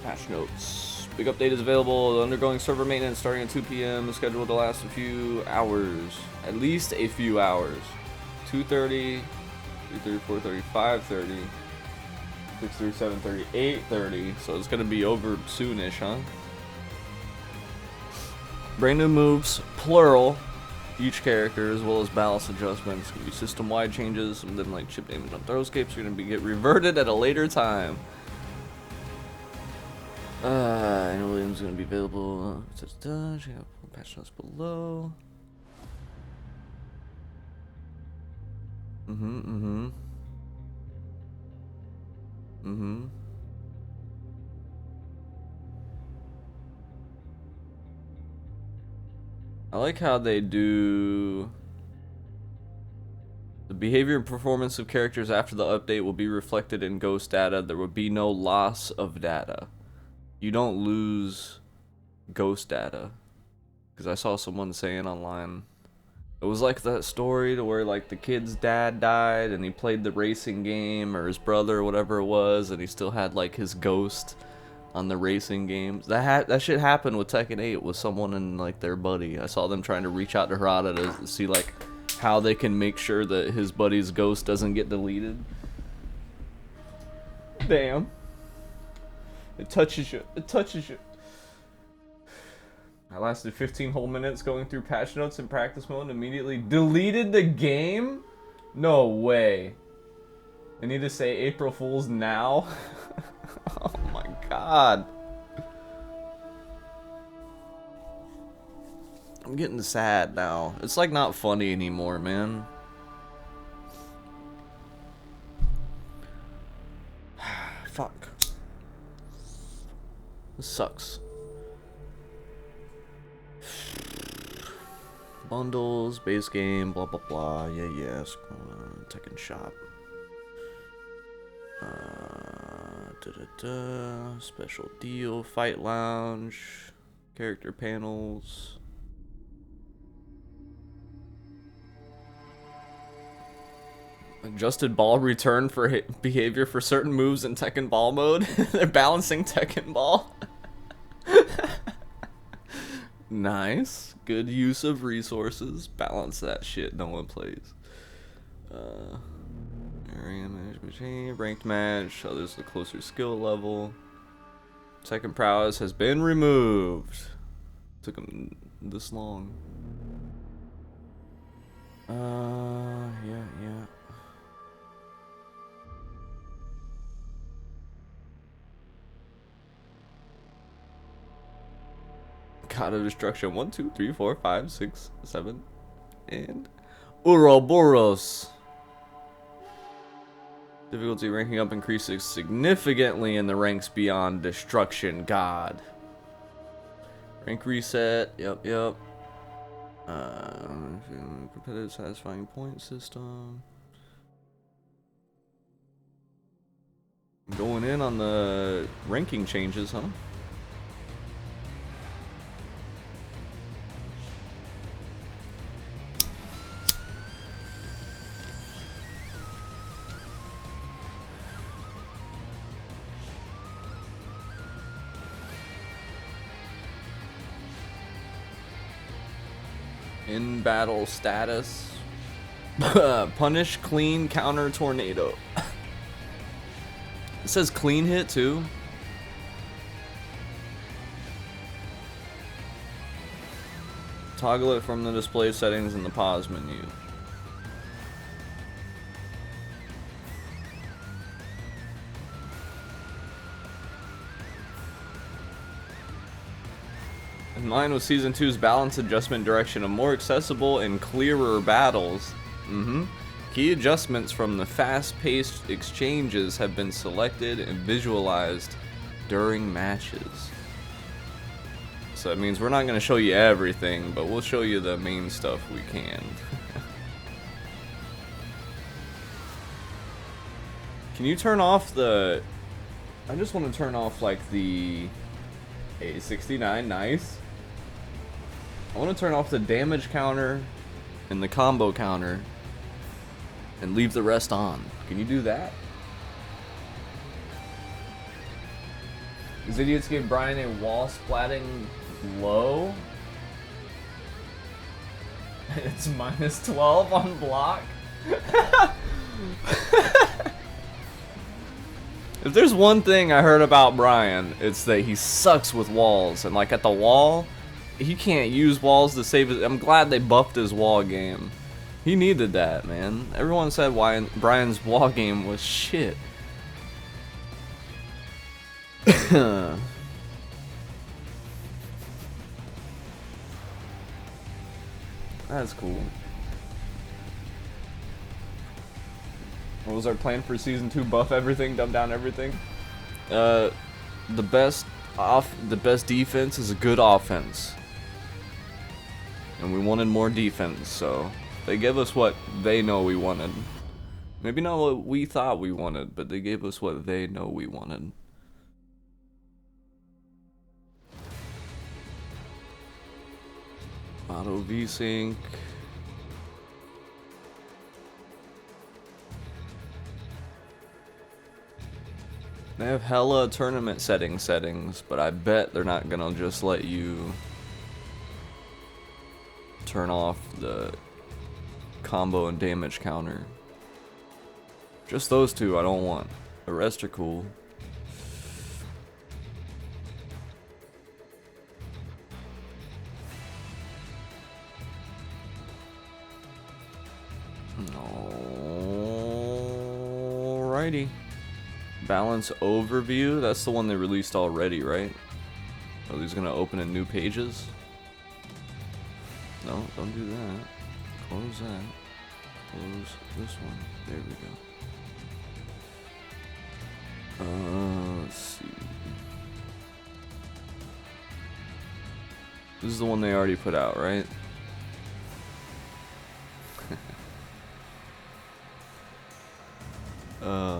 Patchnotes. Big update is available. The undergoing server maintenance starting at 2 p.m. is scheduled to last a few hours. At least a few hours. 2:30, 3:30, 4:30, 5:30, 6:30, 7:30, 8:30. So it's gonna be over soonish, huh? Brand new moves, plural. Each character, as well as balance adjustments. Gonna be system-wide changes. Something like chip damage on throwscapes are gonna get reverted at a later time. And Williams is gonna be available. Check out patch notes below. I like how they do the behavior and performance of characters after the update will be reflected in ghost data. There will be no loss of data. You don't lose ghost data. Because I saw someone saying online, it was like that story to where like the kid's dad died and he played the racing game, or his brother or whatever it was, and he still had like his ghost on the racing games. That shit happened with Tekken 8 with someone and like their buddy. I saw them trying to reach out to Harada to see like how they can make sure that his buddy's ghost doesn't get deleted. Damn. It touches you. It touches you. I lasted 15 whole minutes going through patch notes in practice mode and immediately deleted the game? No way. I need to say April Fool's now? Oh my god. I'm getting sad now. It's like not funny anymore, man. Fuck. This sucks. Bundles, base game, blah blah blah. Yeah, yes. Tekken shop. Special deal, fight lounge, character panels. Adjusted ball return for behavior for certain moves in Tekken ball mode. They're balancing Tekken ball. Nice. Good use of resources. Balance that shit no one plays. Area management, ranked match. Others the closer skill level. Second prowess has been removed. Took him this long. Yeah. God of Destruction 1, 2, 3, 4, 5, 6, 7, and Ouroboros. Difficulty ranking up increases significantly in the ranks beyond Destruction God. Rank reset. Yep. Competitive satisfying point system. Going in on the ranking changes, huh? In battle status. Punish, clean, counter, tornado. It says clean hit too. Toggle it from the display settings in the pause menu. In line with Season 2's balance adjustment direction of more accessible and clearer battles. Key adjustments from the fast-paced exchanges have been selected and visualized during matches. So that means we're not going to show you everything, but we'll show you the main stuff we can. Can you turn off the... I just want to turn off like the A69, nice. I want to turn off the damage counter and the combo counter and leave the rest on. Can you do that? These idiots gave Brian a wall splatting low. It's minus 12 on block. If there's one thing I heard about Brian, it's that he sucks with walls. And like at the wall, he can't use walls to save his... I'm glad they buffed his wall game. He needed that, man. Everyone said why Brian's wall game was shit. That's cool. What was our plan for season 2? Buff everything, dumb down everything. The best defense is a good offense, and we wanted more defense. So they gave us what they know we wanted. Maybe not what we thought we wanted, but they gave us what they know we wanted. Auto V-Sync. They have hella tournament settings, but I bet they're not gonna just let you turn off the combo and damage counter. Just those two I don't want. The rest are cool. Alrighty. Balance overview, that's the one they released already, right? Are these gonna open in new pages? No, don't do that. Close that. Close this one. There we go. Let's see. This is the one they already put out, right?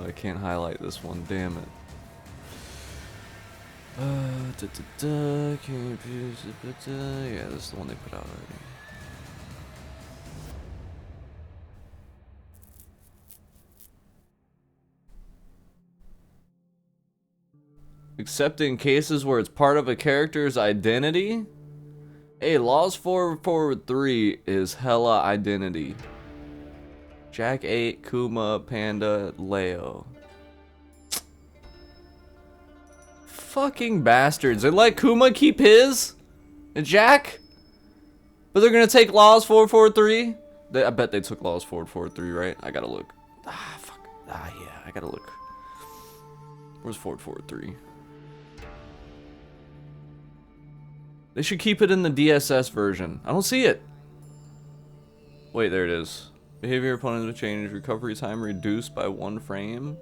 I can't highlight this one, damn it. Yeah, this is the one they put out already. Except in cases where it's part of a character's identity? Hey, Laws 443 is hella identity. Jack 8, Kuma, Panda, Leo. Fucking bastards. They let Kuma keep his? And Jack? But they're gonna take Laws 443? I bet they took Laws 443, right? I gotta look. Ah, fuck. Ah, yeah, I gotta look. Where's 443? They should keep it in the DSS version. I don't see it. Wait, there it is. Behavior opponents will change. Recovery time reduced by 1 frame.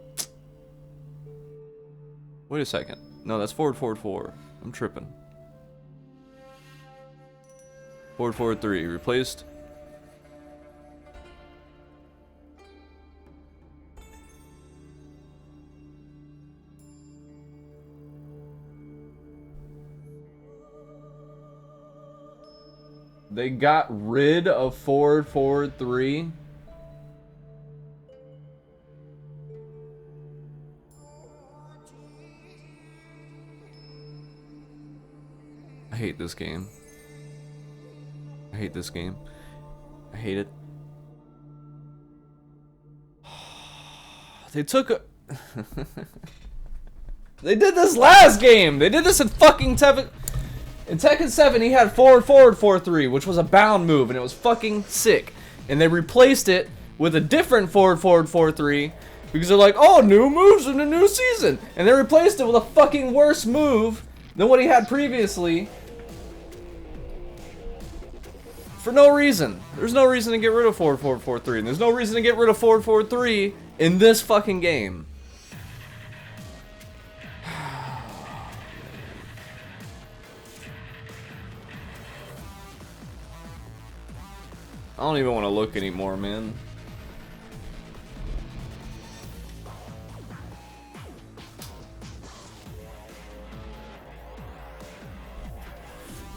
Wait a second. No, that's forward 4. I'm tripping. Forward 4-3 replaced. They got rid of forward 4-3. I hate this game. I hate this game. I hate it. They took a... They did this last game! They did this in fucking Tekken... In Tekken 7, he had forward 4-3, which was a bound move, and it was fucking sick. And they replaced it with a different forward 4-3, because they're like, oh, new moves in the new season! And they replaced it with a fucking worse move than what he had previously. For no reason. There's no reason to get rid of forward 4-3, and there's no reason to get rid of forward 4-3 in this fucking game. I don't even want to look anymore, man.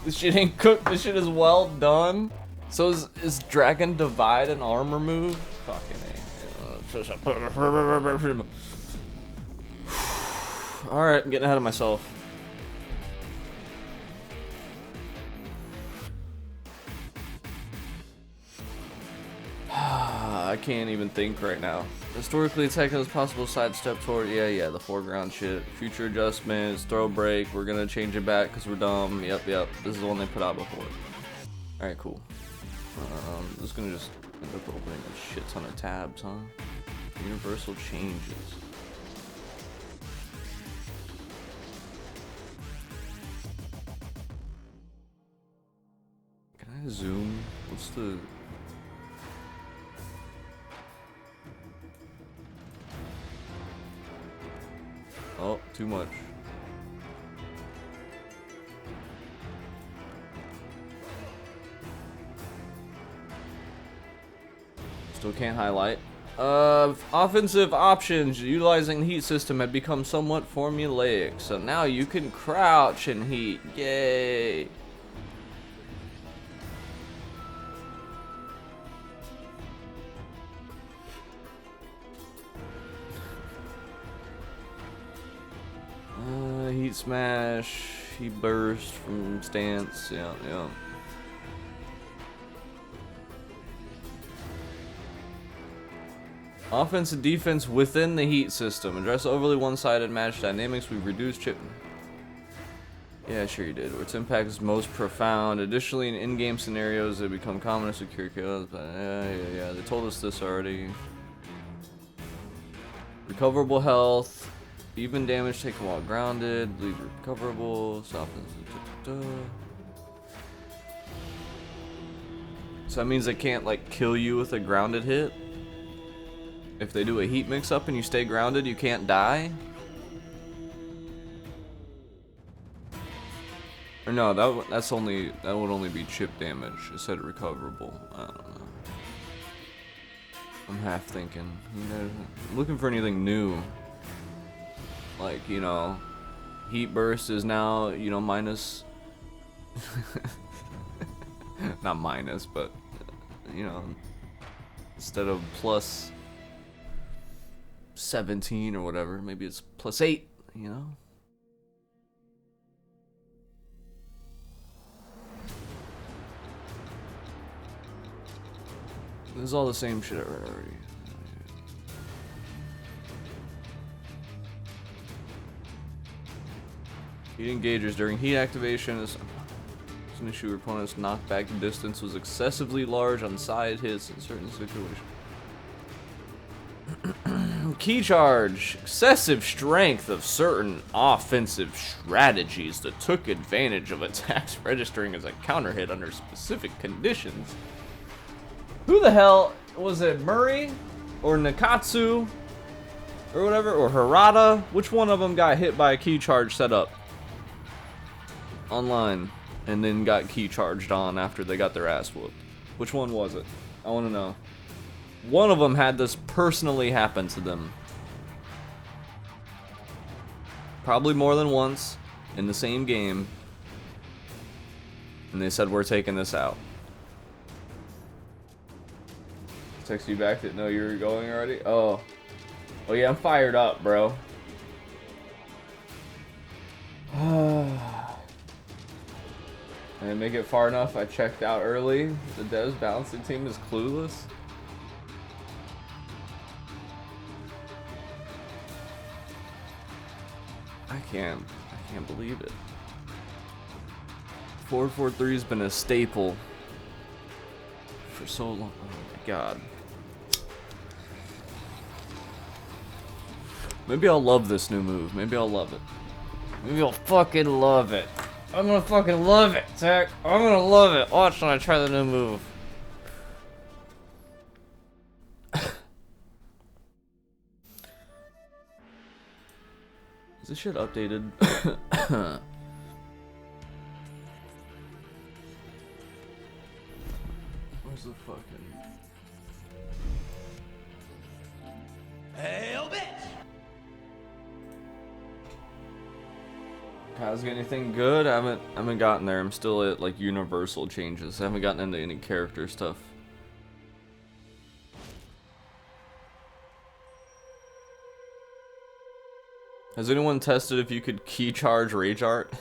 This shit ain't cooked, this shit is well done. So is Dragon Divide an armor move? Fucking A. Alright, I'm getting ahead of myself. I can't even think right now. Historically, Tekken is possible sidestep toward, yeah, the foreground shit. Future adjustments, throw break, we're gonna change it back because we're dumb. Yep. This is the one they put out before. Alright, cool. This is gonna just end up opening a shit ton of tabs, huh? Universal changes. Can I zoom? What's the... Oh, too much. Still can't highlight. Offensive options utilizing the heat system had become somewhat formulaic, so now you can crouch and heat. Yay! Heat smash, heat burst from stance, yeah. Offense and defense within the heat system. Address overly one-sided match dynamics. We reduced chip. Yeah, sure you did. Where its impact is most profound. Additionally, in in-game scenarios, they become common to secure kills. Yeah. They told us this already. Recoverable health. Even damage taken while grounded. Leave recoverable. Stop. So that means they can't like kill you with a grounded hit. If they do a heat mix-up and you stay grounded, you can't die? Or no, that would only be chip damage. It said recoverable. I don't know. I'm half thinking. I'm looking for anything new. Like, you know, heat burst is now, you know, minus... Not minus, but, you know, instead of plus 17 or whatever, maybe it's plus 8, you know? This is all the same shit I read already. Heat engagers during heat activation is an issue where opponents' knockback distance was excessively large on side hits in certain situations. Key charge. Excessive strength of certain offensive strategies that took advantage of attacks registering as a counter hit under specific conditions. Who the hell was it? Murray or Nakatsu or whatever, or Harada? Which one of them got hit by a key charge setup online and then got key charged on after they got their ass whooped? Which one was it? I want to know. One of them had this personally happen to them. Probably more than once in the same game. And they said, we're taking this out. Text you back that no, you're going already? Oh. Oh yeah, I'm fired up, bro. I didn't make it far enough. I checked out early. The devs balancing team is clueless. I can't believe it. 443 has been a staple for so long. Oh my god. Maybe I'll love this new move. Maybe I'll love it. Maybe I'll fucking love it. I'm gonna fucking love it, Tech. I'm gonna love it. Watch when I try the new move. Is this shit updated? Where's the fucking... Hell bitch! Guys, got anything good? I haven't gotten there. I'm still at like universal changes. I haven't gotten into any character stuff. Has anyone tested if you could key charge Rage Art?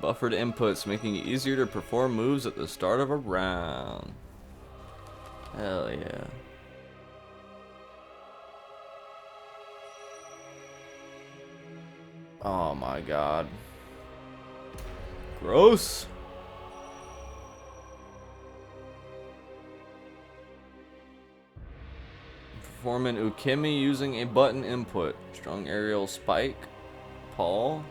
Buffer awkward inputs, making it easier to perform moves at the start of a round. Hell yeah. Oh my god. Gross. Perform an ukemi using a button input. Strong aerial spike. Paul.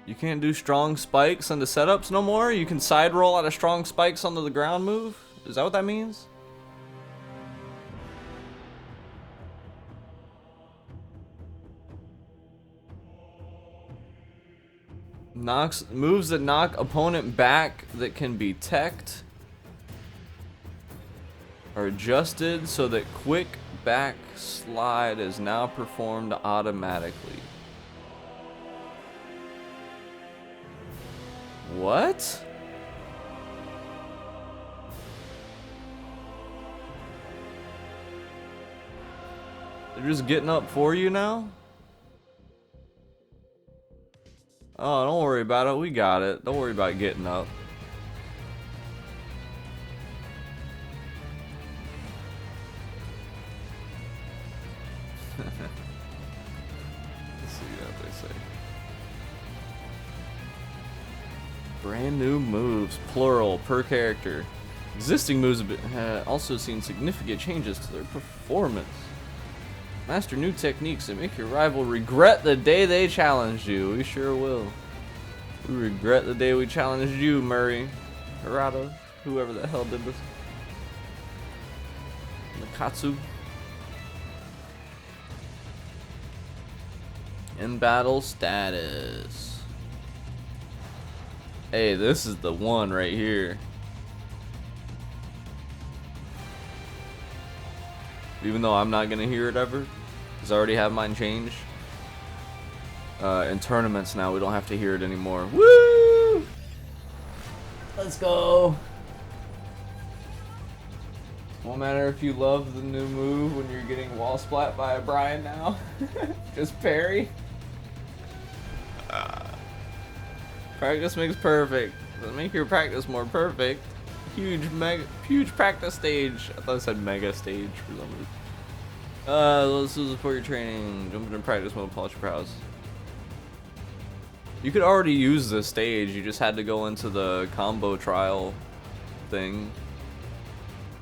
You can't do strong spikes into setups no more? You can side roll out of strong spikes onto the ground move? Is that what that means? Moves that knock opponent back that can be teched are adjusted so that quick back slide is now performed automatically. What? They're just getting up for you now? Oh, don't worry about it. We got it. Don't worry about getting up. Let's see what they say. Brand new moves, plural, per character. Existing moves have also seen significant changes to their performance. Master new techniques that make your rival regret the day they challenged you. We sure will. We regret the day we challenged you, Murray. Harada. Whoever the hell did this. Nakatsu. In battle status. Hey, this is the one right here. Even though I'm not gonna hear it ever, because I already have mine changed. In tournaments now, we don't have to hear it anymore. Woo! Let's go. Won't matter if you love the new move when you're getting wall splat by a Brian now. Just parry. Practice makes perfect. Doesn't make your practice more perfect. Huge practice stage. I thought I said mega stage for some reason. Let's support your training. Jump into practice mode, polish your prowess. You could already use this stage, you just had to go into the combo trial thing.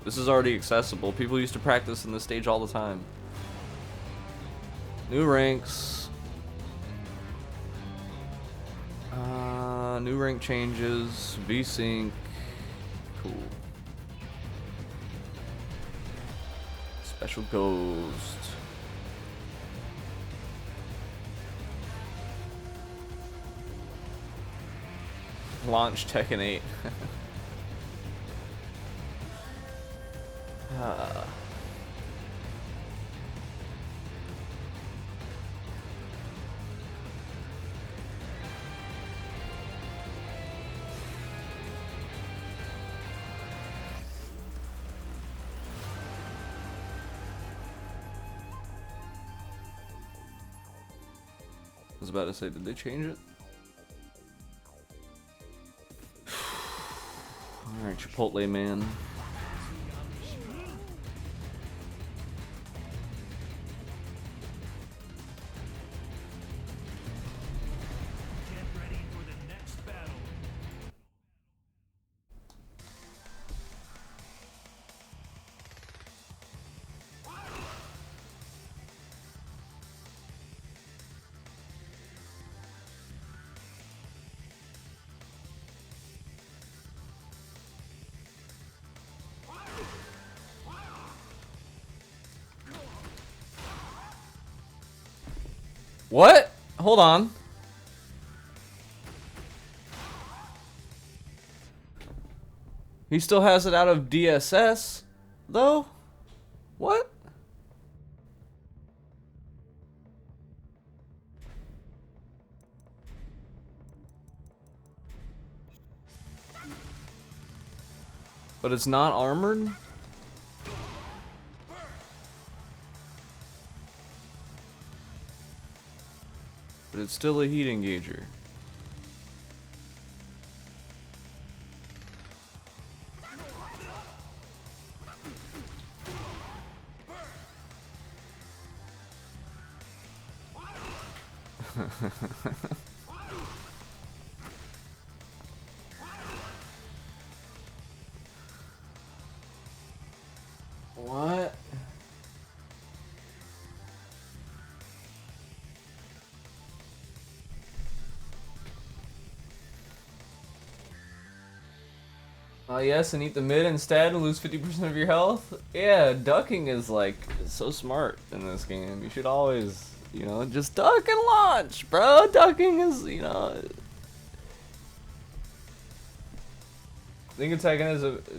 This is already accessible. People used to practice in this stage all the time. New ranks. New rank changes. V-Sync. Cool. Special Ghost. Launch Tekken 8. I was about to say, did they change it? Alright, Chipotle man. What? Hold on. He still has it out of DSS, though? What? But it's not armored? but it's still a heat engager. What? Yes, and eat the mid instead and lose 50% of your health? Yeah, ducking is like so smart in this game. You should always, you know, just duck and launch, bro. Ducking is, you know. I think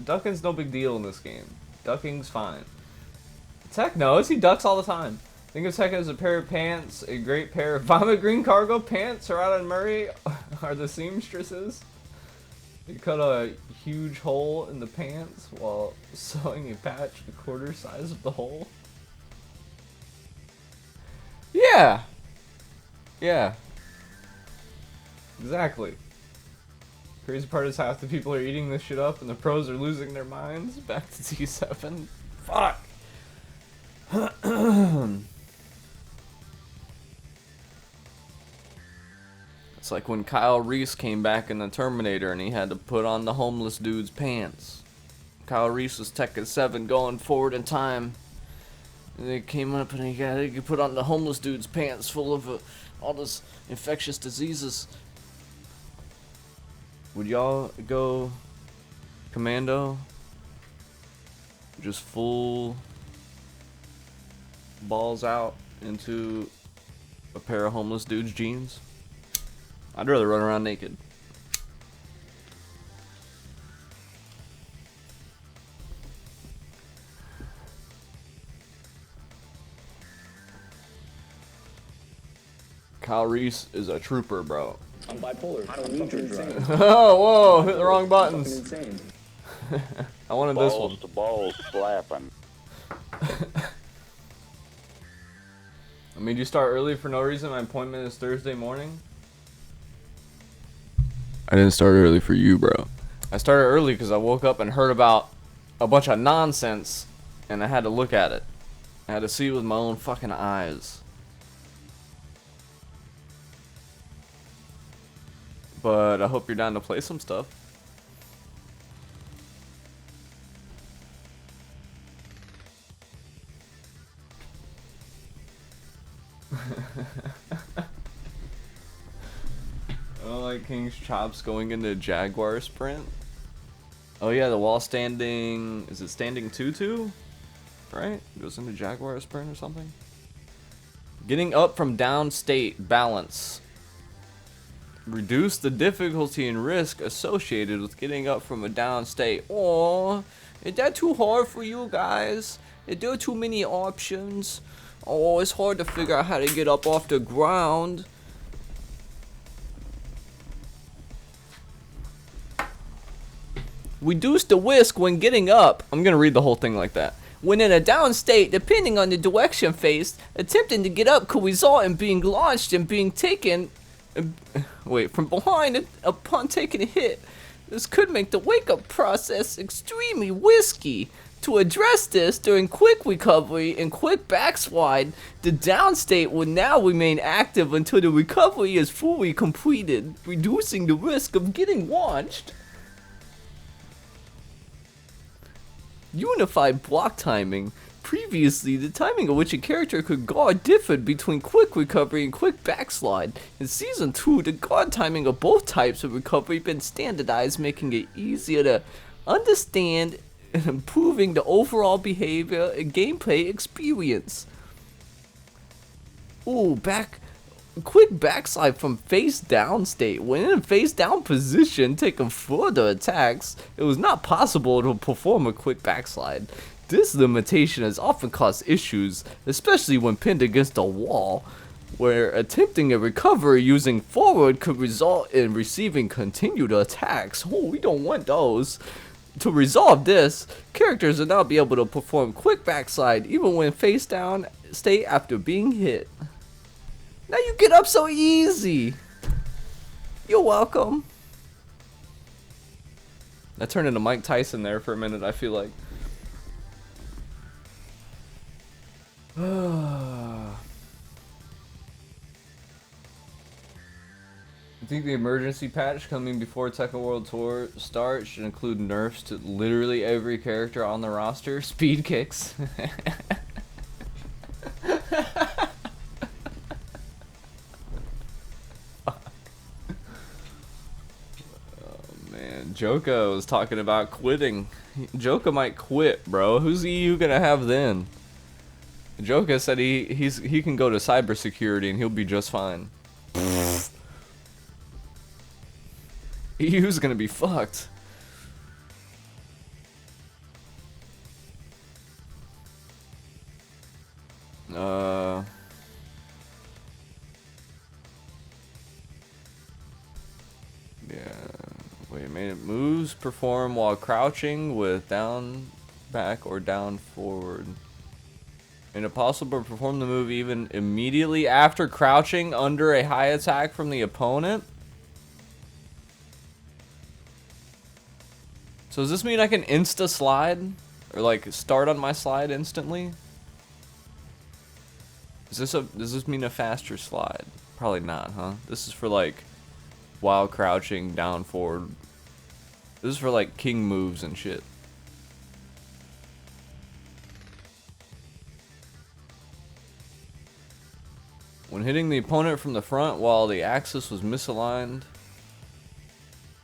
ducking's no big deal in this game. Ducking's fine. Technos, he ducks all the time. Think of Tekken as a pair of pants, a great pair of vomit green cargo pants. Harada and Murray are the seamstresses. You cut a huge hole in the pants while sewing a patch a quarter size of the hole. Yeah. Yeah. Exactly. Crazy part is half the people are eating this shit up and the pros are losing their minds. Back to T7. Fuck. It's like when Kyle Reese came back in the Terminator and he had to put on the homeless dude's pants. Kyle Reese was Tekken 7 going forward in time. And they came up and he could put on the homeless dude's pants full of all this infectious diseases. Would y'all go commando? Just full balls out into a pair of homeless dude's jeans? I'd rather run around naked. Kyle Reese is a trooper, bro. I'm bipolar. I don't need your drug. Oh, whoa, hit the wrong buttons. I wanted this one. Balls to balls slapping. I made you start early for no reason. My appointment is Thursday morning. I didn't start early for you, bro. I started early because I woke up and heard about a bunch of nonsense, and I had to look at it. I had to see it with my own fucking eyes. But I hope you're down to play some stuff. Oh, like King's Chops going into Jaguar sprint. Oh yeah, the wall standing, is it standing 2-2? Right? Goes into Jaguar sprint or something? Getting up from down state, balance. Reduce the difficulty and risk associated with getting up from a down state. Oh, is that too hard for you guys? Is there too many options? Oh, it's hard to figure out how to get up off the ground. Reduce the risk when getting up. I'm gonna read the whole thing like that. When in a down state, depending on the direction faced, attempting to get up could result in being launched and being taken from behind upon taking a hit. This could make the wake-up process extremely risky. To address this, during quick recovery and quick backslide, the down state will now remain active until the recovery is fully completed, reducing the risk of getting launched. Unified block timing. Previously, the timing at which a character could guard differed between quick recovery and quick backslide. In Season 2, the guard timing of both types of recovery been standardized, making it easier to understand and improving the overall behavior and gameplay experience. Ooh, quick backslide from face down state. When in face down position, taking further attacks, it was not possible to perform a quick backslide. This limitation has often caused issues, especially when pinned against a wall, where attempting a recovery using forward could result in receiving continued attacks. Oh, we don't want those. To resolve this, characters will now be able to perform quick backslide even when face down state after being hit. Now you get up so easy. You're welcome. I turned into Mike Tyson there for a minute, I feel like. I think the emergency patch coming before Tekken World Tour starts should include nerfs to literally every character on the roster. Speed kicks. Joka was talking about quitting. Joka might quit, bro. Who's EU gonna have then? Joka said he can go to cybersecurity and he'll be just fine. EU's gonna be fucked. Yeah. Wait a minute. Moves perform while crouching with down, back, or down forward. And it possible to perform the move even immediately after crouching under a high attack from the opponent? So does this mean I can insta slide? Or like start on my slide instantly? Does this mean a faster slide? Probably not, huh? This is for like while crouching down forward. This is for like king moves and shit. When hitting the opponent from the front while the axis was misaligned,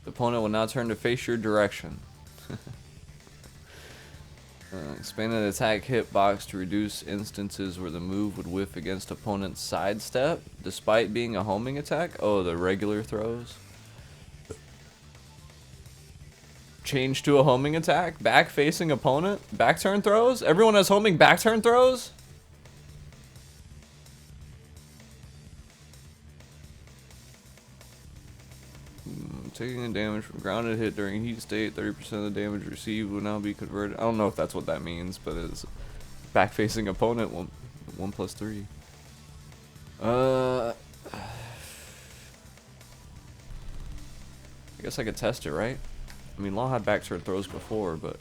the opponent will now turn to face your direction. Expanded attack hitbox to reduce instances where the move would whiff against opponent's sidestep, despite being a homing attack. Oh, the regular throws. Change to a homing attack. Back facing opponent. Back turn throws. Everyone has homing back turn throws. Taking damage from grounded hit during heat state, 30% of the damage received will now be converted. I don't know if that's what that means, but it's back facing opponent 1+3. I guess I could test it, right? I mean, Law had back turn throws before, but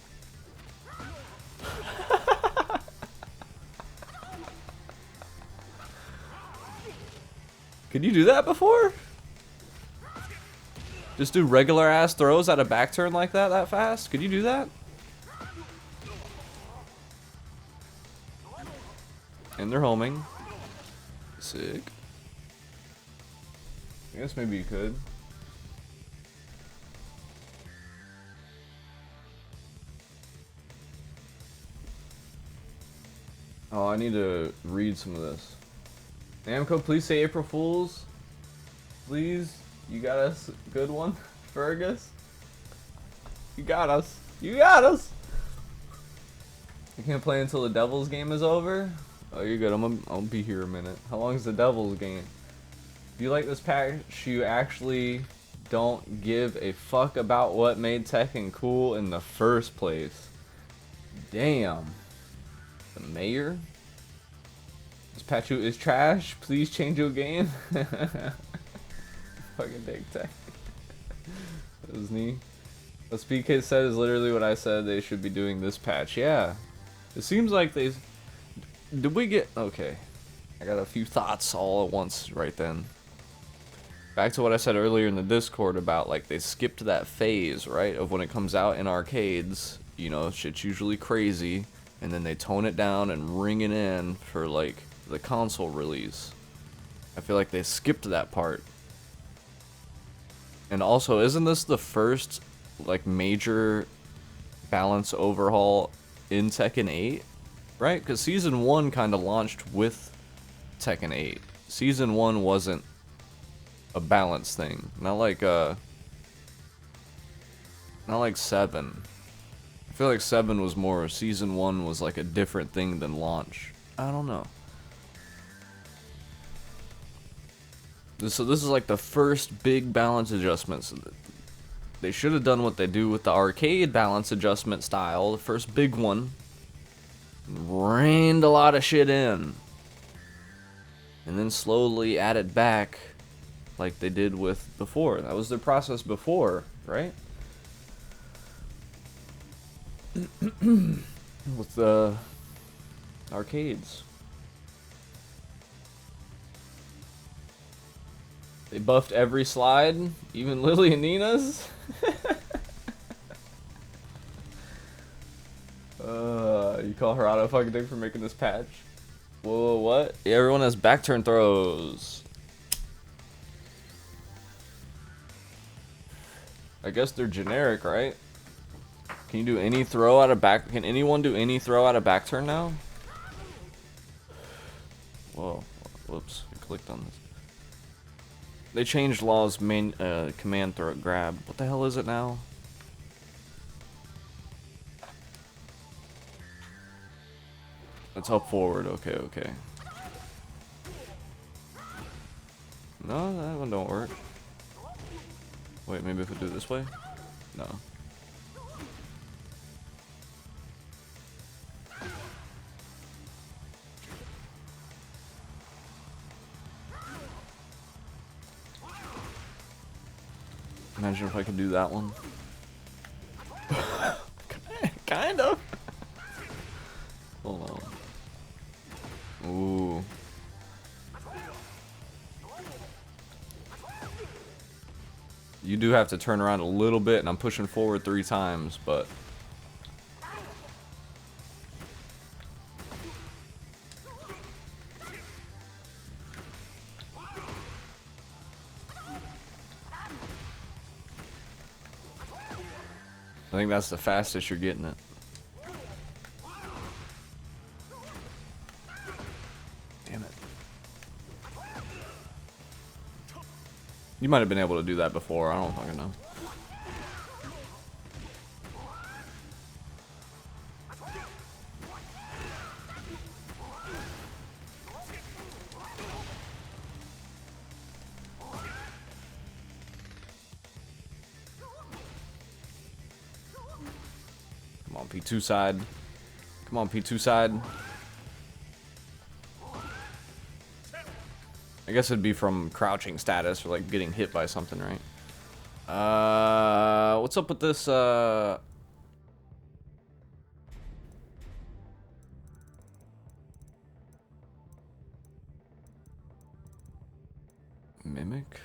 could you do that before? Just do regular ass throws at a back turn like that fast? Could you do that? And they're homing. Sick. I guess maybe you could. Oh, I need to read some of this. Namco, please say April Fools. Please. You got us a good one, Fergus? You got us. You got us! You can't play until the Devils game is over? Oh, you're good. I'll be here a minute. How long is the Devils game? Do you like this patch? You actually don't give a fuck about what made Tekken cool in the first place. Damn. The mayor? This patch is trash. Please change your game. Fucking dig tech. That was neat. What Speed Kid said is literally what I said they should be doing this patch. Yeah. It seems like they... Did we get... Okay. I got a few thoughts all at once right then. Back to what I said earlier in the Discord about, like, they skipped that phase, right? Of when it comes out in arcades. You know, shit's usually crazy. And then they tone it down and ring it in for, like, the console release. I feel like they skipped that part. And also, isn't this the first, like, major balance overhaul in Tekken 8? Right? Because Season 1 kind of launched with Tekken 8. Season 1 wasn't a balance thing. Not like 7. I feel like 7 was more, Season 1 was like a different thing than launch. I don't know. So this is like the first big balance adjustments. They should have done what they do with the arcade balance adjustment style, the first big one. Reined a lot of shit in. and then slowly add it back like they did with before. That was their process before, right? With the arcades. They buffed every slide, even Lily and Nina's. You call her out a fucking thing for making this patch? Whoa, what? Yeah, everyone has back turn throws. I guess they're generic, right? Can you do any throw out of back? Can anyone do any throw out of back turn now? Whoa, whoops, I clicked on this. They changed Law's main command throw grab. What the hell is it now? It's up forward. Okay, okay. No, that one don't work. Wait, maybe if I do it this way? No. Imagine if I could do that one. Kind of. Hold on. Ooh. You do have to turn around a little bit, and I'm pushing forward 3 times, but... I think that's the fastest you're getting it. Damn it. You might have been able to do that before, I don't fucking know. Come on, P2 side. Come on, P2 side. I guess it'd be from crouching status or like getting hit by something, right? What's up with this, Mimic?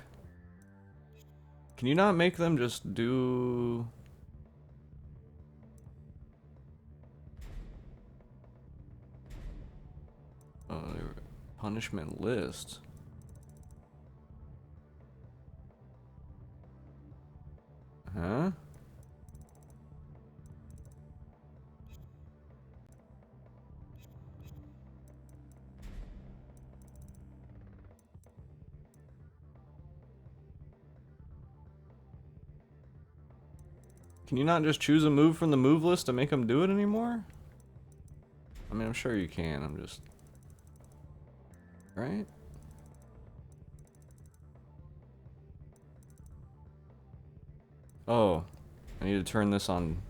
Can you not make them just do... punishment list? Huh? Can you not just choose a move from the move list to make them do it anymore? I mean, I'm sure you can, I'm just... Right? Oh, I need to turn this on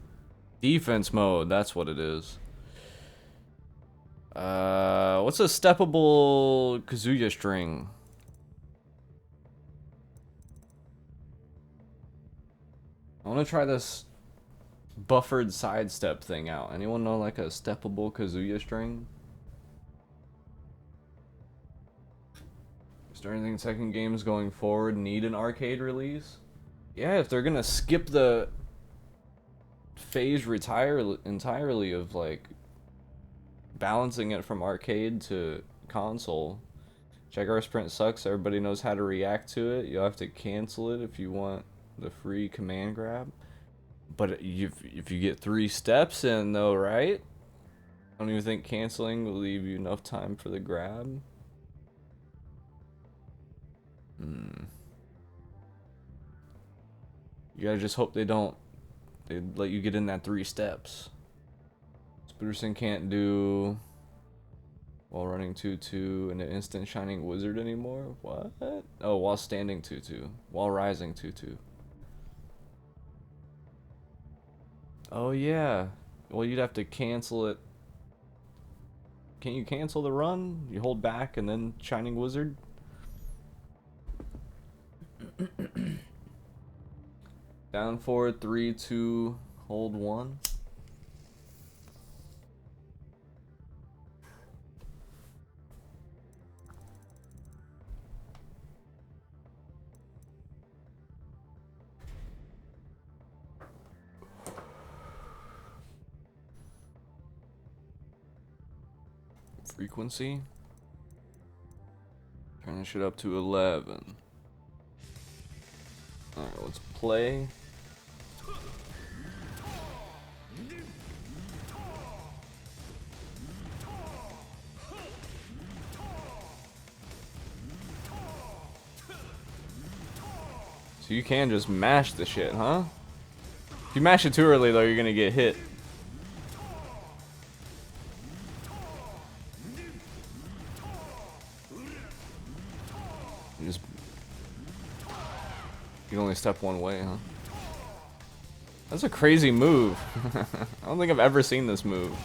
defense mode, that's what it is. What's a steppable Kazuya string? I want to try this buffered sidestep thing out. Anyone know like a steppable Kazuya string? Is there anything Tekken games going forward need an arcade release? Yeah, if they're gonna skip the phase entirely of like balancing it from arcade to console. Checker Sprint sucks, everybody knows how to react to it. You'll have to cancel it if you want the free command grab. But if you get 3 steps in though, right? I don't even think canceling will leave you enough time for the grab. You gotta just hope they let you get in that 3 steps. Spooderson can't do while running 2-2 and an instant shining wizard anymore? What? Oh, while standing 2-2. While rising 2-2. Oh yeah. Well, you'd have to cancel it. Can't you cancel the run? You hold back and then Shining Wizard? Down 4, 3, 2, hold 1. Frequency. Turn this shit up to 11. Alright, let's play. So you can just mash the shit, huh? If you mash it too early though, you're gonna get hit. You can only step one way, huh? That's a crazy move. I don't think I've ever seen this move.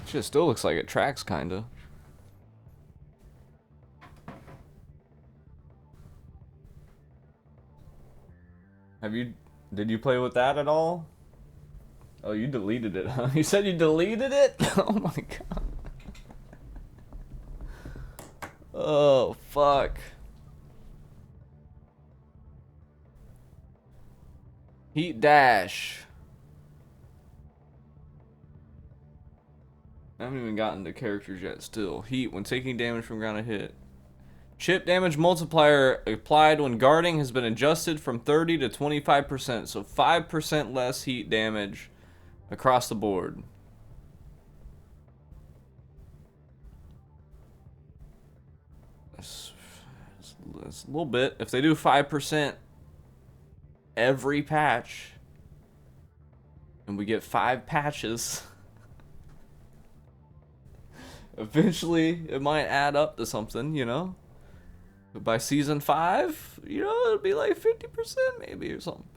Shit still looks like it tracks, kinda. Did you play with that at all? Oh, you deleted it, huh? You said you deleted it? Oh my god. Oh, fuck. Heat dash. I haven't even gotten to characters yet still. Heat when taking damage from ground hit. Chip damage multiplier applied when guarding has been adjusted from 30 to 25%, so 5% less heat damage across the board. That's a little bit. If they do 5% every patch, and we get 5 patches, eventually it might add up to something, you know? But by season 5, you know, it'll be like 50% maybe or something.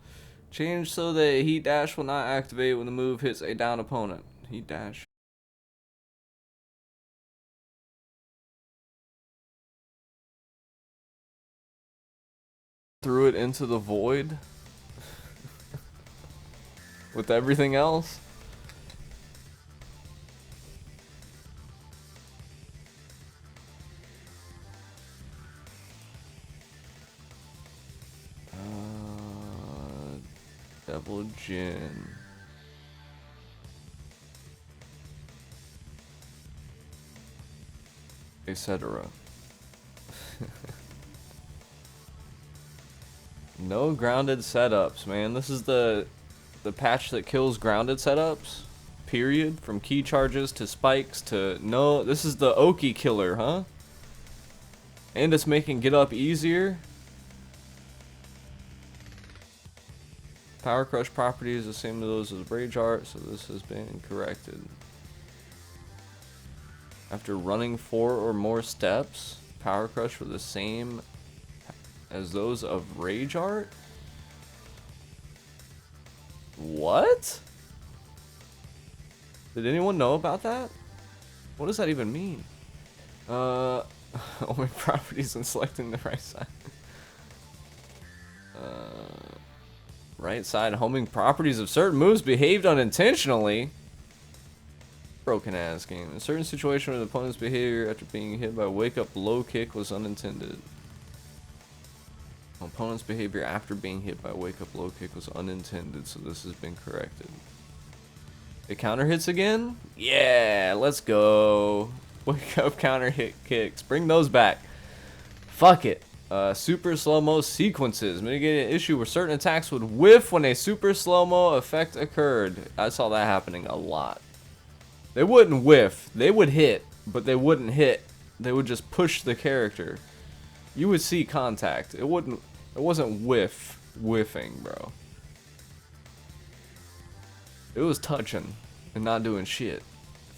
Change so that heat dash will not activate when the move hits a down opponent. Heat dash. Threw it into the void with everything else. Devil Jin. Etc. No grounded setups, man. This is the patch that kills grounded setups. Period. From key charges to spikes to no. This is the Oki killer, huh? And it's making get up easier. Power Crush property is the same as those of Rage Art, so this has been corrected. After running 4 or more steps, Power Crush were the same as those of Rage Art? What? Did anyone know about that? What does that even mean? Only properties and selecting the right side. Right side homing properties of certain moves behaved unintentionally. Broken ass game. In a certain situation where the opponent's behavior after being hit by a wake up low kick was unintended. Opponent's behavior after being hit by a wake up low kick was unintended, so this has been corrected. It counter hits again? Yeah, let's go. Wake up counter hit kicks. Bring those back. Fuck it. Super slow-mo sequences. Mitigated an issue where certain attacks would whiff when a super slow-mo effect occurred. I saw that happening a lot. They wouldn't whiff. They would hit, but they wouldn't hit. They would just push the character. You would see contact. It wasn't whiffing, bro. It was touching and not doing shit.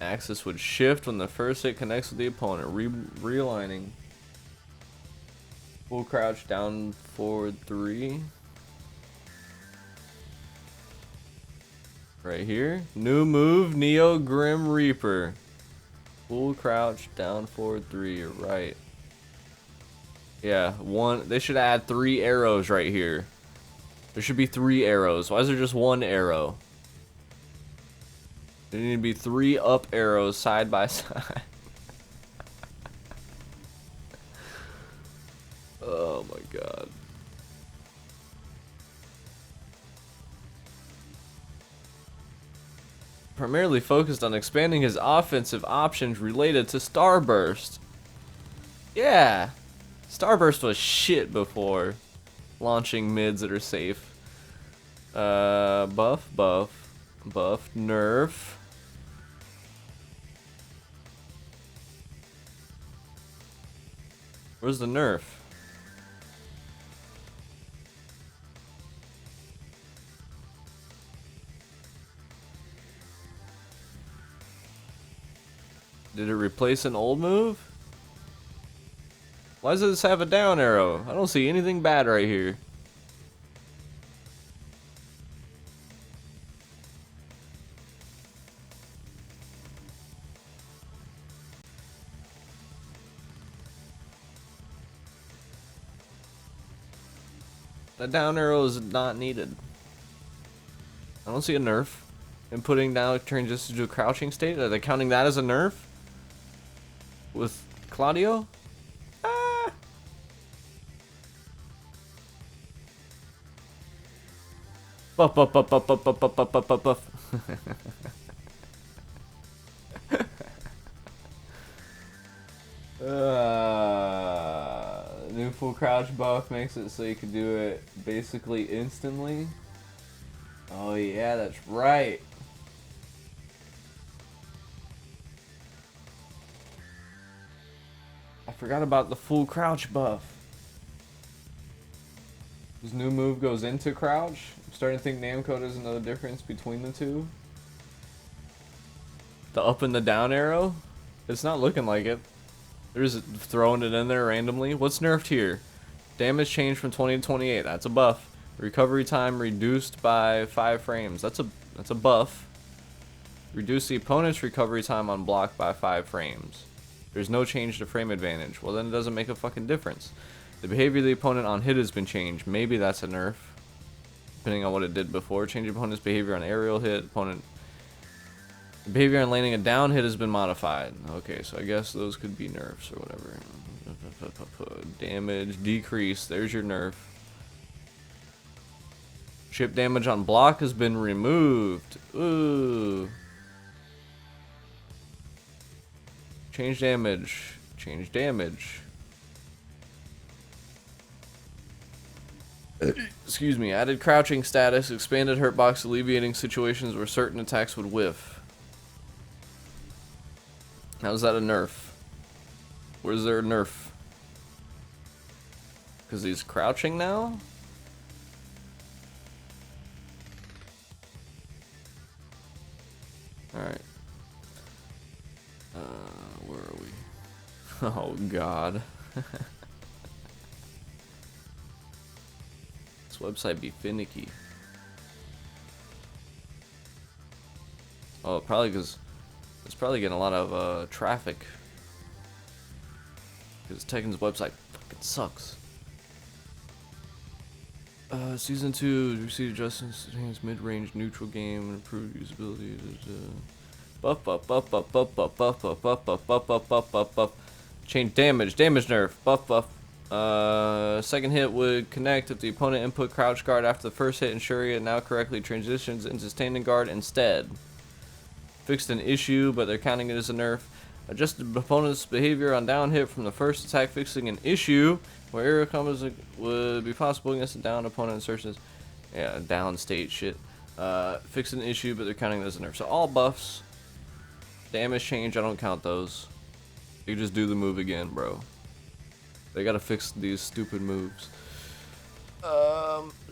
Axis would shift when the first hit connects with the opponent, realigning. Full crouch, down, forward, 3. Right here. New move, Neo Grim Reaper. Full crouch, down, forward, 3. You're right. Yeah, one. They should add 3 arrows right here. There should be 3 arrows. Why is there just 1 arrow? There need to be 3 up arrows side by side. Oh my god. Primarily focused on expanding his offensive options related to Starburst. Yeah. Starburst was shit before launching mids that are safe. Buff, nerf. Where's the nerf? Did it replace an old move? Why does this have a down arrow? I don't see anything bad right here. That down arrow is not needed. I don't see a nerf. And putting down transition to a crouching state. Are they counting that as a nerf? With Claudio? Ah. Buff. New full crouch buff makes it so you can do it basically instantly. Oh yeah, that's right. I forgot about the full crouch buff. This new move goes into crouch. I'm starting to think Namco doesn't know the difference between the two. The up and the down arrow? It's not looking like it. They're just throwing it in there randomly. What's nerfed here? Damage changed from 20 to 28. That's a buff. Recovery time reduced by 5 frames. That's a buff. Reduce the opponent's recovery time on block by 5 frames. There's no change to frame advantage. Well, then it doesn't make a fucking difference. The behavior of the opponent on hit has been changed. Maybe that's a nerf. Depending on what it did before. Change opponent's behavior on aerial hit. Opponent behavior on landing a down hit has been modified. Okay, so I guess those could be nerfs or whatever. Damage decrease. There's your nerf. Chip damage on block has been removed. Ooh. Change damage. Change damage. Excuse me. Added crouching status. Expanded hurt box, alleviating situations where certain attacks would whiff. How's that a nerf? Where's there a nerf? Because he's crouching now? Alright. Where are we? Oh god. This website be finicky. Oh, probably because it's probably getting a lot of traffic. Because Tekken's website fucking sucks. Season 2 received adjustments to enhance mid-range neutral game and improve usability. Buff. Change damage nerf. Buff. Second hit would connect if the opponent input crouch guard after the first hit, ensuring it now correctly transitions into standing guard instead. Fixed an issue, but they're counting it as a nerf. Adjusted opponent's behavior on down hit from the first attack, fixing an issue where error combos would be possible against a down opponent insertions. Yeah, down state shit. Fixed an issue, but they're counting it as a nerf. So all buffs. Damage change, I don't count those. You just do the move again, bro. They gotta fix these stupid moves.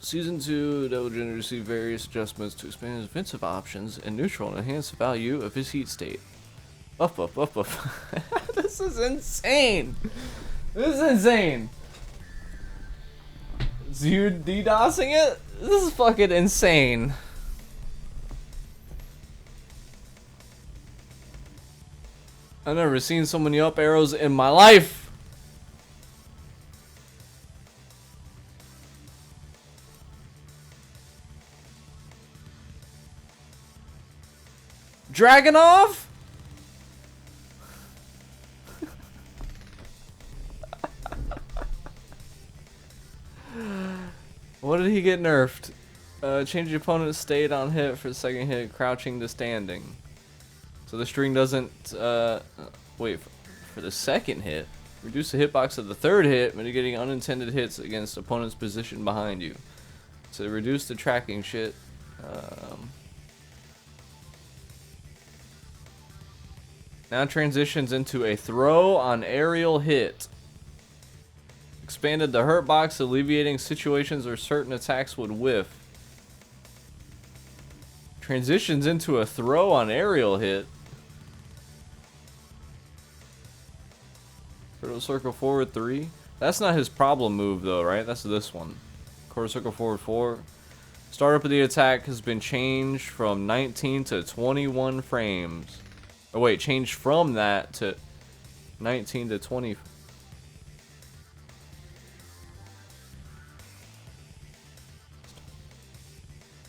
Season 2, Devil Jin received various adjustments to expand his offensive options and neutral and enhance the value of his heat state. Buff, buff, buff, buff. This is insane. This is insane. So you're DDoSing it? This is fucking insane. I've never seen so many up arrows in my life. Dragonov? What did he get nerfed? Change the opponent's state on hit for the second hit, crouching to standing. So the string doesn't, wait, for the second hit, reduce the hitbox of the third hit, mitigating unintended hits against opponent's position behind you. So reduce the tracking shit. Now transitions into a throw on aerial hit. Expanded the hurt box, alleviating situations where certain attacks would whiff. Transitions into a throw on aerial hit. Quarter circle forward 3. That's not his problem move though, right? That's this one. Quarter circle forward 4. Startup of the attack has been changed from 19 to 21 frames. Oh wait, changed from that to 19 to 20.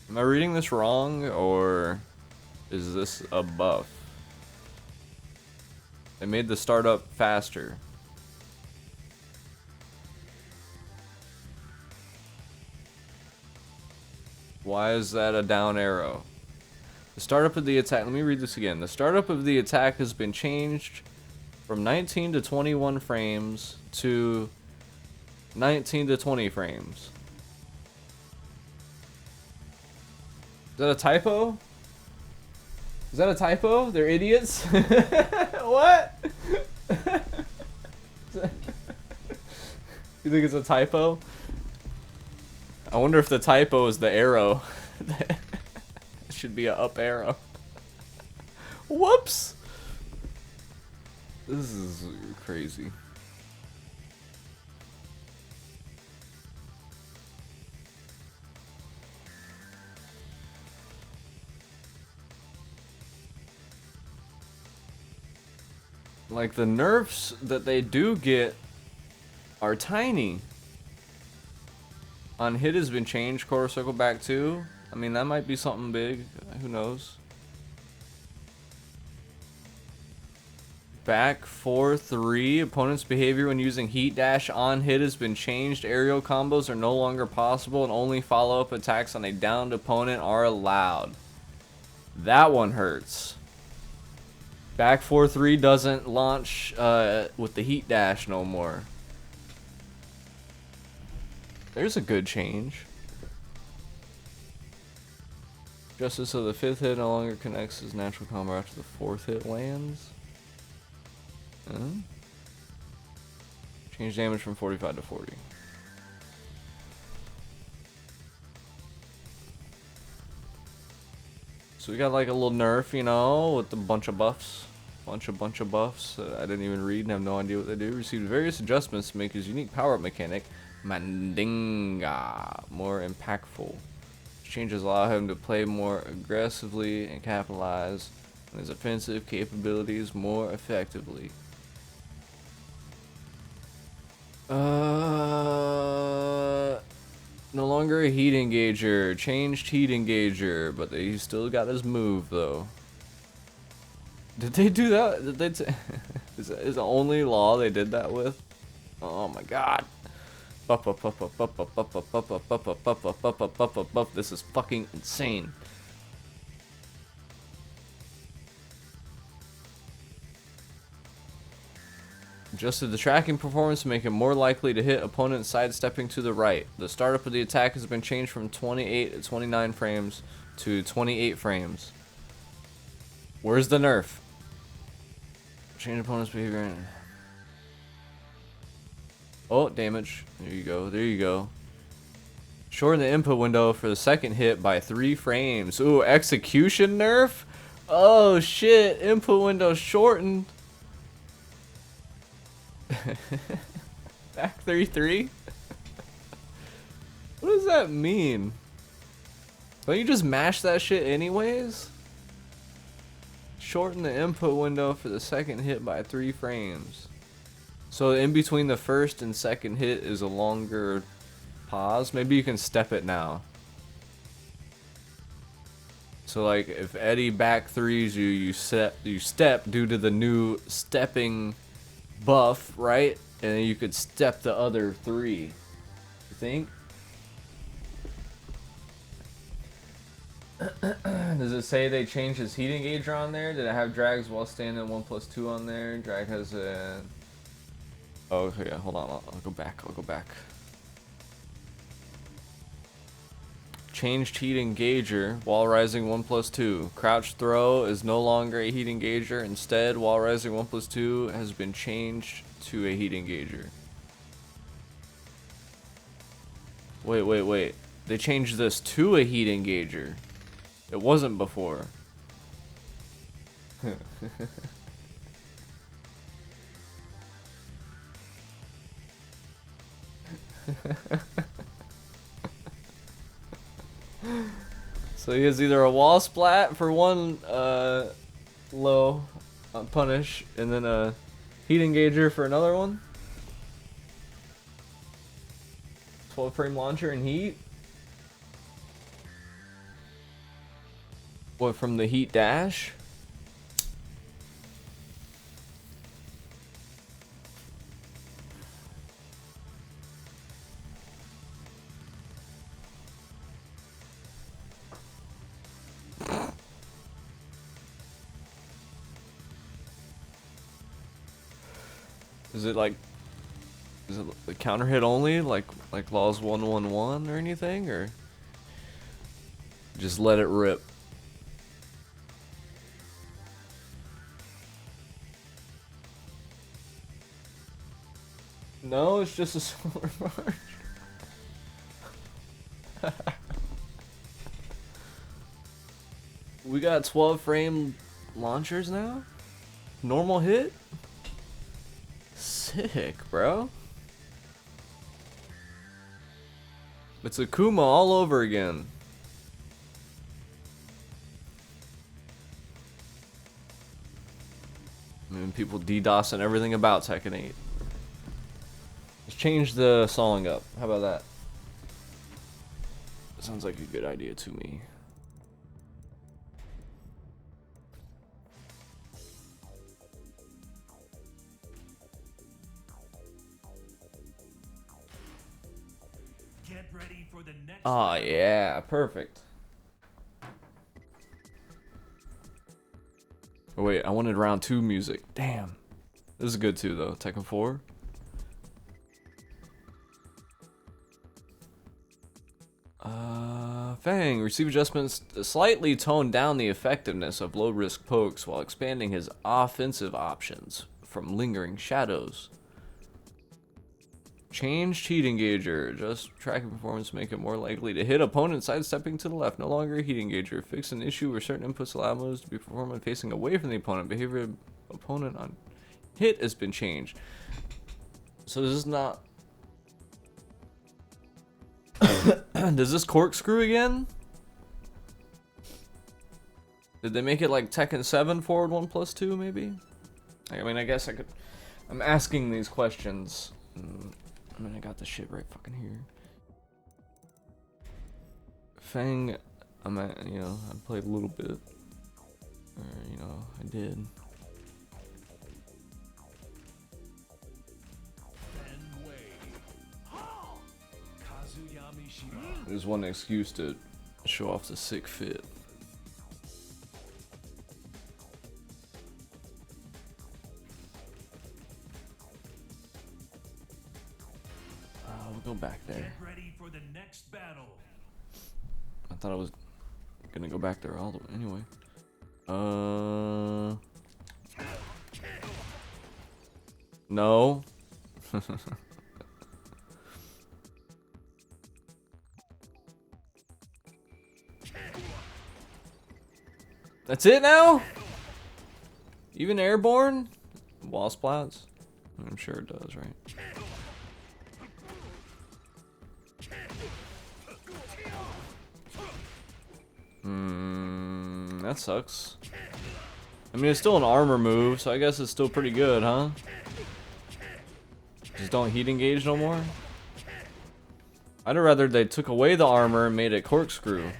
Am I reading this wrong, or is this a buff? They made the startup faster. Why is that a down arrow? The startup of the attack, let me read this again. The startup of the attack has been changed from 19 to 21 frames to 19 to 20 frames. Is that a typo? Is that a typo? They're idiots? What? You think it's a typo? I wonder if the typo is the arrow. It should be an up arrow. Whoops! This is crazy. Like, the nerfs that they do get are tiny. On hit has been changed, quarter circle back 2. I mean, that might be something big. Who knows? Back 4-3. Opponent's behavior when using heat dash on hit has been changed. Aerial combos are no longer possible and only follow-up attacks on a downed opponent are allowed. That one hurts. Back 4-3 doesn't launch with the heat dash no more. There's a good change. Justice of the 5th hit no longer connects as natural combo after the 4th hit lands. Change damage from 45 to 40. So we got like a little nerf, you know, with a bunch of buffs. Bunch of buffs I didn't even read and have no idea what they do. Received various adjustments to make his unique power-up mechanic, Mandinga, more impactful. Changes allow him to play more aggressively and capitalize on his offensive capabilities more effectively. No longer a heat engager. Changed heat engager, but he still got his move though. Did they do that? Did they is the only law they did that with? Oh my god. This is fucking insane. Adjusted the tracking performance to make it more likely to hit opponents sidestepping to the right. The startup of the attack has been changed from 28 to 29 frames to 28 frames. Where's the nerf? Change opponent's behavior. Oh, damage. There you go. There you go. Shorten the input window for the second hit by 3 frames. Ooh, execution nerf? Oh shit, input window shortened. Back 3-3? What does that mean? Don't you just mash that shit anyways? Shorten the input window for the second hit by 3 frames. So in between the first and second hit is a longer pause. Maybe you can step it now. So like if Eddie back threes you, you step due to the new stepping buff, right? And then you could step the other 3. You think? Does it say they changed his heat engager on there? Did it have drags while standing 1+2 on there? Drag has a... Oh, okay, yeah, hold on, I'll go back, Changed heat engager, wall rising 1+2. Crouch throw is no longer a heat engager. Instead, wall rising 1+2 has been changed to a heat engager. Wait. They changed this to a heat engager. It wasn't before. So he has either a wall splat for one low punish, and then a heat engager for another one. 12 frame launcher and heat. What, from the heat dash? Is it the counter hit only, like Laws 111 or anything, or just let it rip? No, it's just a solar march. We got 12 frame launchers now? Normal hit? Sick, bro. It's Akuma all over again. I mean, people DDoSing everything about Tekken 8. Let's change the song up. How about that? Sounds like a good idea to me. Get ready for the next. Oh yeah, perfect. Oh wait, I wanted round 2 music. Damn. This is good too though. Tekken 4. Fang, receive adjustments to slightly tone down the effectiveness of low risk pokes while expanding his offensive options from lingering shadows. Changed heat engager. Adjust tracking performance to make it more likely to hit opponents sidestepping to the left. No longer a heat engager. Fix an issue where certain inputs allow moves to be performed when facing away from the opponent. Behavior of opponent on hit has been changed. So this is not... Does this corkscrew again? Did they make it like Tekken 7 forward 1+2 maybe? I mean, I guess I could... I'm asking these questions. I mean, I got the shit right fucking here. Fang, I played a little bit. Or, I did. There's one excuse to show off the sick fit. We'll go back there. Get ready for the next battle. I thought I was gonna go back there all the way. Anyway. No. That's it now? Even airborne? Wall splats? I'm sure it does, right? That sucks. I mean, it's still an armor move, so I guess it's still pretty good, huh? Just don't heat engage no more? I'd have rather they took away the armor and made it corkscrew.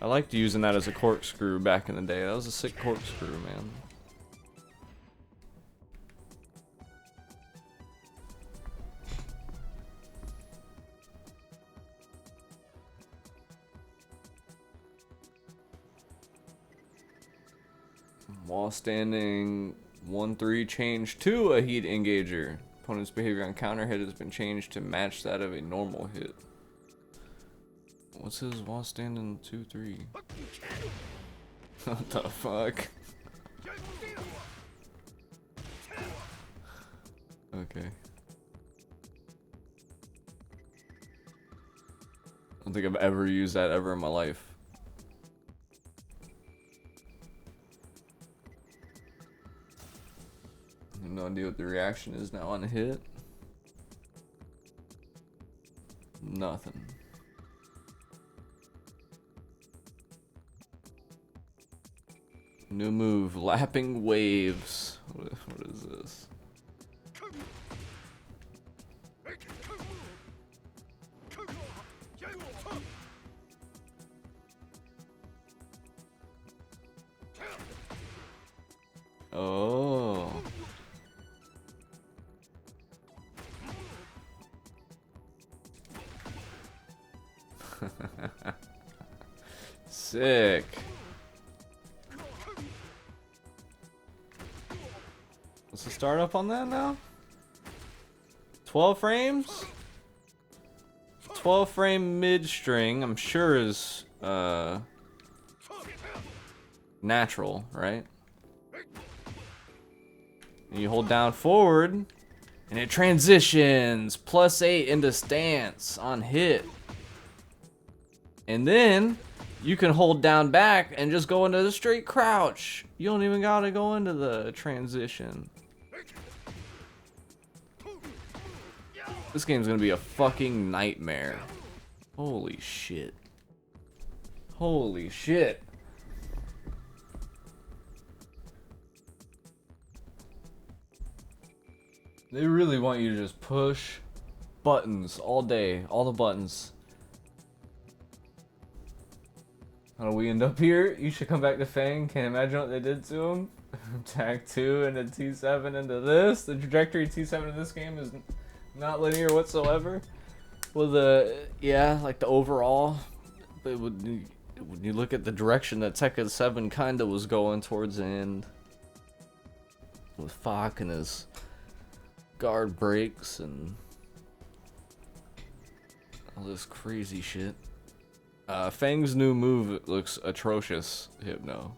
I liked using that as a corkscrew back in the day. That was a sick corkscrew, man. While standing 1-3 changed to a heat engager. Opponent's behavior on counter hit has been changed to match that of a normal hit. What's his while standing 2-3? What the fuck? Okay. I don't think I've ever used that ever in my life. No idea what the reaction is now on a hit. Nothing. New move, lapping waves. What is this? Oh. Sick. What's the startup on that now? 12 frames? 12 frame mid string, I'm sure is natural, right? And you hold down forward and it transitions +8 into stance on hit. And then you can hold down back and just go into the straight crouch. You don't even gotta go into the transition. This game's gonna be a fucking nightmare. Holy shit. Holy shit. They really want you to just push buttons all day, all the buttons. How do we end up here? You should come back to Fang. Can't imagine what they did to him. Tag 2 and a T7 into this. The trajectory T7 in this game is not linear whatsoever. Well, yeah, like the overall. But when you look at the direction that Tekken 7 kinda was going towards the end, with Fak and his guard breaks and all this crazy shit. Fang's new move looks atrocious, Hypno.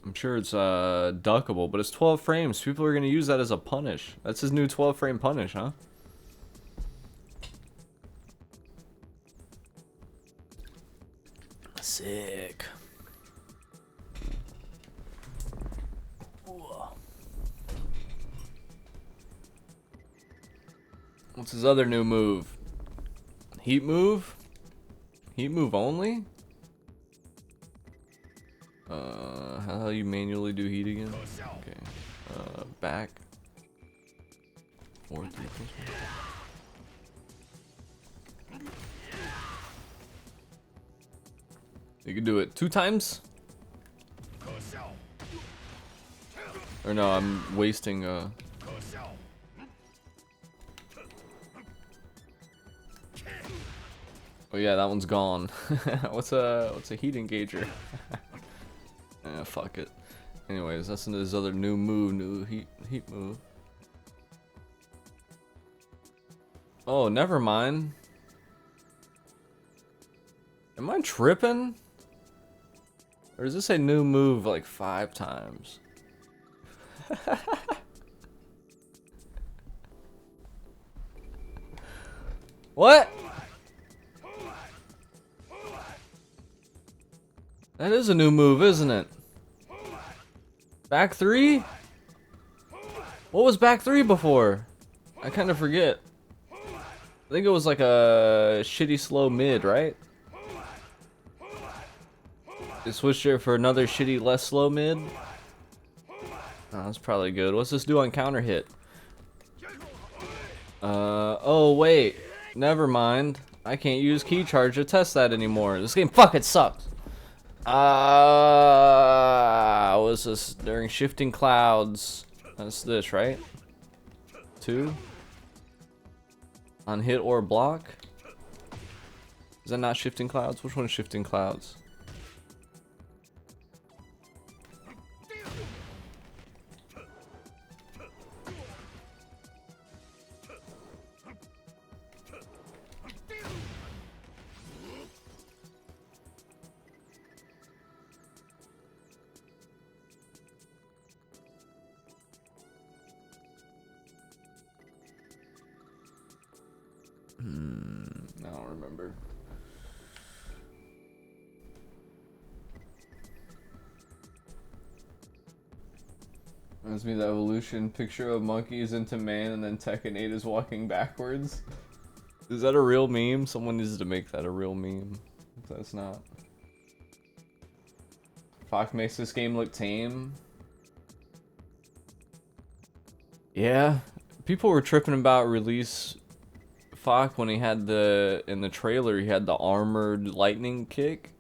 I'm sure it's duckable, but it's 12 frames. People are gonna use that as a punish. That's his new 12 frame punish, huh? Sick. What's his other new move? Heat move? Heat move only? How do you manually do heat again? Okay. Back. 4, 3, You can do it 2 times? Or no, I'm wasting Oh yeah, that one's gone. what's a heat engager? Fuck it. Anyways, that's his other new move, new heat move. Oh, never mind. Am I tripping? Or does this say new move like 5 times? What? That is a new move, isn't it? Back 3? What was back 3 before? I kind of forget. I think it was like a shitty slow mid, right? They switched it for another shitty less slow mid. Oh, that's probably good. What's this do on counter hit? Oh wait. Never mind. I can't use key charge to test that anymore. This game fucking sucks. Was this during shifting clouds? That's this, right? 2 on hit or block. Is that not shifting clouds? Which one is shifting clouds? I don't remember. Reminds me of the evolution picture of monkeys into man and then Tekken 8 is walking backwards. Is that a real meme? Someone needs to make that a real meme. If that's not. Fox makes this game look tame. Yeah. People were tripping about release Fox when he had in the trailer he had the armored lightning kick.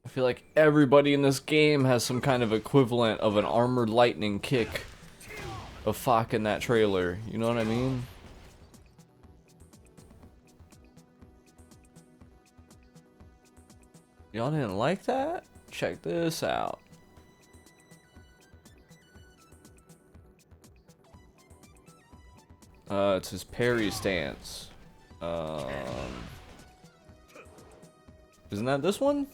I feel like everybody in this game has some kind of equivalent of an armored lightning kick of Fox in that trailer. You know what I mean? Y'all didn't like that? Check this out. It's his parry stance. Isn't that this one?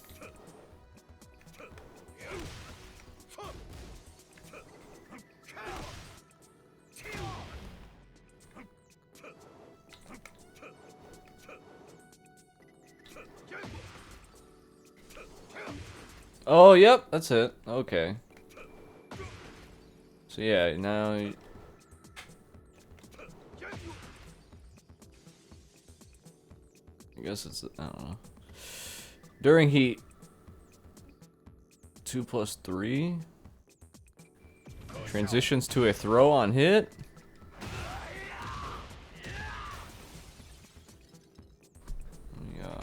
Oh, yep, that's it. Okay. So yeah, now I guess it's, I don't know. During heat 2 plus 3 transitions to a throw on hit. Yeah.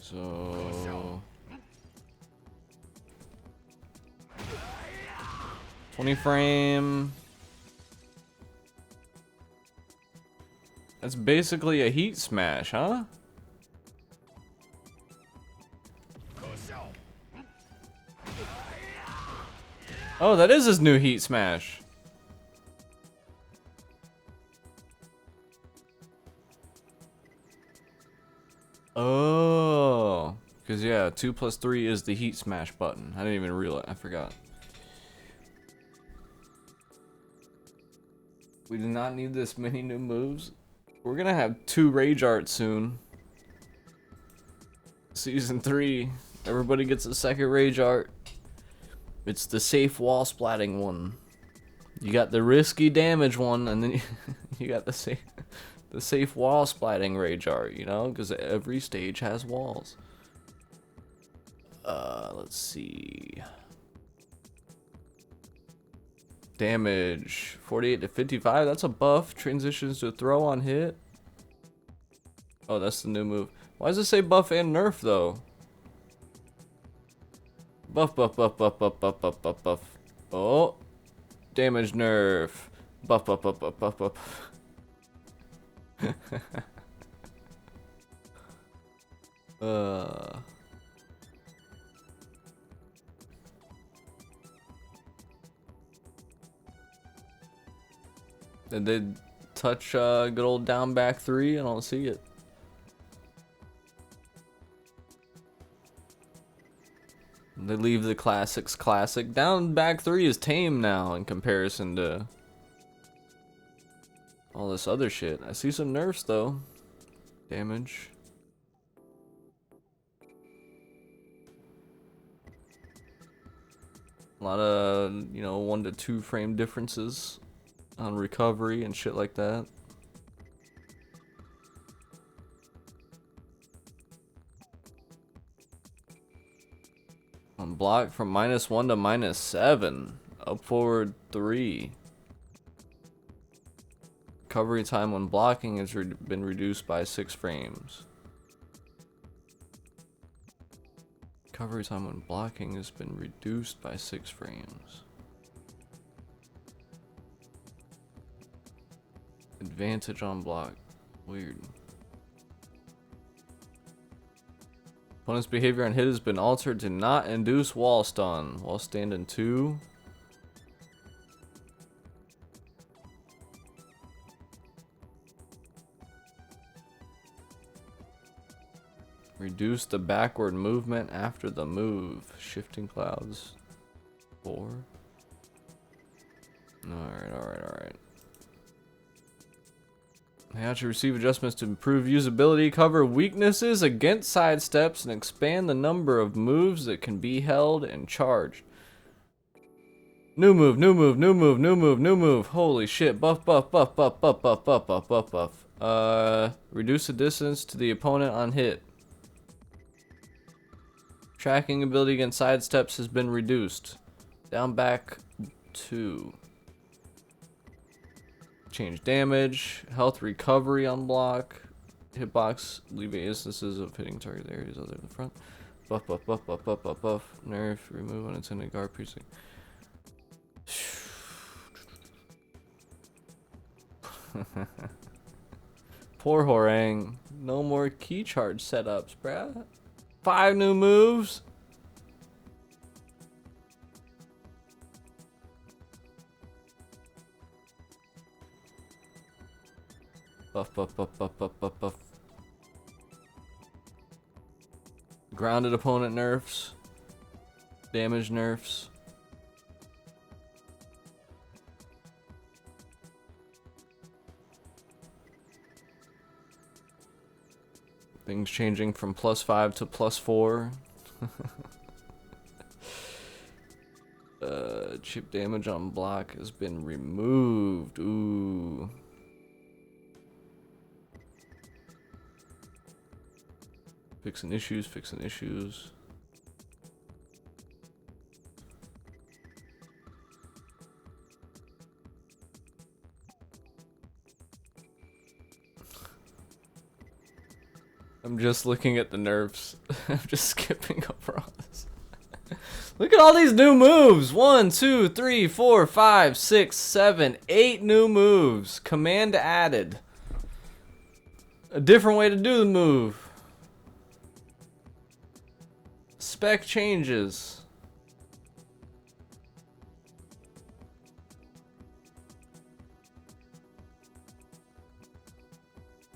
So 20 frame. That's basically a heat smash, huh? Oh, that is his new heat smash. Oh, because yeah, 2 plus 3 is the heat smash button. I didn't even realize. I forgot. We do not need this many new moves. We're gonna have 2 rage arts soon. Season 3. Everybody gets a second rage art. It's the safe wall splatting one. You got the risky damage one, and then you got the safe wall splatting rage art, you know, because every stage has walls. Let's see. Damage 48 to 55. That's a buff. Transitions to throw on hit. Oh, that's the new move. Why does it say buff and nerf though? Buff, buff, buff, buff, buff, buff, buff, buff, buff. Oh, damage nerf. Buff, buff, buff, buff, buff, buff. Did they touch good old down back 3? I don't see it. They leave the classics classic. Down back 3 is tame now in comparison to all this other shit. I see some nerfs though. Damage. A lot of, 1 to 2 frame differences on recovery and shit like that. On block from -1 to -7. Up forward 3. Recovery time when blocking has been reduced by 6 frames. Recovery time when blocking has been reduced by 6 frames. Advantage on block. Weird. Opponent's behavior on hit has been altered to not induce wall stun while standing 2. Reduce the backward movement after the move. Shifting clouds. 4. Alright. They actually receive adjustments to improve usability, cover weaknesses against sidesteps, and expand the number of moves that can be held and charged. New move. Holy shit. Buff. Reduce the distance to the opponent on hit. Tracking ability against sidesteps has been reduced. Down back 2. Change damage, health recovery on block, hitbox, leaving instances of hitting target areas other than the front. Buff. Nerf, remove unintended guard precinct. Poor Horang. No more key charge setups, bruh. 5 new moves. Buff. Grounded opponent nerfs. Damage nerfs. Things changing from +5 to +4. Chip damage on block has been removed. Ooh. Fixing issues. I'm just looking at the nerfs. I'm just skipping over all this. Look at all these new moves. 1, 2, 3, 4, 5, 6, 7, 8 new moves. Command added. A different way to do the move. Spec changes.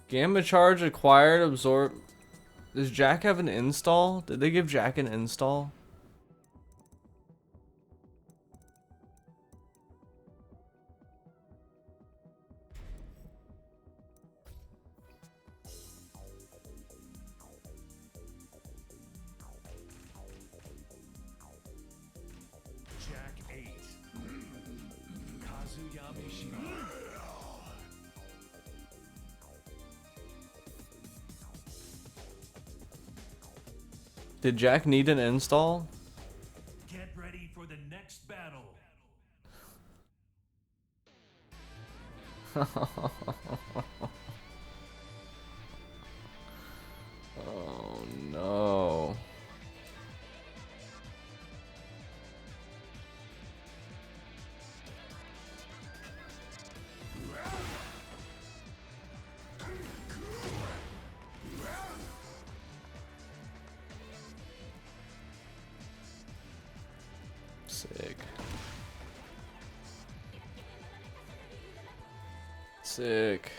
Gamma charge acquired, absorb. Does Jack have an install? Did they give Jack an install? Jack 8. Kazuyami Shima. Did Jack need an install? Get ready for the next battle. Oh no. Sick.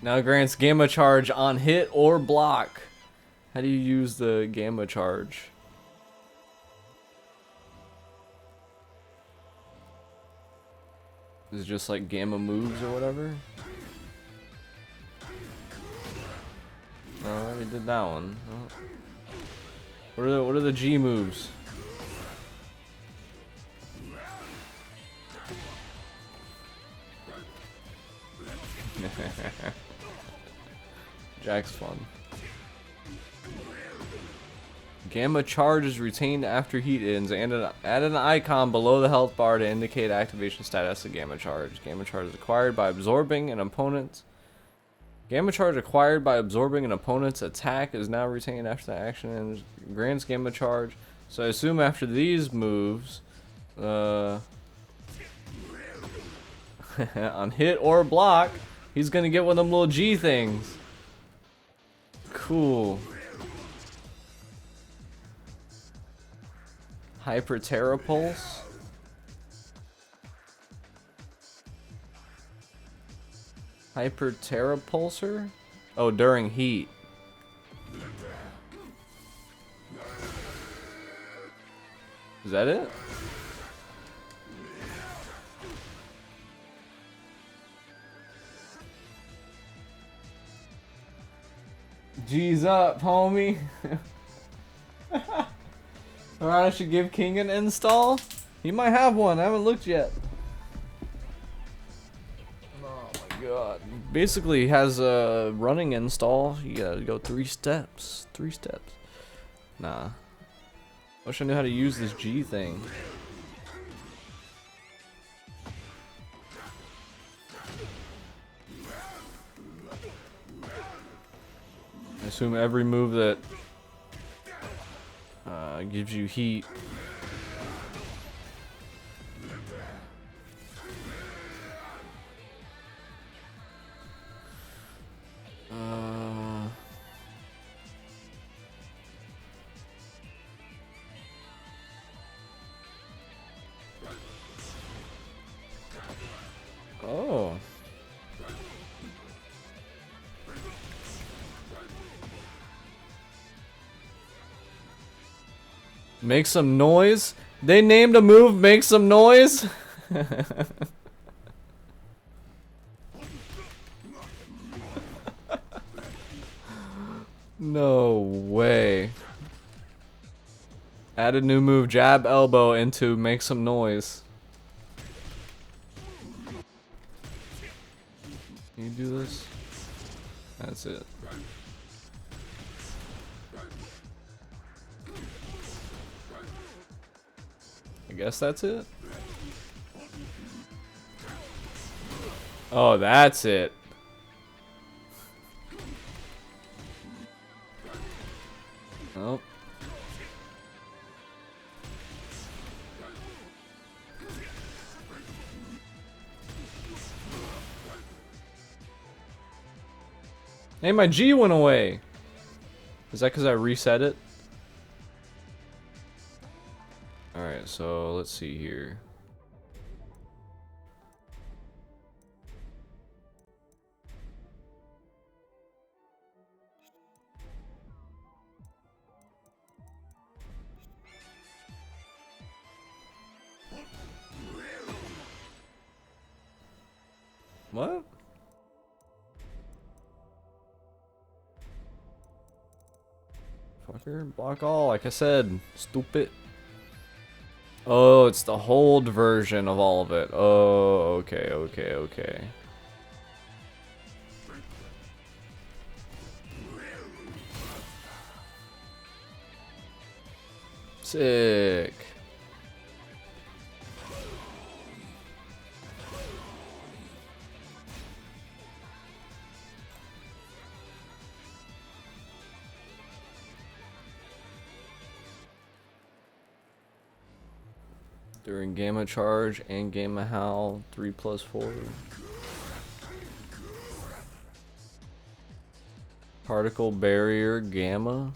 Now grants Gamma Charge on hit or block. How do you use the Gamma Charge? Is it just like Gamma moves or whatever? Oh, I already did that one. Oh. What are the G moves? Jack's fun. Gamma Charge is retained after heat ends, and add an icon below the health bar to indicate activation status of Gamma Charge. Gamma Charge is acquired by absorbing an opponent's. Gamma Charge acquired by absorbing an opponent's attack is now retained after the action and grants Gamma Charge. So I assume after these moves, on hit or block, he's gonna get one of them little G things. Cool. Hyper Terra Pulse. Hyper Terra Pulsar? Oh, during heat. Is that it? G's up, homie. Alright, I should give King an install. He might have one. I haven't looked yet. Oh my god. Basically, he has a running install. You gotta go 3 steps. 3 steps. Nah. Wish I knew how to use this G thing. I assume every move that gives you heat. Oh. Make some noise? They named a move Make Some Noise? No way. Add a new move, Jab Elbow into Make Some Noise. Can you do this? That's it. I guess that's it. Oh, that's it. Oh. Hey, my G went away. Is that because I reset it? Alright, so let's see here. What? Fucker, block all, like I said. Stupid. Oh, it's the hold version of all of it. Oh, okay, okay, okay. Sick. During Gamma Charge and Gamma Howl, 3+4. Particle Barrier Gamma.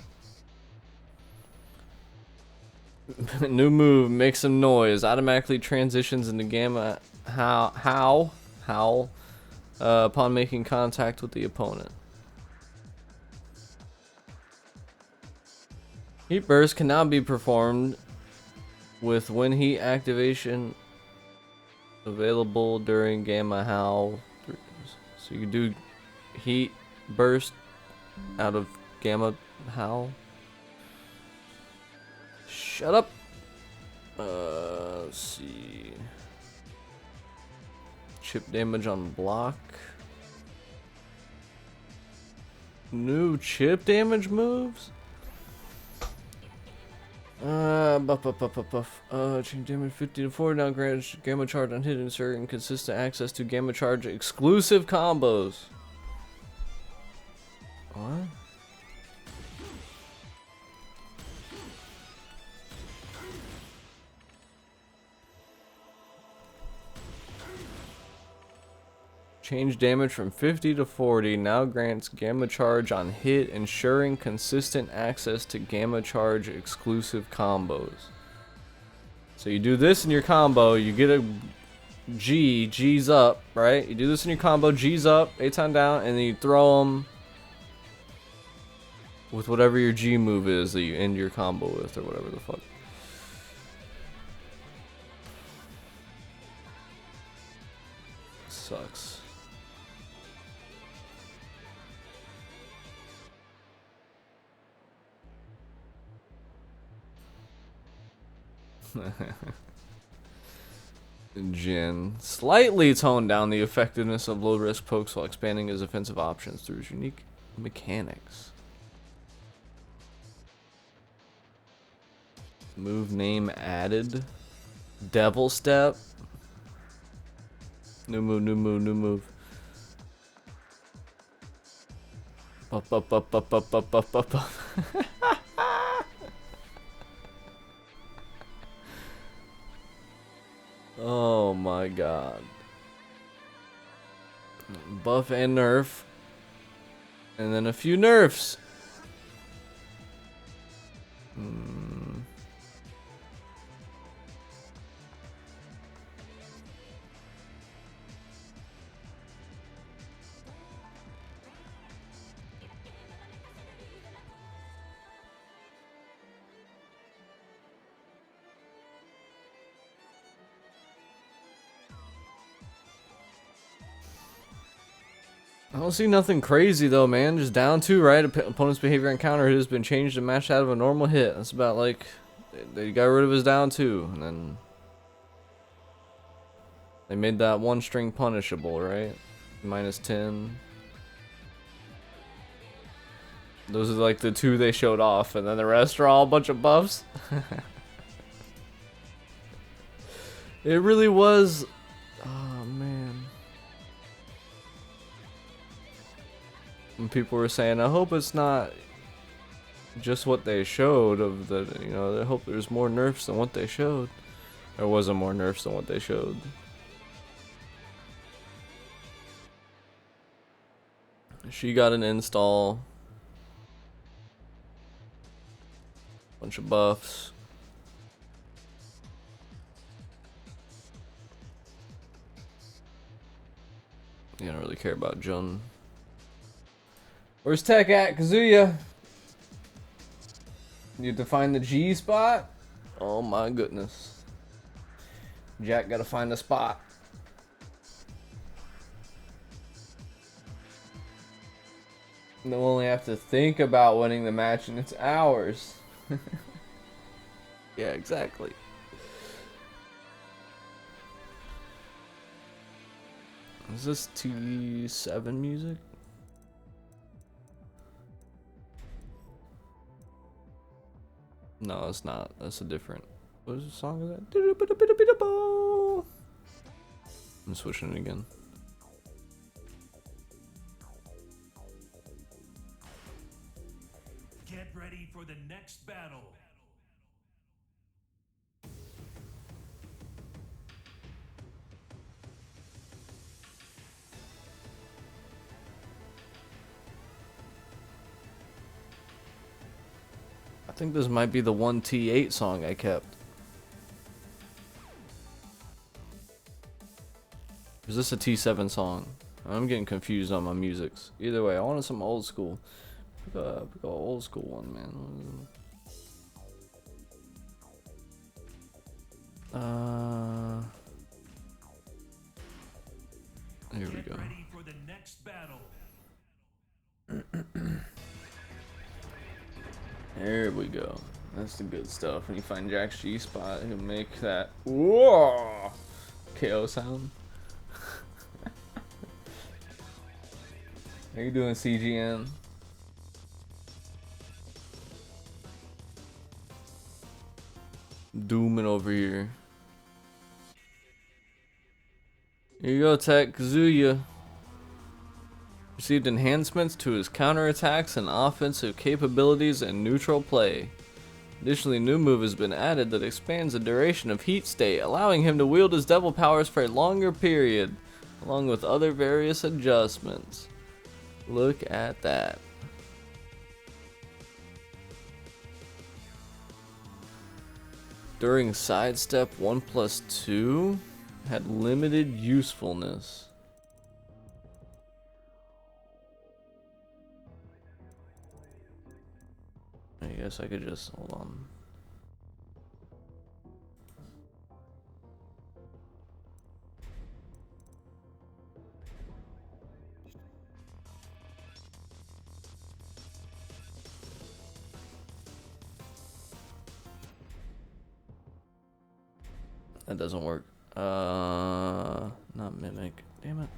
New move, make some noise. Automatically transitions into Gamma Howl upon making contact with the opponent. Heat burst can now be performed with when heat activation available during Gamma Howl. So you can do heat burst out of Gamma Howl. Shut up. Let's see. Chip damage on block. New chip damage moves? Change damage 50 to 40 now grants Gamma Charge on hit insert and consistent access to Gamma Charge exclusive combos. What? Change damage from 50 to 40 now grants Gamma Charge on hit, ensuring consistent access to Gamma Charge exclusive combos. So you do this in your combo, you get a G's up, right? You do this in your combo, G's up, 8 down, and then you throw them with whatever your G move is that you end your combo with, or whatever the fuck. Sucks. Jin slightly toned down the effectiveness of low risk pokes while expanding his offensive options through his unique mechanics. Move name added. Devil Step. New move, new move, new move. Up, up, up, up, up, up, up, up, up. Oh my god. Buff and nerf. And then a few nerfs. I don't see nothing crazy though, man. Just down 2, right? Opponent's behavior on counter hit has been changed to match that of a normal hit. That's about like they got rid of his down 2, and then they made that one string punishable, right? -10. Those are like the 2 they showed off, and then the rest are all a bunch of buffs. It really was. Oh man. When people were saying, I hope it's not just what they showed of the, you know, I hope there's more nerfs than what they showed. There wasn't more nerfs than what they showed. She got an install. Bunch of buffs. You don't really care about Jun. Where's Tech at, Kazuya? You have to find the G spot? Oh my goodness. Jack gotta find a spot. And then we'll only have to think about winning the match and it's ours. Yeah, exactly. Is this T7 music? No, it's not. That's a different. What is the song of that? I'm switching it again. Get ready for the next battle. I think this might be the one T8 song I kept. Is this a T7 song? I'm getting confused on my musics. Either way, I wanted some old school. Pick a old school one, man. Here we go. Ready for the next battle. There we go. That's the good stuff. When you find Jack's G spot, he'll make that whoa KO sound. How you doing, CGN? Dooming over here. Here you go, Tech. Kazuya received enhancements to his counterattacks and offensive capabilities and neutral play. Additionally, a new move has been added that expands the duration of heat state, allowing him to wield his devil powers for a longer period, along with other various adjustments. Look at that. During sidestep 1+2 had limited usefulness. I guess I could just hold on. That doesn't work. Not mimic. Damn it.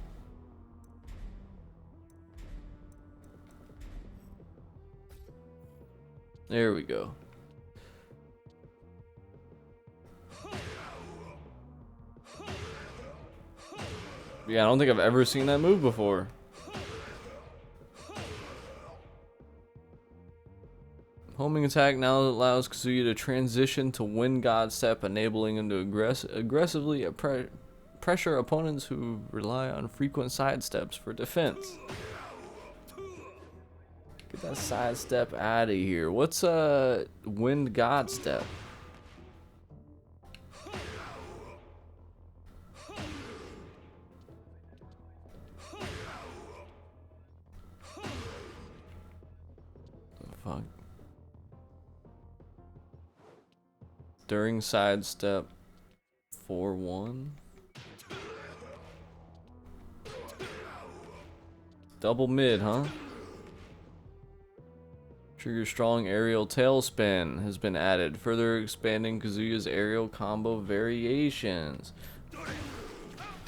There we go. Yeah, I don't think I've ever seen that move before. Homing attack now allows Kazuya to transition to Wind God Step, enabling him to aggressively pressure opponents who rely on frequent sidesteps for defense. Get that sidestep out of here. What's a Wind God Step? Fuck. During sidestep 4-1. Double mid, huh? Trigger strong aerial tailspin has been added, further expanding Kazuya's aerial combo variations.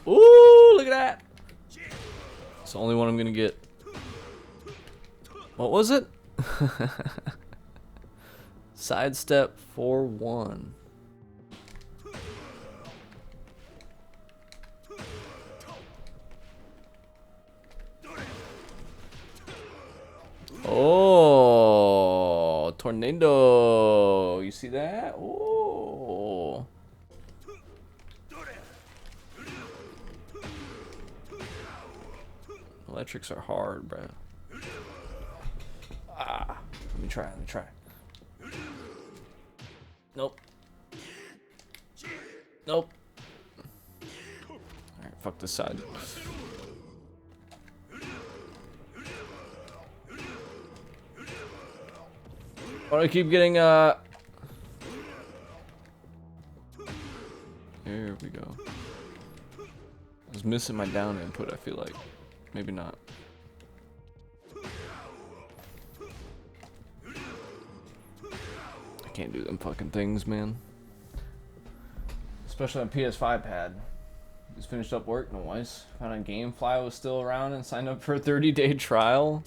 Ooh, look at that! It's the only one I'm gonna get. What was it? Sidestep 4-1. Oh, tornado! You see that? Oh. Electrics are hard, bro. Ah, let me try. Nope. Nope. Alright, fuck this side. Why do I keep getting, Here we go. I was missing my down input, I feel like. Maybe not. I can't do them fucking things, man. Especially on PS5 pad. Just finished up work, noise. Found out Gamefly was still around and signed up for a 30-day trial.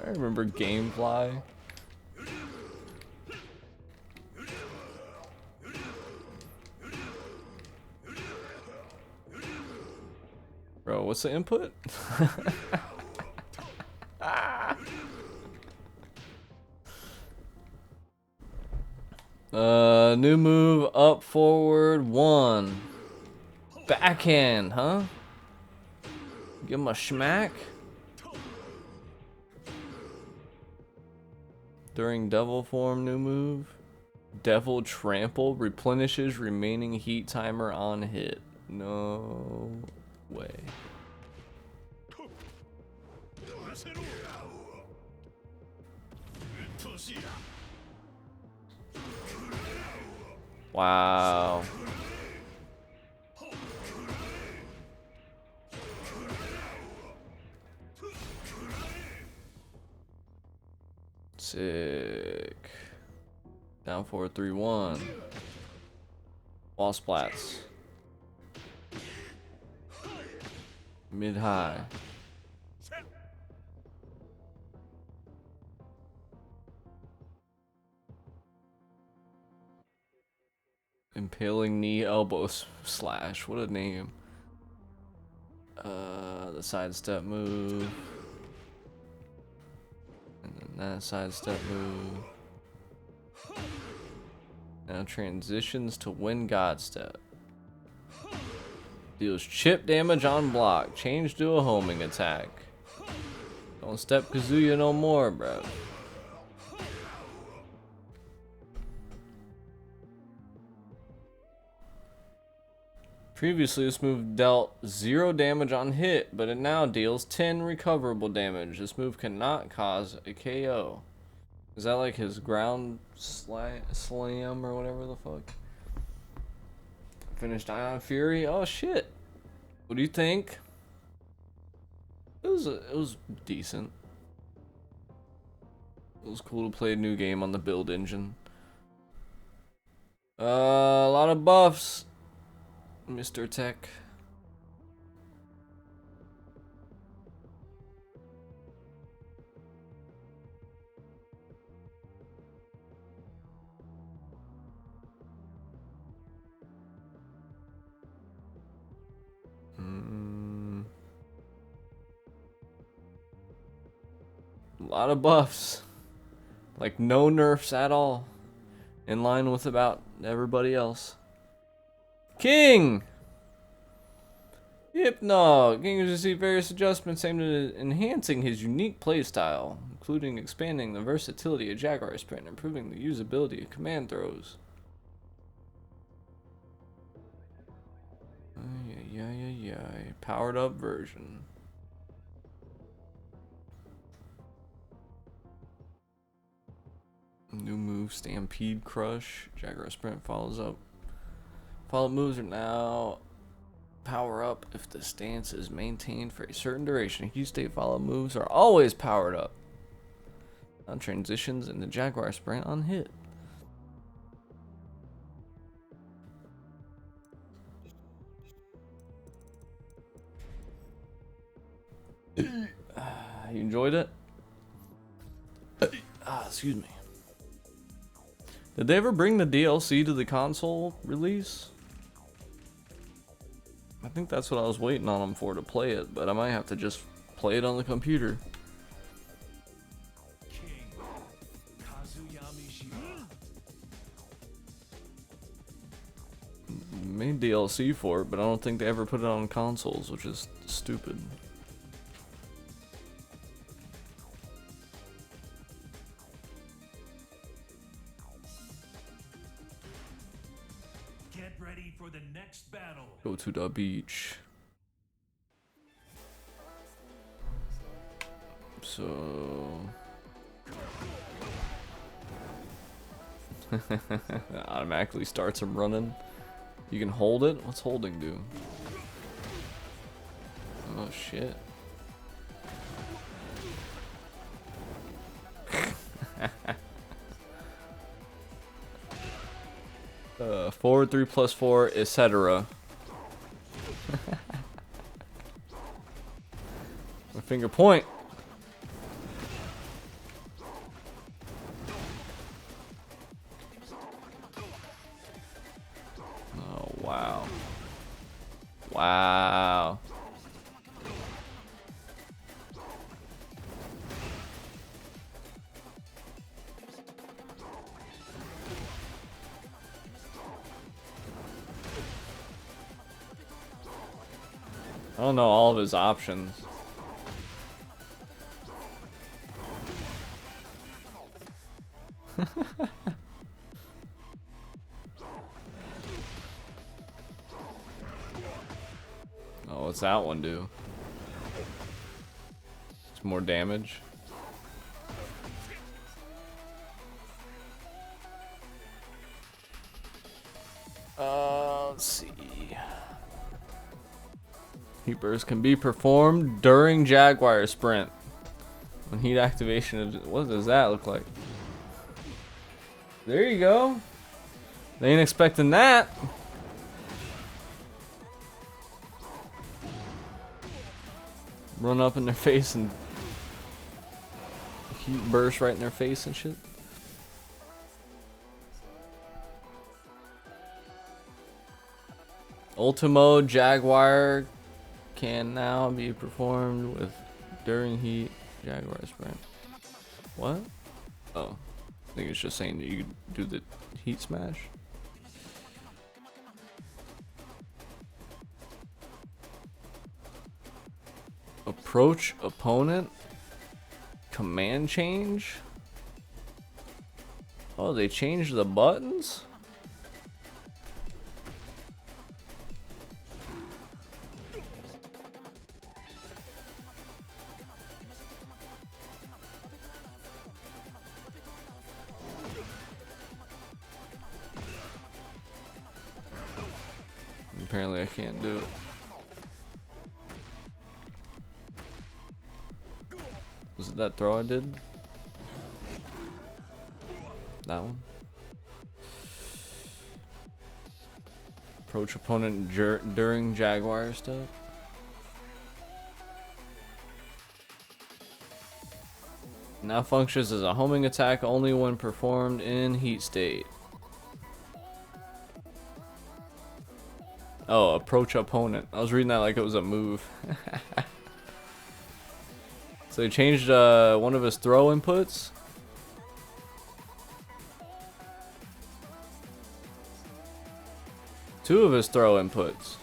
I remember Gamefly. Bro, what's the input? New move, up, forward, 1. Backhand, huh? Give him a schmack. During devil form, new move. Devil trample replenishes remaining heat timer on hit. No way. Wow. Sick. Down 4-3-1. Wall splats. Mid high. Impaling knee elbow slash. What a name. The sidestep move. And then that sidestep move. Now transitions to wind god step. Deals chip damage on block. Change to a homing attack. Don't step Kazuya no more, bro. Previously, this move dealt 0 damage on hit, but it now deals 10 recoverable damage. This move cannot cause a KO. Is that like his ground slam or whatever the fuck? Finished Ion Fury. Oh shit. What do you think? It was decent. It was cool to play a new game on the build engine. A lot of buffs, Mr. Tech. A lot of buffs. Like no nerfs at all. In line with about everybody else. King! Hypno! King has received various adjustments aimed at enhancing his unique playstyle, including expanding the versatility of Jaguar Sprint and improving the usability of command throws. Powered up version. New move, Stampede Crush. Jaguar Sprint follows up. Follow moves are now power up if the stance is maintained for a certain duration. Hue state follow moves are always powered up. On transitions in the Jaguar Sprint on hit. You enjoyed it? Excuse me. Did they ever bring the DLC to the console release? I think that's what I was waiting on them for, to play it, but I might have to just play it on the computer. Made DLC for it, but I don't think they ever put it on consoles, which is stupid. Get ready for the next battle. Go to the beach. So automatically starts him running. You can hold it? What's holding do? Oh shit. 4, 3 plus 4, etc. My finger point. Oh wow. Wow. I don't know all of his options. Oh, what's that one do? It's some more damage. Let's see. Heat burst can be performed during Jaguar sprint. When heat activation is, what does that look like? There you go. They ain't expecting that. Run up in their face and heat burst right in their face and shit. Ultimo Jaguar can now be performed with during heat Jaguar sprint. What? Oh, I think it's just saying that you do the heat smash. Approach opponent. Command change. Oh, they changed the buttons? Apparently I can't do it. Was it that throw I did? That one? Approach opponent during Jaguar stuff. Now functions as a homing attack only when performed in heat state. Oh, approach opponent. I was reading that like it was a move. So he changed one of his throw inputs. Two of his throw inputs.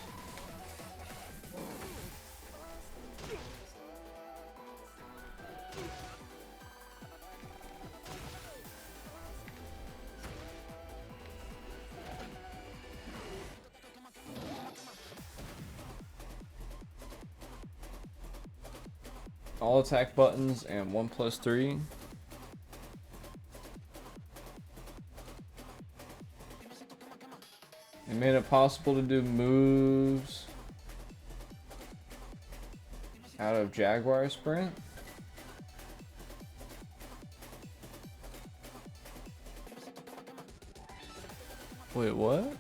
All attack buttons and 1+3. It made it possible to do moves out of Jaguar sprint. Wait, what?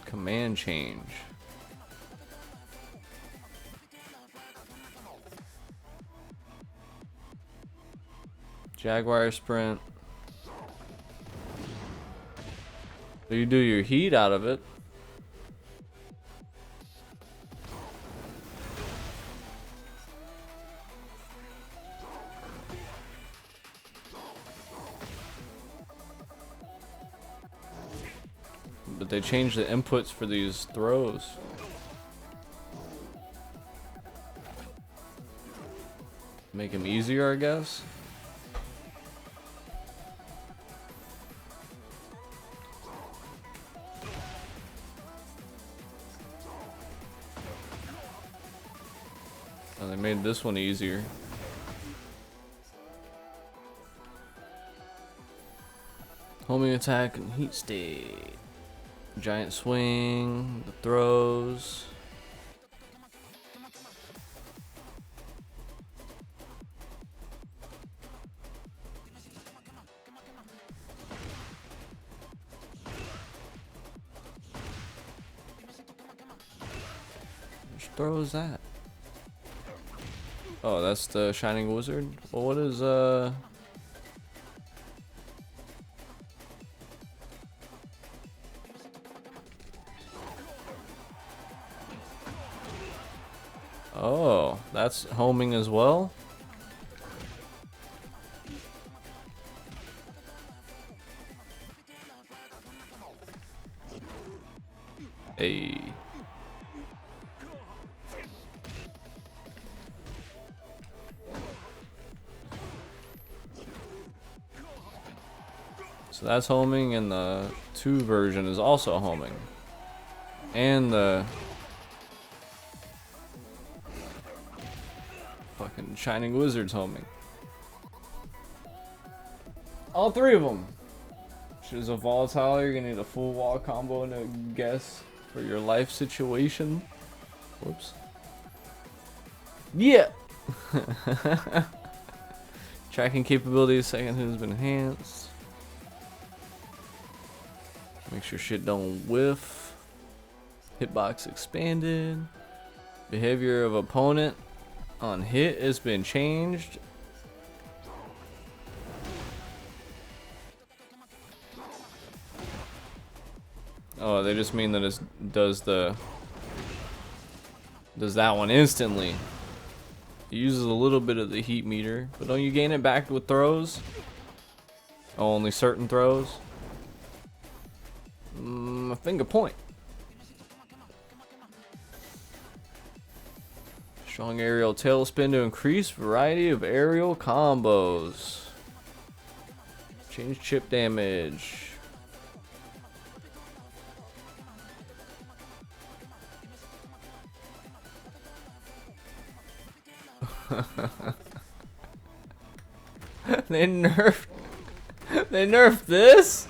Command change. Jaguar sprint. So you do your heat out of it. But they changed the inputs for these throws. Make them easier, I guess. Oh, they made this one easier. Homing attack and heat state. Giant swing, the throws. Which throw is that? Oh, that's the Shining Wizard? Well, what is, Oh, that's homing as well? Hey. So that's homing, and the 2 version is also homing. And the fucking Shining Wizards homie. All three of them. Which is a volatile. You're gonna need a full wall combo and a guess for your life situation. Whoops. Yeah. Tracking capabilities. Second hit has been enhanced. Make sure shit don't whiff. Hitbox expanded. Behavior of opponent on hit has been changed. Oh, they just mean that it does that one instantly. It uses a little bit of the heat meter, but don't you gain it back with throws? Oh, only certain throws? I think a point. Strong aerial tailspin to increase variety of aerial combos. Change chip damage. They nerfed this?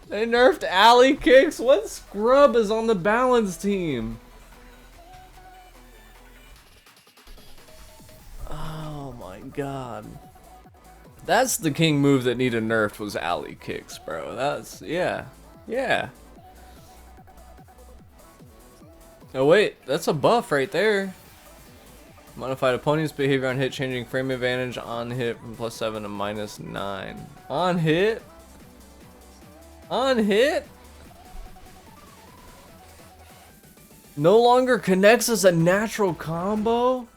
They nerfed alley kicks? What scrub is on the balance team? Oh my god. That's the king move that needed nerfed, was alley kicks, bro. That's, yeah. Yeah. Oh wait, that's a buff right there. Modified opponent's behavior on hit, changing frame advantage on hit from +7 to -9. On hit? On hit? No longer connects as a natural combo?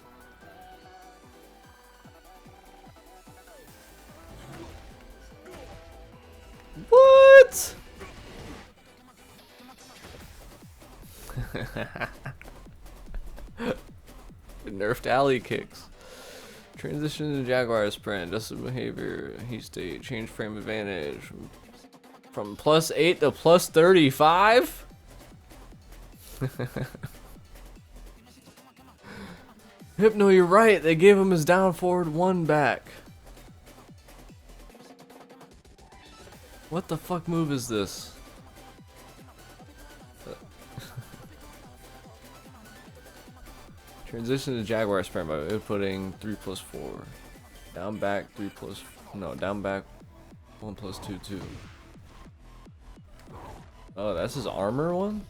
What? Nerfed alley kicks. Transition to Jaguar sprint. Adjusted behavior. Heat state. Change frame advantage. From +8 to +35? Hypno, you're right. They gave him his down forward 1 back. What the fuck move is this? Transition to Jaguar sprint by inputting 3+4. Down back 3+, no, down back 1+2, 2. Oh, that's his armor one?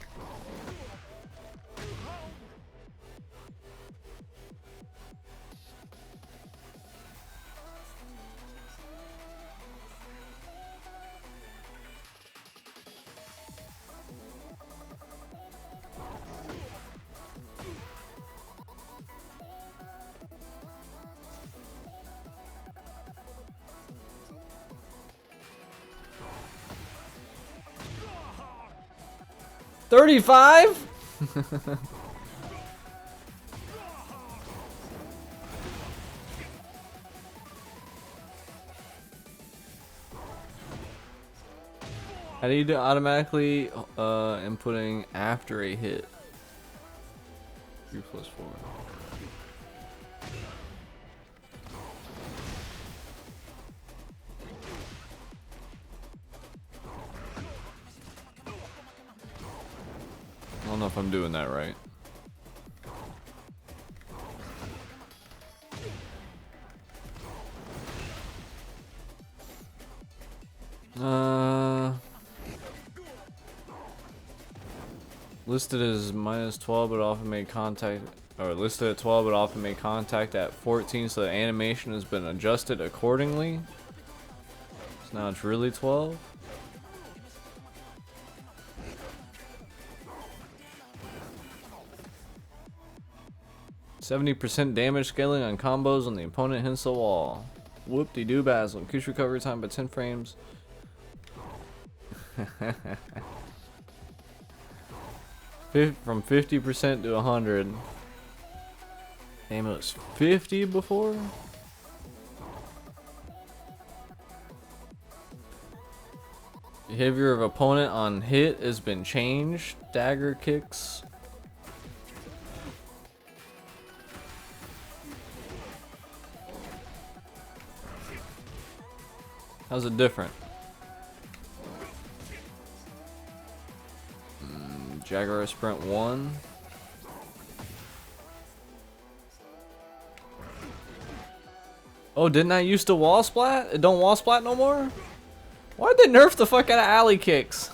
$35? How do you do automatically inputting after a hit? 3+4. I don't know if I'm doing that right. Listed as -12, but often made contact, or listed at 12, but often made contact at 14, so the animation has been adjusted accordingly. So now it's really 12. %70 damage scaling on combos when the opponent hits the wall. Whoop-de-doo Basil. Increase recovery time by 10 frames. From 50% to 100. Damn, it was 50 before? Behavior of opponent on hit has been changed. Dagger kicks. How's it different? Jaguar Sprint 1. Oh, didn't I used to wall splat? It don't wall splat no more? Why'd they nerf the fuck out of alley kicks?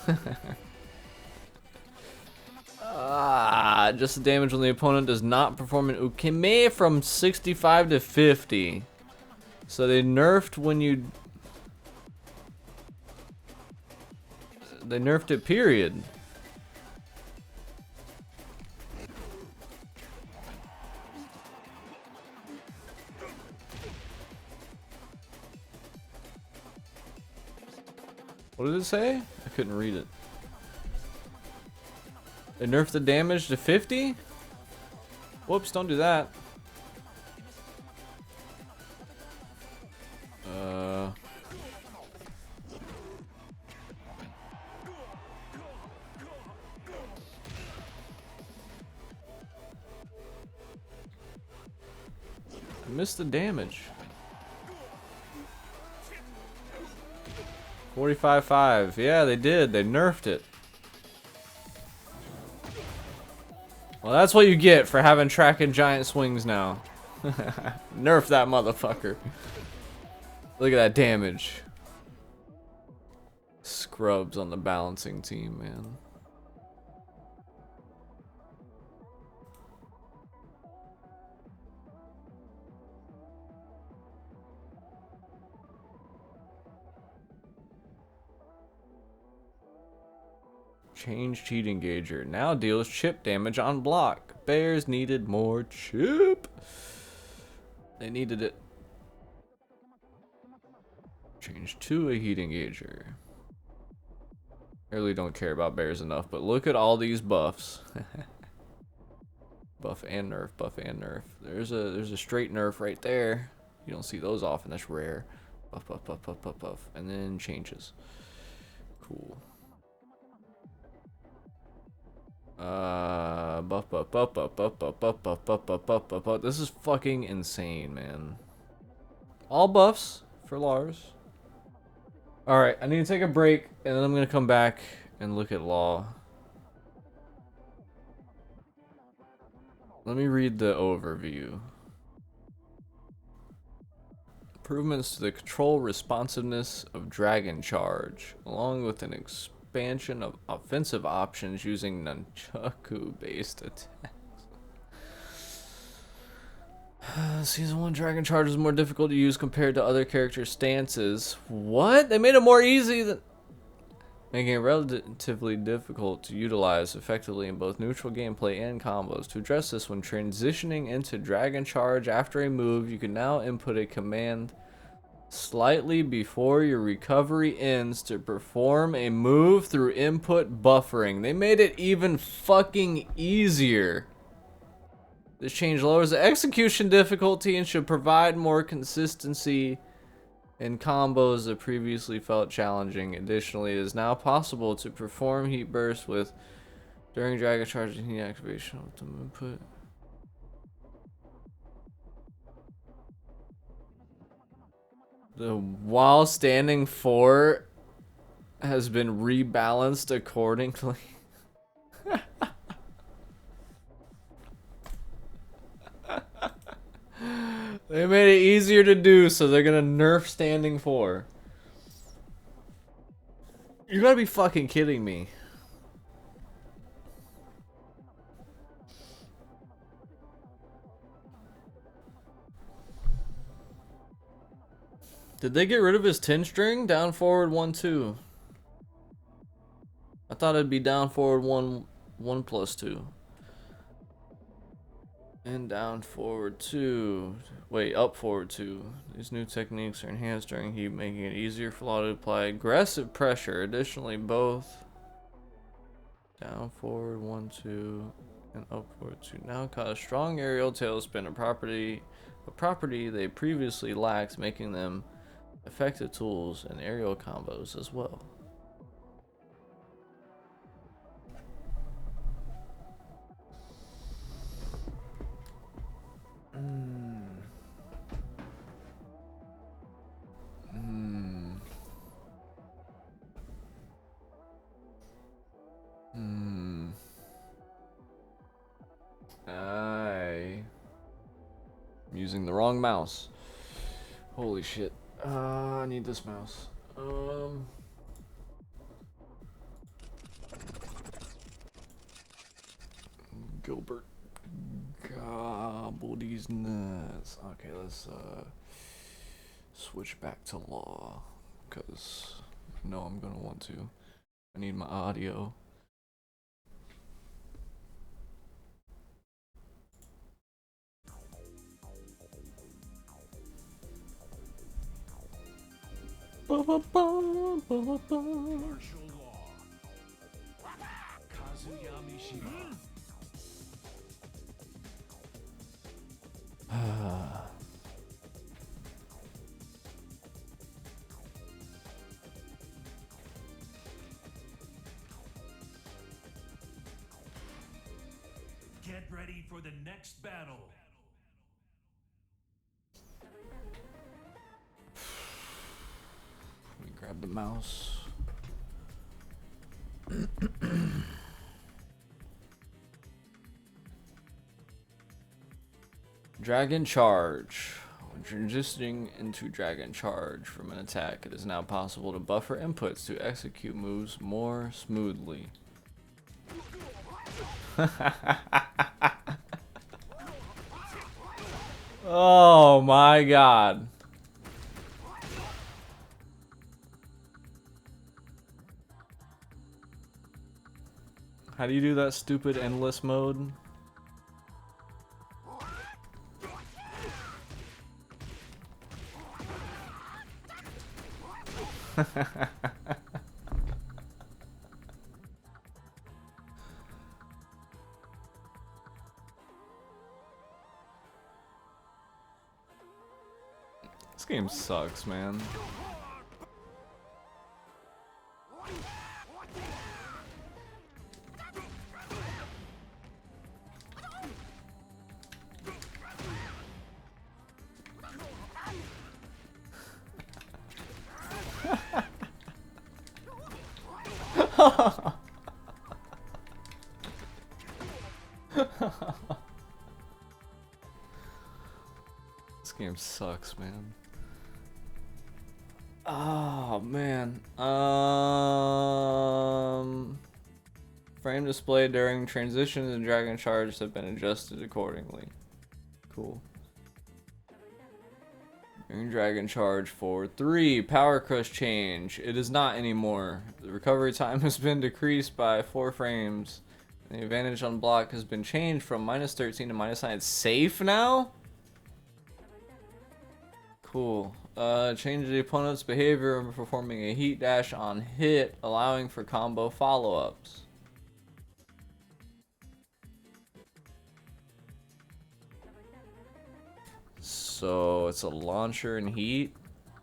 Just the damage when the opponent does not perform an ukeme from 65 to 50. So they nerfed when you... They nerfed it, period. What did it say? I couldn't read it. They nerfed the damage to 50? Whoops, don't do that. I missed the damage. 45-5. Yeah, they did. They nerfed it. Well, that's what you get for having tracking giant swings now. Nerf that motherfucker. Look at that damage. Scrubs on the balancing team, man. Change cheat engager. Now deals chip damage on block. Bears needed more chip. They needed it. Change to a heat engager. I really don't care about bears enough, but look at all these buffs. Buff and nerf, buff and nerf. There's a straight nerf right there. You don't see those often. That's rare. Buff, buff, buff, buff, buff, buff, and then changes. Cool. Buff, buff, buff, buff, buff, buff, buff, buff, buff, buff, buff, buff, buff. This is fucking insane, man. All buffs for Lars. Alright, I need to take a break, and then I'm gonna come back and look at law. Let me read the overview. Improvements to the control responsiveness of Dragon Charge, along with an expansion of offensive options using nunchaku-based attacks. Season 1 Dragon Charge is more difficult to use compared to other character stances. What? They made it more easy than... Making it relatively difficult to utilize effectively in both neutral gameplay and combos. To address this, when transitioning into Dragon Charge after a move, you can now input a command slightly before your recovery ends to perform a move through input buffering. They made it even fucking easier. This change lowers the execution difficulty and should provide more consistency in combos that previously felt challenging. Additionally, it is now possible to perform heat bursts with during Dragon Charge and heat activation with the input. The while standing 4 has been rebalanced accordingly. They made it easier to do, so they're gonna nerf standing 4. You gotta be fucking kidding me. Did they get rid of his 10 string? Down forward 1-2. I thought it'd be down forward 1+2. And down forward 2. Wait, up forward 2. These new techniques are enhanced during heat, making it easier for Law to apply aggressive pressure. Additionally, both down forward 1-2 and up forward 2 now cause strong aerial tailspin, a property they previously lacked, making them effective tools in aerial combos as well. I'm using the wrong mouse. Holy shit. I need this mouse. Gilbert. Gobble these nuts. Okay, let's switch back to law. Because I know I'm gonna want to. I need my audio. Martial law. Kazuyami Shima. Get ready for the next battle. Let me grab the mouse. Dragon Charge. When transitioning into Dragon Charge from an attack, it is now possible to buffer inputs to execute moves more smoothly. Oh my god. How do you do that stupid endless mode? This game sucks, man. This game sucks, man. Oh man. Frame display during transitions and Dragon Charge have been adjusted accordingly. Cool. During Dragon Charge 4-3, Power Crush change. It is not anymore. The recovery time has been decreased by 4 frames. And the advantage on block has been changed from -13 to -9. It's safe now? Cool. Change the opponent's behavior of performing a heat dash on hit, allowing for combo follow-ups. So it's a launcher and heat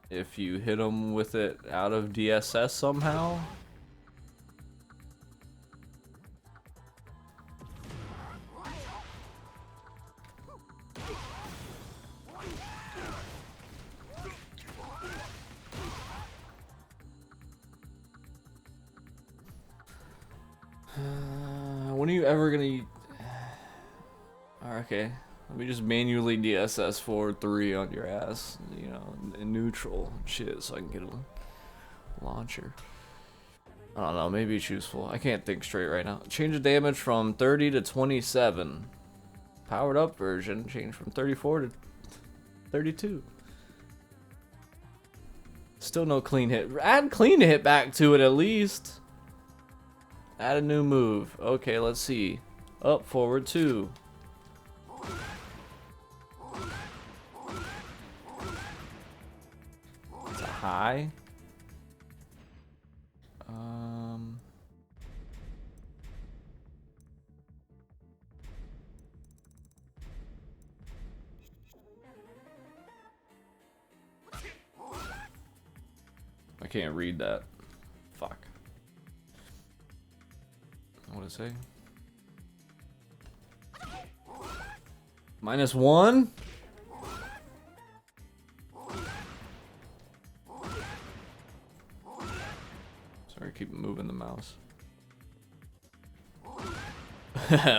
if you hit them with it out of DSS somehow. When are you ever gonna? Okay, let me just manually DSS 4-3 on your ass, you know, in neutral shit, so I can get a launcher. I don't know, maybe it's useful. I can't think straight right now. Change the damage from 30 to 27. Powered up version, change from 34 to 32. Still no clean hit. Add clean hit back to it at least. Add a new move. Okay, let's see. Up, forward, 2. It's a high. I can't read that. Fuck. What did it say? -1? Sorry, keep moving the mouse.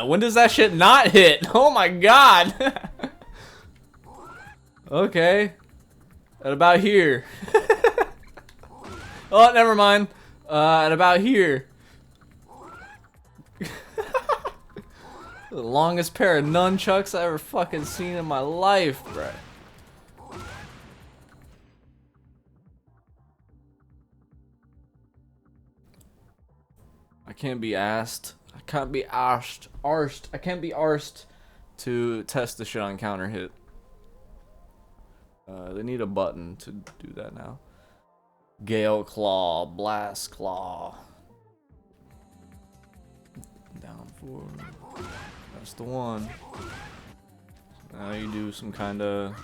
When does that shit not hit? Oh my god! Okay. At about here. Oh, never mind. At about here. The longest pair of nunchucks I ever fucking seen in my life, bruh. I can't be asked. I can't be arsed. I can't be arsed to test the shit on counter hit. They need a button to do that now. Gale Claw, Blast Claw. Down 4. That's the one. Now you do some kind of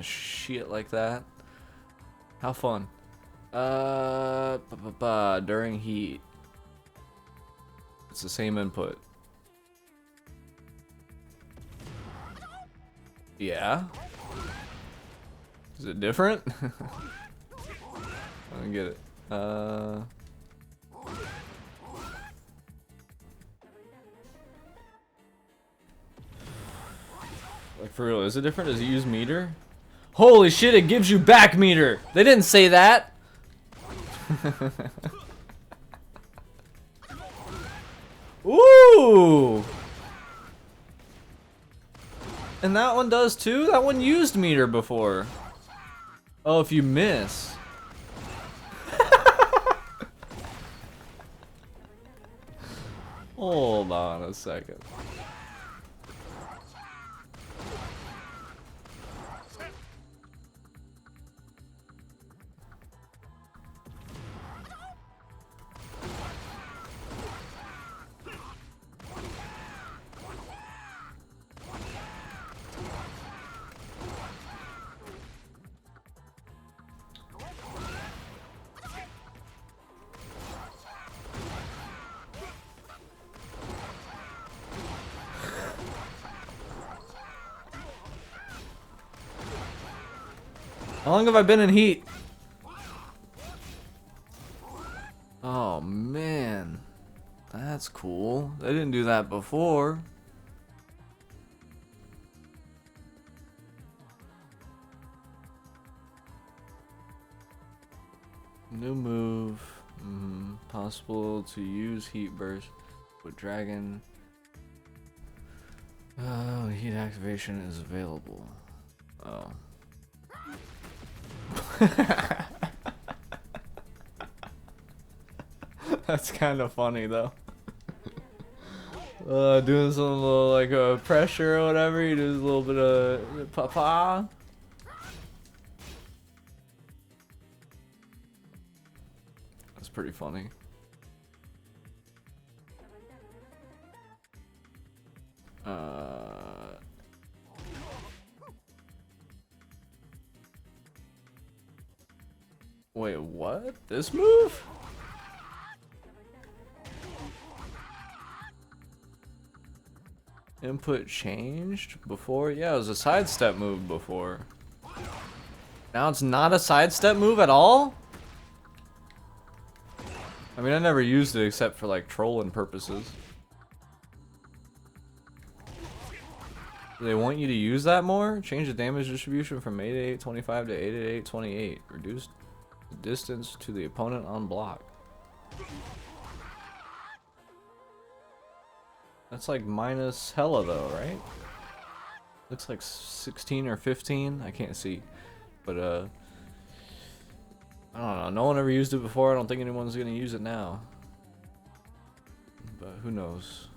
shit like that. How fun. During heat. It's the same input. Yeah. Is it different? I don't get it. Like for real, is it different? Does it use meter? Holy shit, it gives you back meter! They didn't say that! Ooh! And that one does too? That one used meter before. Oh, if you miss. Hold on a second. How long have I been in heat? Oh man, that's cool. They didn't do that before. New move. Possible to use heat burst with dragon. Oh, heat activation is available. Oh. That's kind of funny though. Doing some little like pressure or whatever. You do a little bit of pa-pa. That's pretty funny. Wait, what? This move? Input changed before? Yeah, it was a sidestep move before. Now it's not a sidestep move at all? I mean, I never used it except for like trolling purposes. Do they want you to use that more? Change the damage distribution from 88-25 to 88-28. Reduce the distance to the opponent on block. That's like minus hella though, right? Looks like 16 or 15. I can't see. But I don't know. No one ever used it before. I don't think anyone's gonna use it now. But who knows?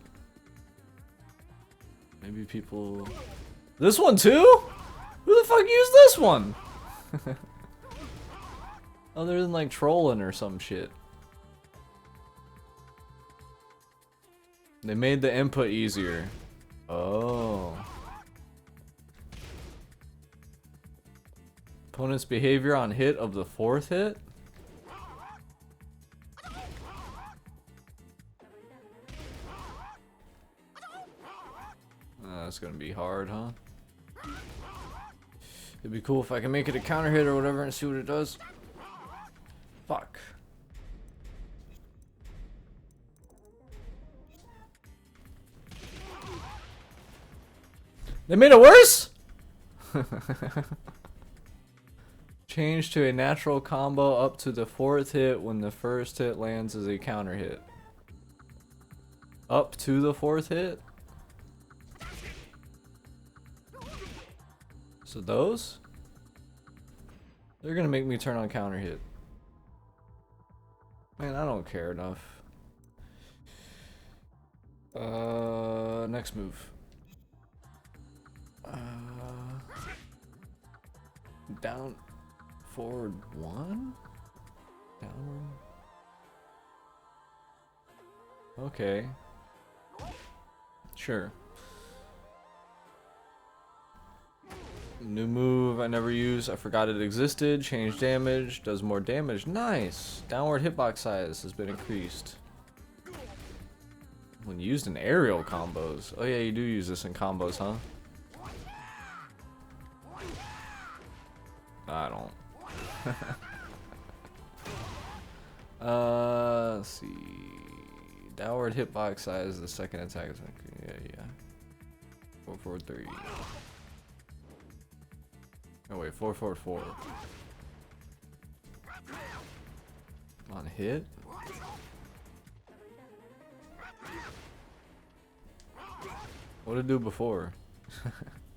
Maybe people... This one too? Who the fuck used this one? Other than like trolling or some shit. They made the input easier. Oh. Opponent's behavior on hit of the 4th hit? That's gonna be hard, huh? It'd be cool if I can make it a counter hit or whatever and see what it does. Fuck. They made it worse? Change to a natural combo up to the 4th hit when the first hit lands as a counter hit. Up to the 4th hit? So those? They're gonna make me turn on counter hit. Man, I don't care enough. Next move. Down, forward 1? Downward? Okay. Sure. New move I never use. I forgot it existed. Change damage. Does more damage. Nice. Downward hitbox size has been increased. When used in aerial combos. Oh yeah, you do use this in combos, huh? I don't. Let's see. Downward hitbox size. The second attack is yeah. 443. Oh wait, 444. On hit. What did it do before?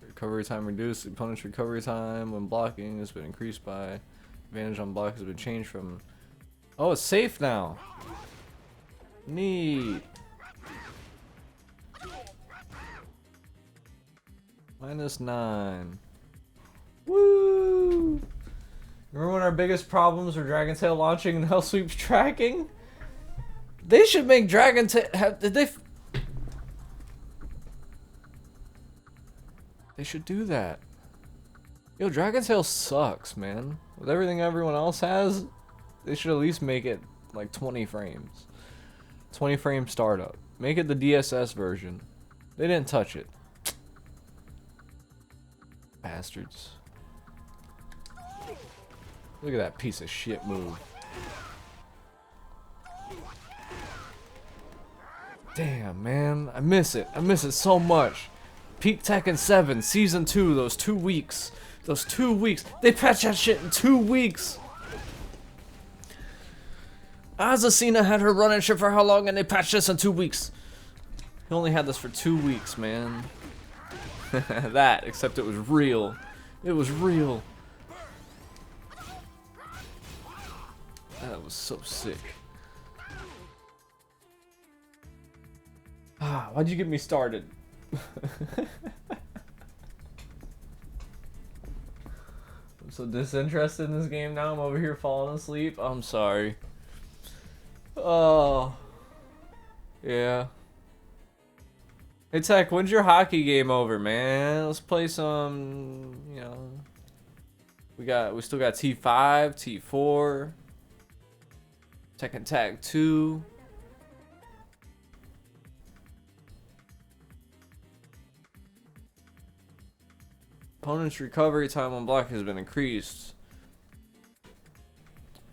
Recovery time reduced. Opponent's recovery time when blocking has been increased by. Advantage on block has been changed from. Oh, it's safe now. Neat. -9. Woo! Remember when our biggest problems were Dragon Tail launching and Hell Sweep's tracking? They should make Dragon Tail. Did they? They should do that. Yo, Dragon Tail sucks, man. With everything everyone else has, they should at least make it like 20 frames. 20 frame startup. Make it the DSS version. They didn't touch it. Bastards. Look at that piece of shit move. Damn, man. I miss it. I miss it so much. Peak Tekken 7, Season 2, those 2 weeks. Those 2 weeks. They patched that shit in 2 weeks. Azucena had her run and shit for how long, and they patched this in 2 weeks. He only had this for 2 weeks, man. That, except it was real. It was real. That was so sick. Ah, why'd you get me started? I'm so disinterested in this game now. I'm over here falling asleep. I'm sorry. Oh. Yeah. Hey Tech, when's your hockey game over, man? Let's play some, you know. We still got T5, T4, Tekken Tag 2. Opponent's recovery time on block has been increased.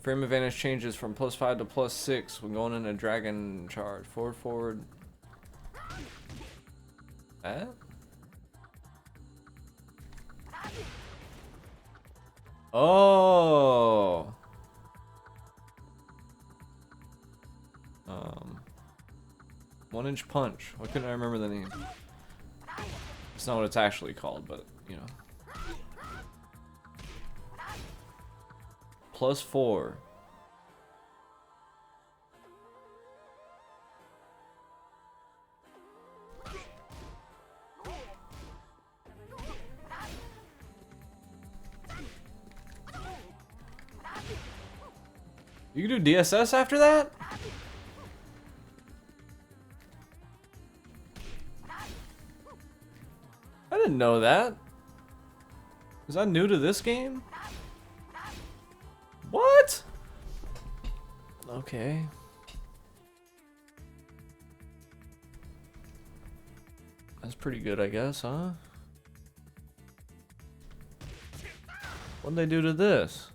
Frame advantage changes from +5 to +6 when going in a dragon charge. Forward. That? Oh. 1-inch punch. Why couldn't I remember the name? It's not what it's actually called, but you know. +4. You can do DSS after that? I didn't know that. Was I new to this game? What? Okay. That's pretty good, I guess, huh? What'd they do to this?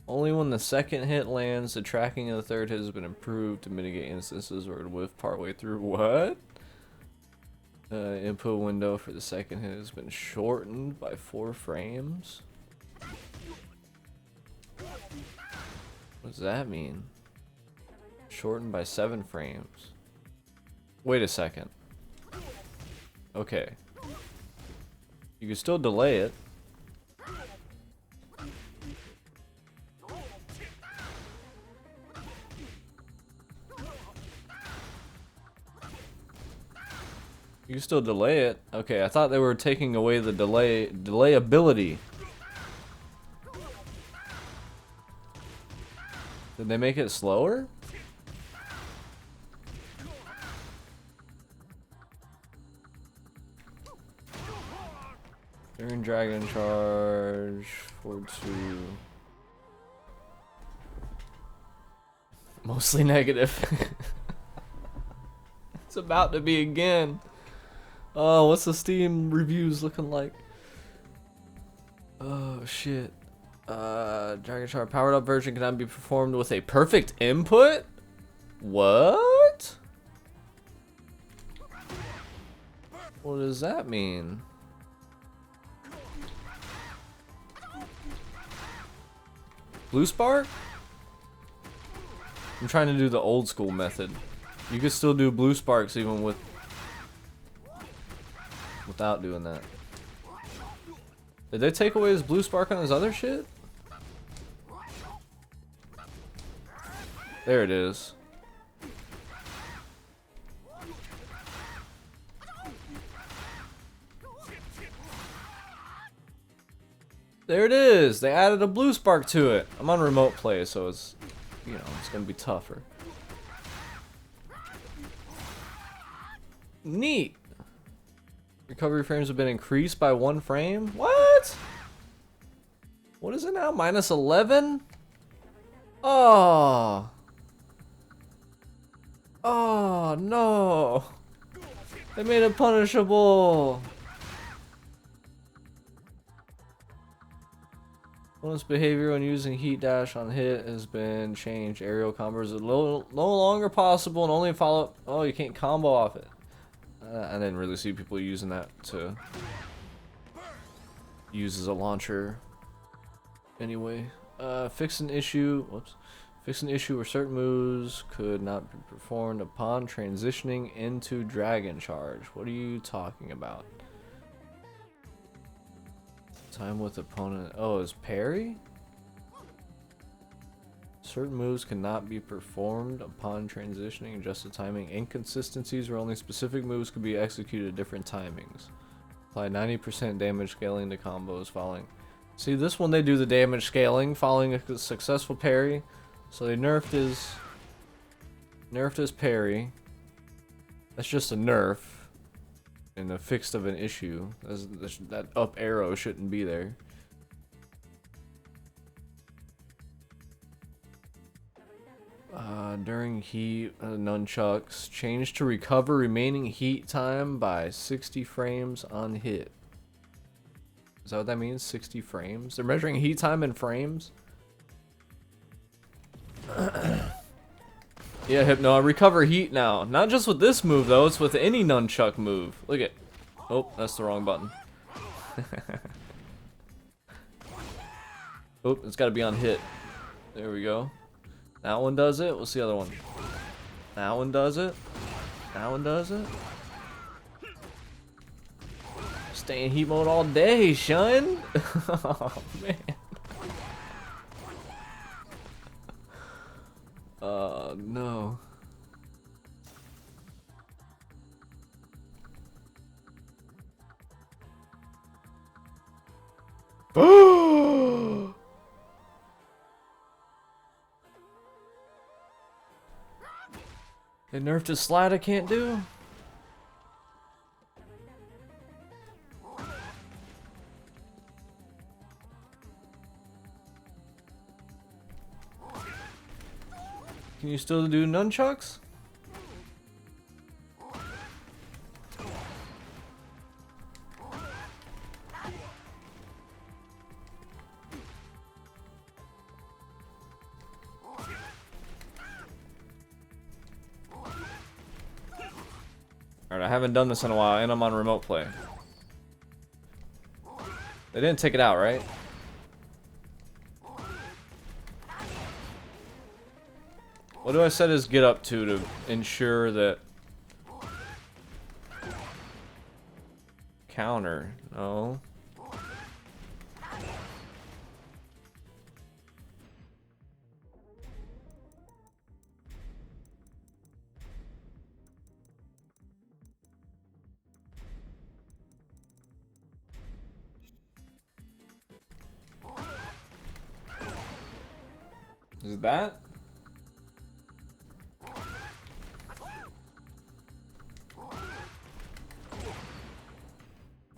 Only when the second hit lands, the tracking of the third hit has been improved to mitigate instances where it whiff partway through. What? Input window for the second hit has been shortened by 4 frames. What does that mean? Shortened by 7 frames. Wait a second. Okay. You can still delay it. You can still delay it. Okay, I thought they were taking away the delayability. Did they make it slower? During Dragon Charge, 4-2. Mostly negative. It's about to be again. Oh, what's the Steam reviews looking like? Oh shit. Dragon Charge powered up version cannot be performed with a perfect input? What? What does that mean? Blue Spark? I'm trying to do the old school method. You can still do blue sparks even without doing that. Did they take away his blue spark on his other shit? There it is. There it is. They added a blue spark to it. I'm on remote play, so it's, you know, it's gonna be tougher. Neat. Recovery frames have been increased by 1 frame. What? What is it now? Minus 11? Oh. Oh no. They made it punishable. Opponent's behavior when using heat dash on hit has been changed. Aerial combos are no longer possible and only follow. Oh, you can't combo off it. I didn't really see people using that to use as a launcher. Anyway, fix an issue. Whoops. Fix an issue where certain moves could not be performed upon transitioning into Dragon Charge. What are you talking about? Time with opponent. Oh, is parry? Certain moves cannot be performed upon transitioning. Adjust the timing. Inconsistencies where only specific moves could be executed at different timings. Apply 90% damage scaling to combos following. See, this one they do the damage scaling following a successful parry. So they nerfed his parry. That's just a nerf. And a fix of an issue. That up arrow shouldn't be there. During heat, nunchucks change to recover remaining heat time by 60 frames on hit. Is that what that means? 60 frames? They're measuring heat time in frames? Yeah, Hypno, I recover heat now. Not just with this move though, it's with any nunchuck move. Look at. Oh, that's the wrong button. Oh, it's gotta be on hit. There we go. That one does it. What's the other one? That one does it. That one does it. Stay in heat mode all day, son. Oh, man. No. They nerfed his slide I can't do? Can you still do nunchucks? Alright, Alright, I haven't done this in a while, and I'm on remote play. They didn't take it out, right? What do I set his get up to ensure that... Counter. No. Is it that? I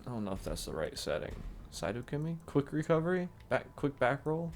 don't know if that's the right setting. Saidokimi? Quick recovery? Quick back roll?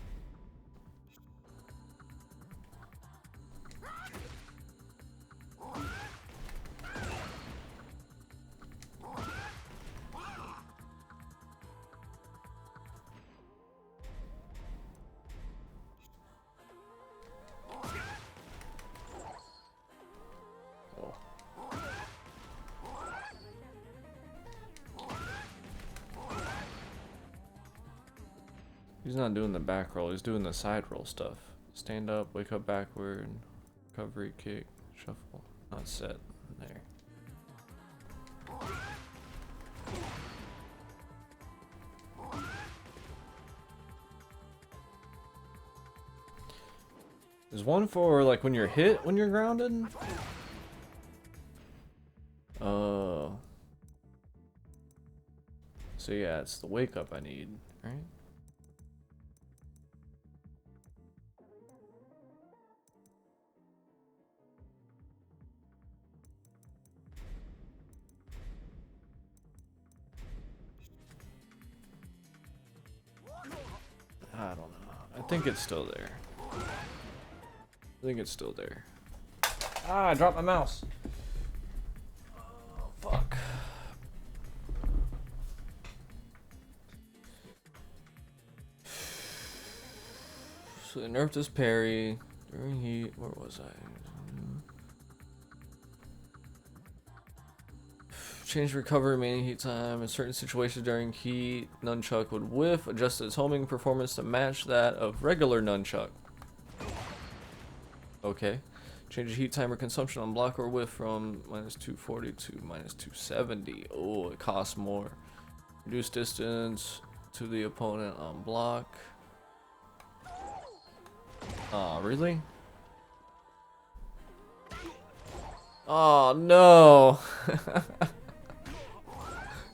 He's not doing the back roll, he's doing the side roll stuff. Stand up, wake up backward, recovery, kick, shuffle. Not set. There. There's one for like when you're hit when you're grounded. Oh. So yeah, it's the wake up I need, right? I don't know. I think it's still there. I think it's still there. Ah, I dropped my mouse. Oh, fuck. So they nerfed this parry during heat. Where was I? Change recovery remaining heat time. In certain situations during heat, nunchuck would whiff, adjust its homing performance to match that of regular nunchuck. Okay. Change heat timer consumption on block or whiff from -240 to -270. Oh, it costs more. Reduce distance to the opponent on block. Aw, really? Oh no!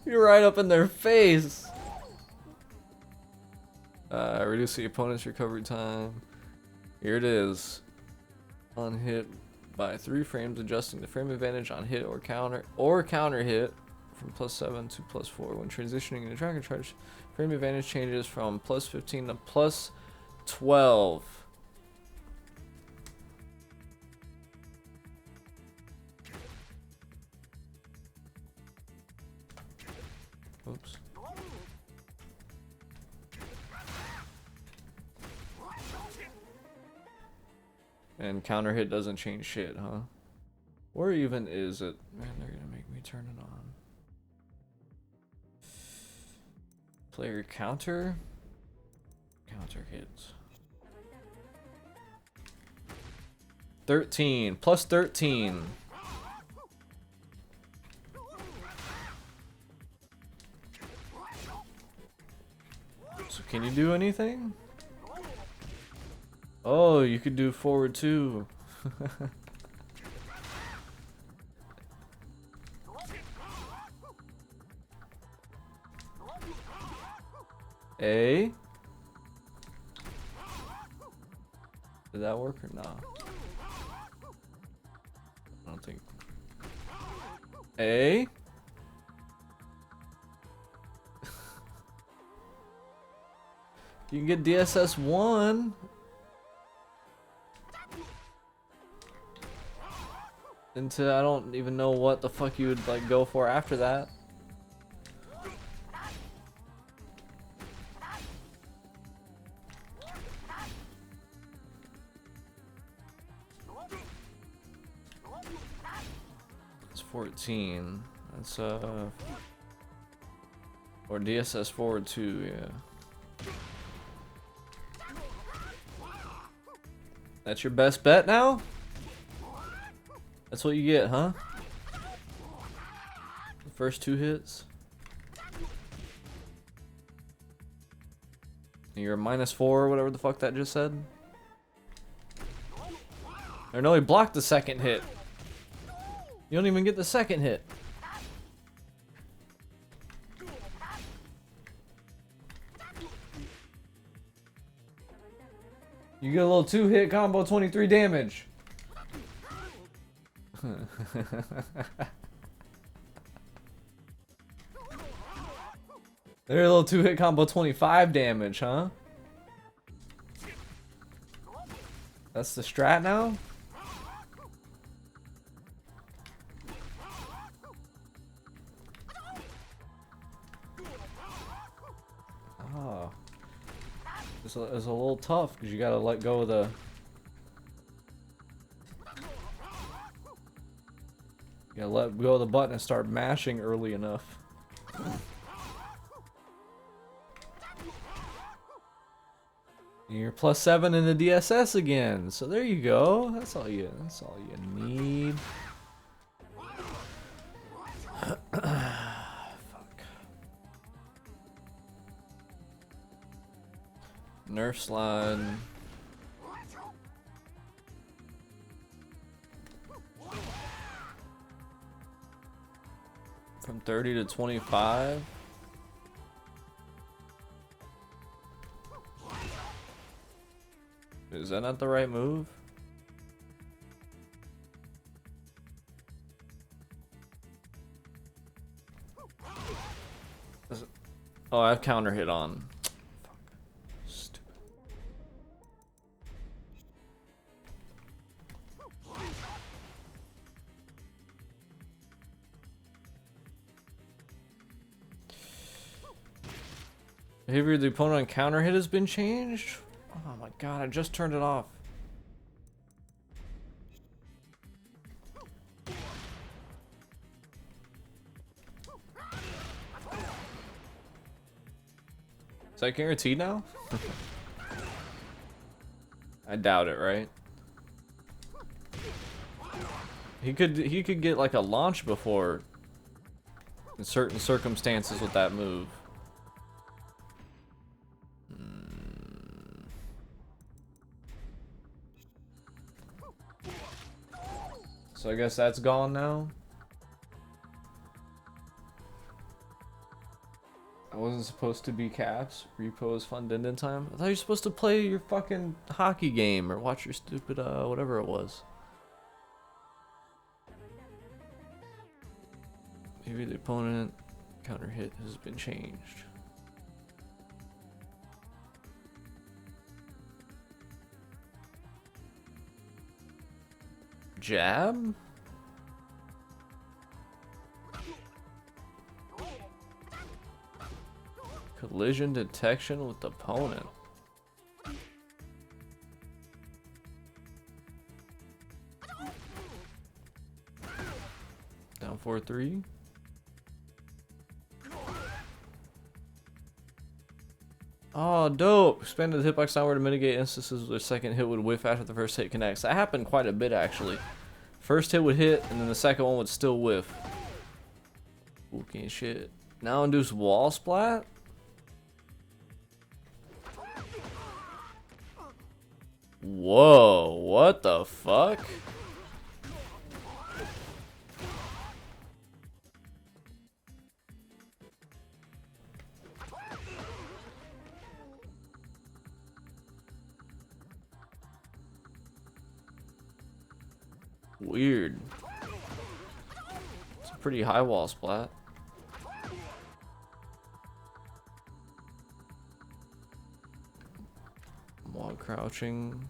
You're right up in their face! Reduce the opponent's recovery time. Here it is. On hit by 3 frames, adjusting the frame advantage on hit or counter hit from +7 to +4. When transitioning into Dragon Charge, frame advantage changes from +15 to +12. Oops. And counter hit doesn't change shit, huh? Or even is it? Man, they're gonna make me turn it on. Player counter? Counter hits. 13. Plus 13. So can you do anything? Oh, you could do forward too. A? Did that work or not? I don't think. A? You can get DSS 1. Into I don't even know what the fuck you would like go for after that. It's 14. That's or DSS forward 2, yeah. That's your best bet now? That's what you get, huh? The first 2 hits. And you're a -4 or whatever the fuck that just said. Or no, he blocked the second hit. You don't even get the second hit. You get a little 2-hit combo, 23 damage. There, a little 2-hit combo, 25 damage, huh? That's the strat now? Oh. It's a little tough because you gotta let go of the... You gotta let go of the button and start mashing early enough. You're +7 in the DSS again, so there you go. That's all you need. Fuck. Nerf slide. From 30 to 25. Is that not the right move? Oh, I have counter hit on. Fuck. Stupid. Behavior of the opponent on counter hit has been changed? Oh my god, I just turned it off. Is that guaranteed now? I doubt it, right? He could get like a launch before in certain circumstances with that move. So I guess that's gone now. I wasn't supposed to be caps. Repo is fun din time. I thought you were supposed to play your fucking hockey game or watch your stupid whatever it was. Maybe the opponent counter hit has been changed. Jab? Collision detection with opponent. Down 4-3. Oh, dope! Expanded the hitbox downward to mitigate instances where the second hit would whiff after the first hit connects. That happened quite a bit, actually. First hit would hit, and then the second one would still whiff. Spooky as shit. Now induce wall splat? Whoa, what the fuck? Weird. It's a pretty high wall splat. While crouching,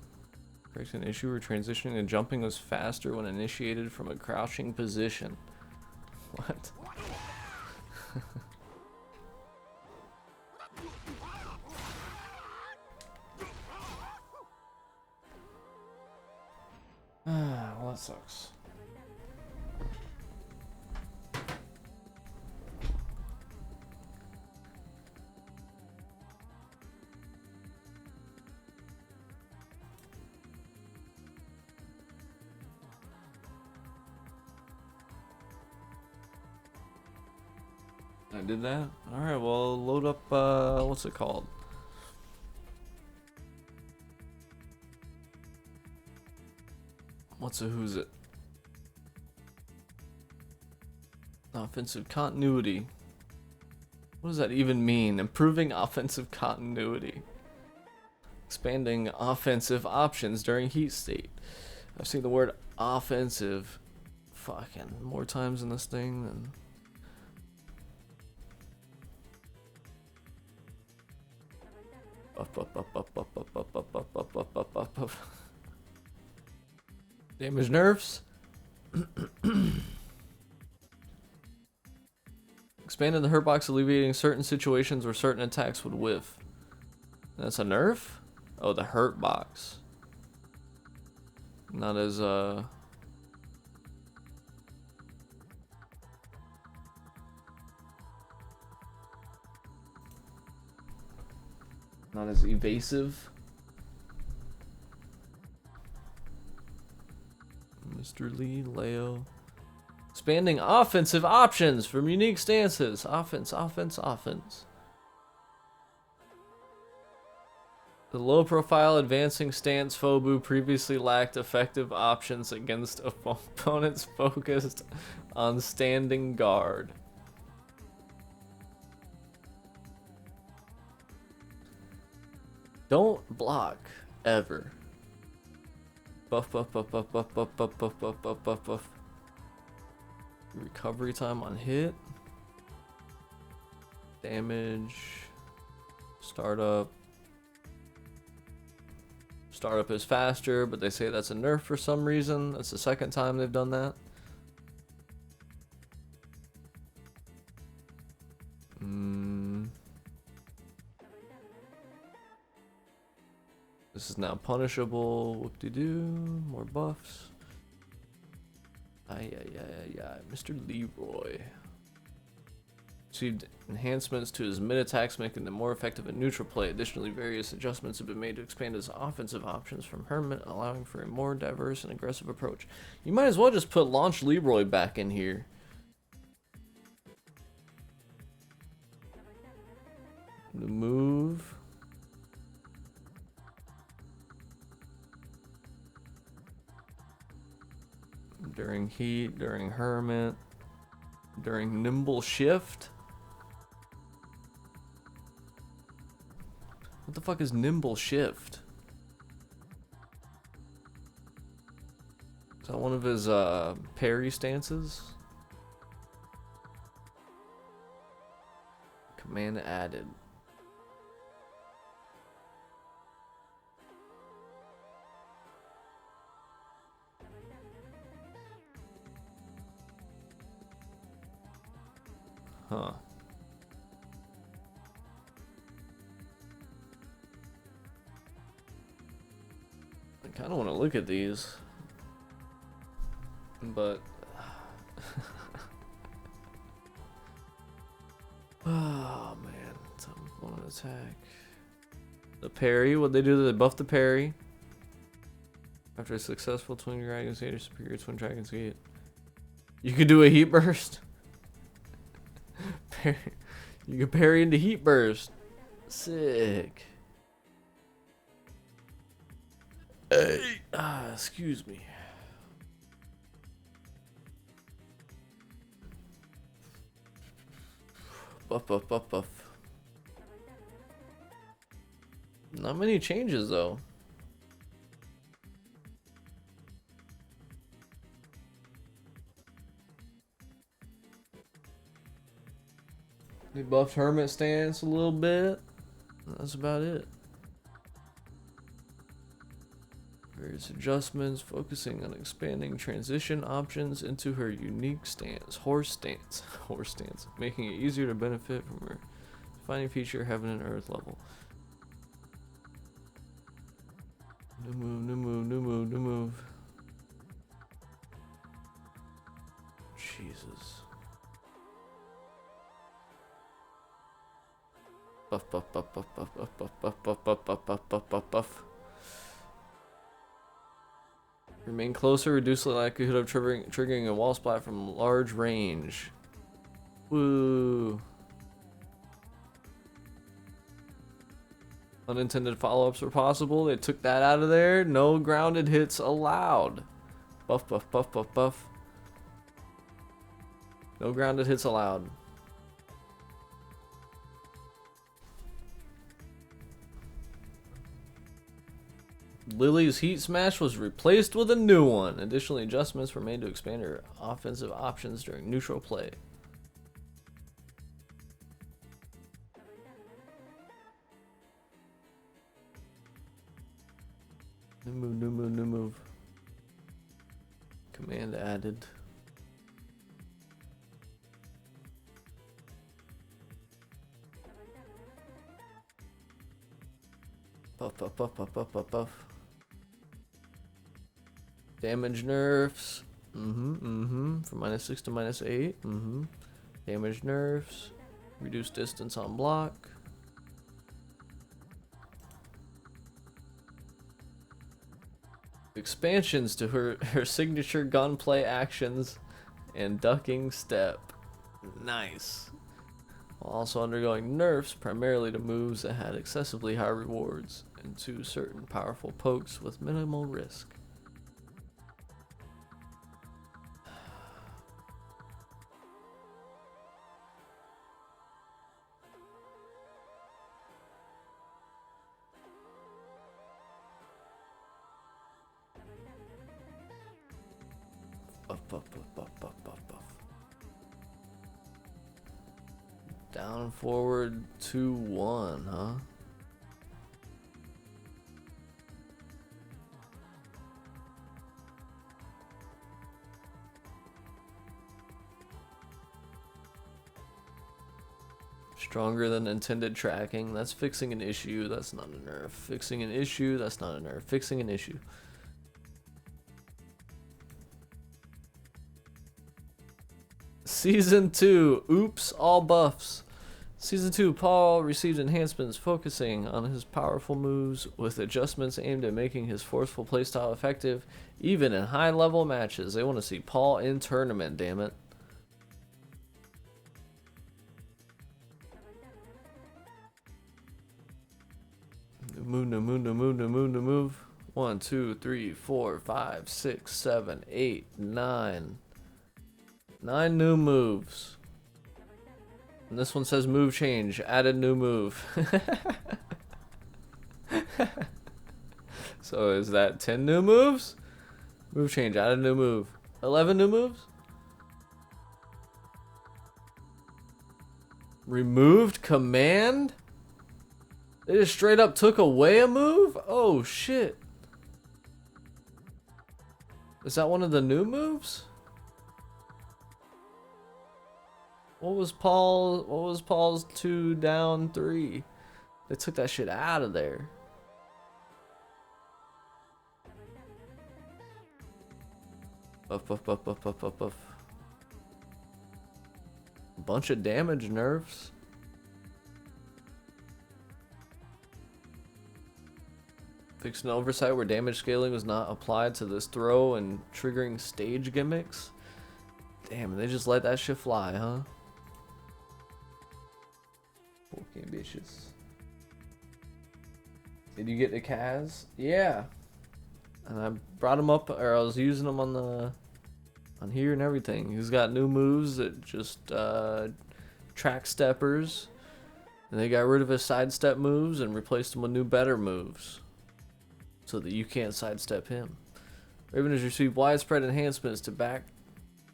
corrects an issue where transitioning and jumping was faster when initiated from a crouching position. What? Well, that sucks. I did that? Alright, well, load up, what's it called? Who's it? Offensive continuity. What does that even mean? Improving offensive continuity. Expanding offensive options during heat state. I've seen the word offensive fucking more times in this thing than... Damage nerfs. Expanded the hurt box, alleviating certain situations where certain attacks would whiff. That's a nerf? Oh, the hurt box. Not as not as evasive. Mr. Lee, Leo. Expanding offensive options from unique stances. Offense, offense, offense. The low profile advancing stance Fobu previously lacked effective options against opponents focused on standing guard. Don't block ever. Buff, buff, buff, buff, buff, buff, buff, buff, buff, buff, buff, buff. Recovery time on hit. Damage. Startup. Startup is faster, but they say that's a nerf for some reason. That's the second time they've done that. This is now punishable. Whoop-de-doo. More buffs. Mr. Leroy. Received enhancements to his mid attacks, making them more effective in neutral play. Additionally, various adjustments have been made to expand his offensive options from Hermit, allowing for a more diverse and aggressive approach. You might as well just put Launch Leroy back in here. The move. During heat, during Hermit, during Nimble Shift. What the fuck is Nimble Shift? Is that one of his parry stances? Command added. Huh. I kind of want to look at these, but oh man, time on an attack. The parry, what they do? They buff the parry after a successful twin dragon's gate or superior twin dragon's gate. You could do a heat burst. You can parry into heat burst. Sick. Hey. Excuse me. Buff, buff, buff, buff. Not many changes though. They buffed Hermit stance a little bit. That's about it. Various adjustments, focusing on expanding transition options into her unique stance. Horse stance. Horse stance. Making it easier to benefit from her defining feature, heaven and earth level. New move, new move, new move, new move. Jesus. Buff, buff, buff, buff, buff, buff, buff, buff, buff, buff, buff, buff, buff, buff, buff. Remain closer, reduce the likelihood of triggering a wall splat from large range. Woo. Unintended follow-ups were possible. They took that out of there. No grounded hits allowed. Buff, buff, buff, buff, buff. No grounded hits allowed. Lily's Heat Smash was replaced with a new one. Additionally, adjustments were made to expand her offensive options during neutral play. New move, new move, new move. Command added. Buff, buff, buff, buff, buff, buff, buff. Damage nerfs. From -6 to -8. Damage nerfs. Reduce distance on block. Expansions to her signature gunplay actions and ducking step. Nice. While also undergoing nerfs primarily to moves that had excessively high rewards and to certain powerful pokes with minimal risk. Buff, buff, buff, buff, buff, buff, buff. Down, forward, 2-1, huh? Stronger than intended tracking. That's fixing an issue. That's not a nerf. Fixing an issue. That's not a nerf. Fixing an issue. Season 2, oops, all buffs. Season 2, Paul received enhancements focusing on his powerful moves with adjustments aimed at making his forceful playstyle effective, even in high-level matches. They want to see Paul in tournament, damn it. New move, new move, new move, new move, new move. 1, 2, 3, 4, 5, 6, 7, 8, 9. 9 new moves. And this one says move change. Added new move. So is that 10 new moves? Move change. Added new move. 11 new moves? Removed command? They just straight up took away a move? Oh shit. Is that one of the new moves? What was Paul's 2 down 3? They took that shit out of there. Buff, buff, buff, buff, buff, buff, buff. A bunch of damage nerfs. Fixed an oversight where damage scaling was not applied to this throw and triggering stage gimmicks. Damn, they just let that shit fly, huh? Fucking bitches. Did you get the Kaz? Yeah. And I brought him up, or I was using him on here and everything. He's got new moves that just track steppers. And they got rid of his sidestep moves and replaced them with new better moves. So that you can't sidestep him. Raven has received widespread enhancements to back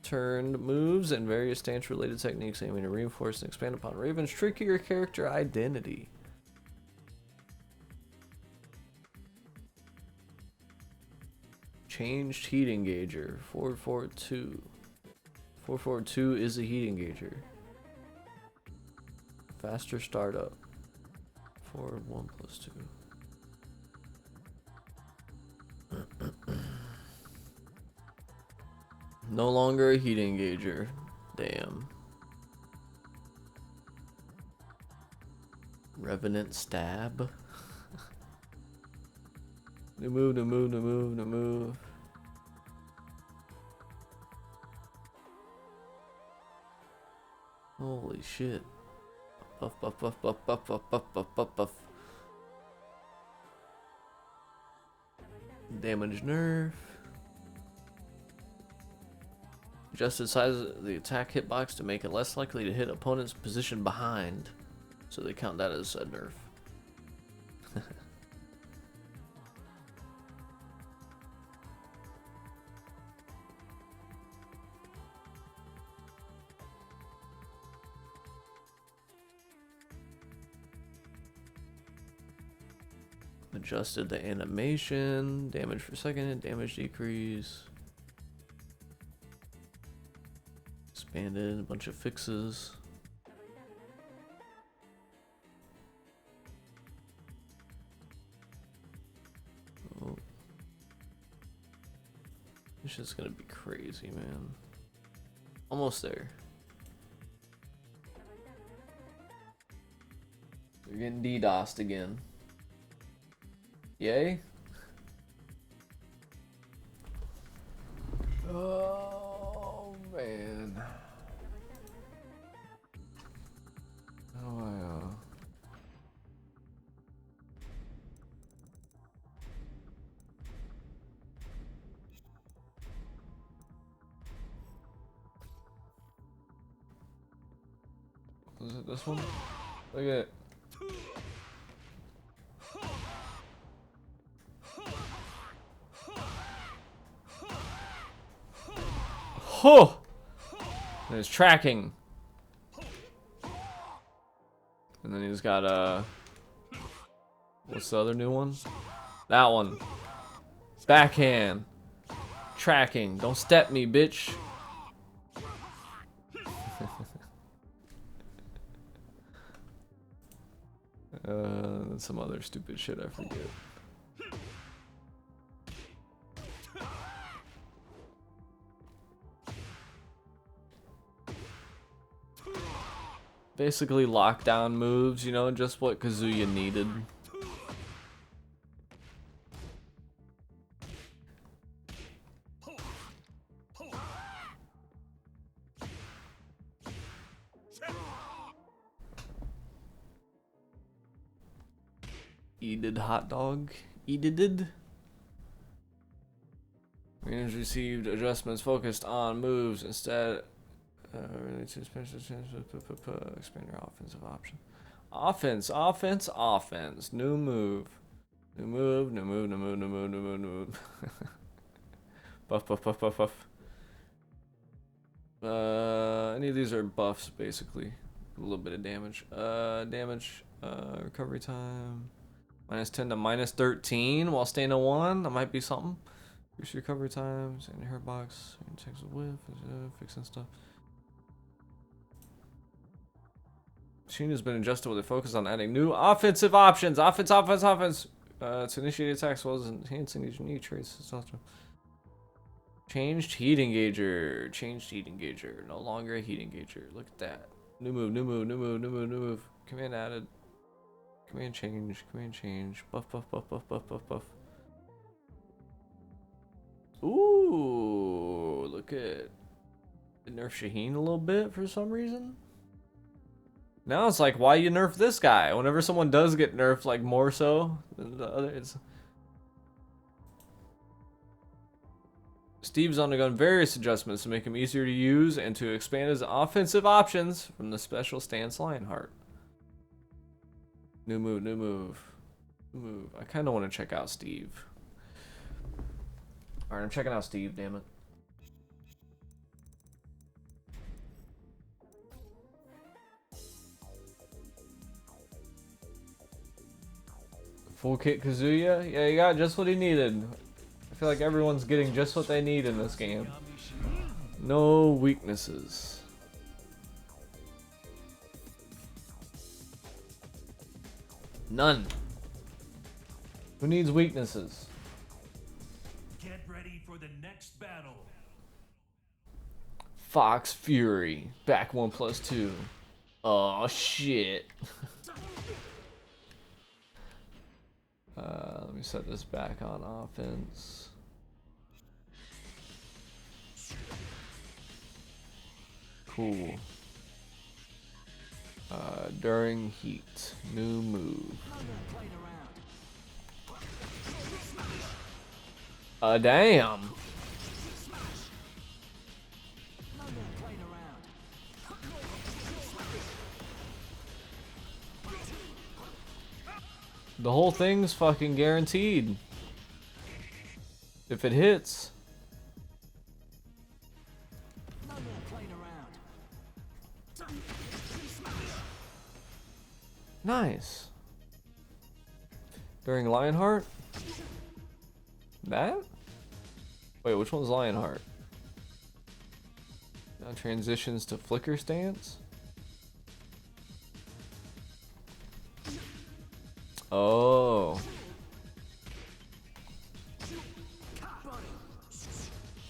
turned moves and various stance related techniques aiming to reinforce and expand upon Raven's trickier character identity. Changed heat engager. 442. 442 is a heat engager. Faster startup. Forward 1 + 2. No longer a heat engager. Damn. Revenant stab. New move, new move, new move, new move. Holy shit. Buff, buff, buff, buff, buff, buff, buff, buff, buff, buff. Damage nerf. Adjusted size of the attack hitbox to make it less likely to hit opponents positioned behind. So they count that as a nerf. Adjusted the animation, damage per second, damage decrease. Expanded a bunch of fixes. Oh. This shit's gonna be crazy, man. Almost there. They're getting DDoSed again. Yay? Oh man. How do I Was it this one? Look at it. Oh! And it's tracking. And then he's got what's the other new one? That one. Backhand. Tracking. Don't step me, bitch. Some other stupid shit I forget. Basically lockdown moves, you know, just what Kazuya needed. Eated hot dog. Eated. Range received adjustments focused on moves instead. Really to expand your offensive option. Offense. New move. New move. Buff. Any of these are buffs, basically. A little bit of damage. Recovery time. -10 to -13 while staying at 1. That might be something. Increase recovery times and her box. And takes a whiff. Fixing stuff. Machine has been adjusted with a focus on adding new offensive options. Offense. To initiate attacks as well as enhancing these unique traits. Changed heat engager. No longer a heat engager. Look at that. New move. Command added. Command change. Buff. Ooh, look at it. Nerf Shaheen a little bit for some reason. Now it's like, why you nerf this guy? Whenever someone does get nerfed, like more so than the others. Steve's undergone various adjustments to make him easier to use and to expand his offensive options from the special stance Lionheart. New move. I kind of want to check out Steve. Alright, I'm checking out Steve, damn it. Full kit Kazuya? Yeah, he got just what he needed. I feel like everyone's getting just what they need in this game. No weaknesses. None. Who needs weaknesses? Get ready for the next battle. Fox Fury. Back 1+2. Oh shit. Let me set this back on offense. Cool. During heat. New move. Damn. The whole thing's fucking guaranteed. If it hits. Nice. During Lionheart? That? Wait, which one's Lionheart? Now transitions to Flicker Stance? Oh.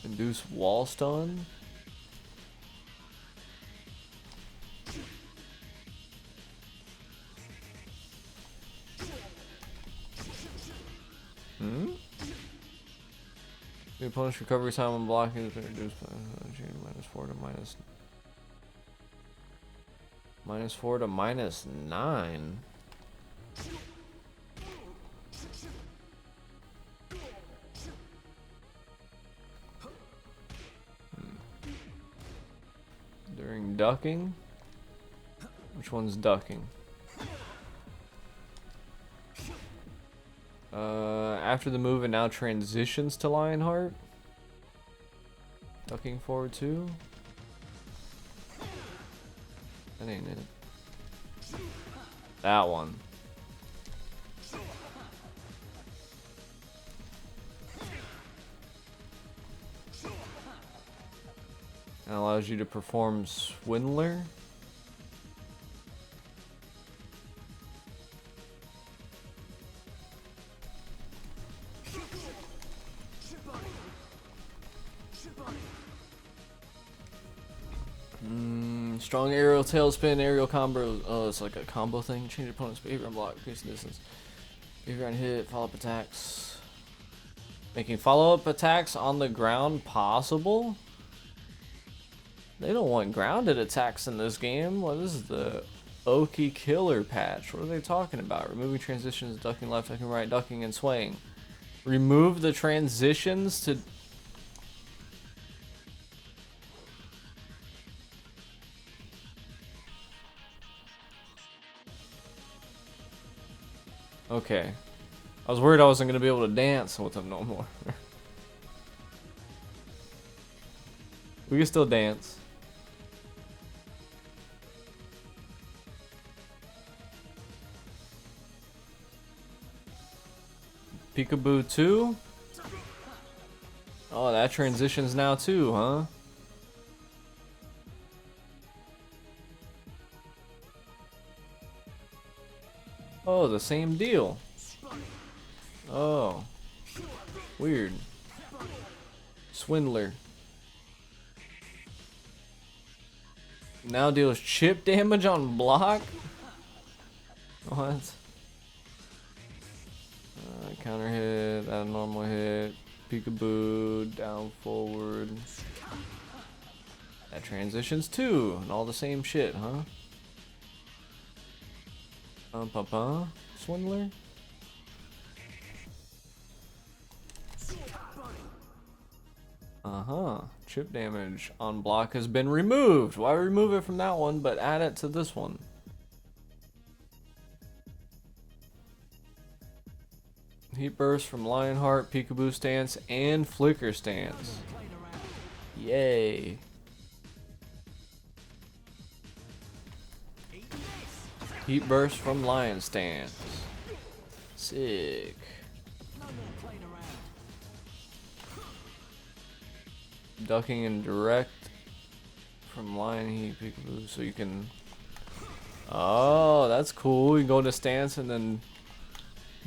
Induce wall stun? The opponent's recovery time when blocking has been reduced by -4 to -4 to -9. During ducking? Which one's ducking? After the move, it now transitions to Lionheart. Ducking forward too. That ain't it. That one. That allows you to perform Swindler. Strong aerial tailspin, aerial combo. Oh, it's like a combo thing. Change opponent's behavior on block, increase distance. Behavior on hit, follow up attacks. Making follow up attacks on the ground possible? They don't want grounded attacks in this game. Well, this is the Oki Killer patch. What are they talking about? Removing transitions, ducking left, ducking right, ducking and swaying. Remove the transitions to... Okay. I was worried I wasn't going to be able to dance with them no more. We can still dance. Peekaboo 2? Oh, that transitions now too, huh? Oh, the same deal. Oh. Weird. Swindler. Now deals chip damage on block? What? Counter hit, add a normal hit, peekaboo, down forward. That transitions too, and all the same shit, huh? Swindler? Chip damage on block has been removed. Why remove it from that one, but add it to this one? Heat burst from Lionheart, Peekaboo stance, and Flicker stance. Yay. Heat burst from Lion stance. Sick. Ducking and direct from Lion Heat, Peekaboo, so you can... Oh, that's cool. You go to stance and then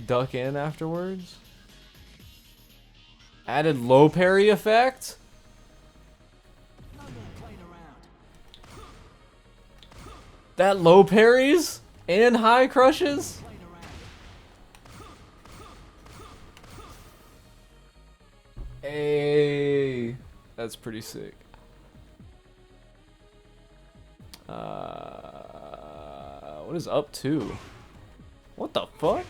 duck in afterwards. Added low parry effect? That low parries and high crushes? Hey, that's pretty sick. What is up to? What the fuck?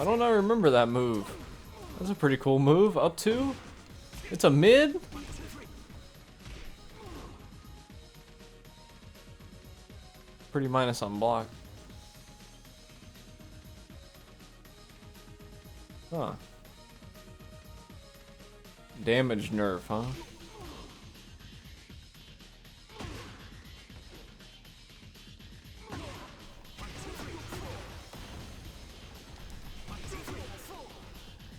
Why don't I remember that move? That's a pretty cool move. Up two? It's a mid? Pretty minus on block. Huh. Damage nerf, huh?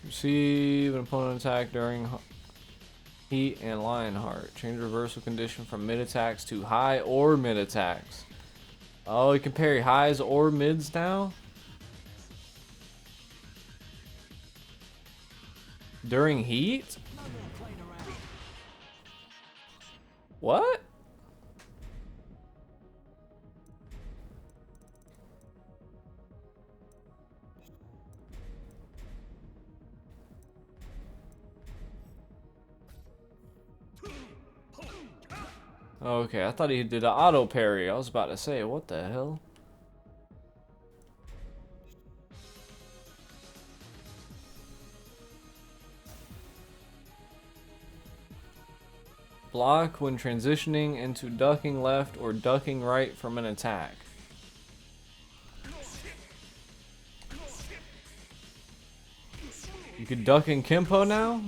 Receive an opponent attack during heat and Lionheart. Change reversal condition from mid attacks to high or mid attacks. Oh, you can parry highs or mids now? During heat? What? Okay, I thought he did an auto parry. I was about to say, what the hell? Block when transitioning into ducking left or ducking right from an attack. You could duck in Kimpo now?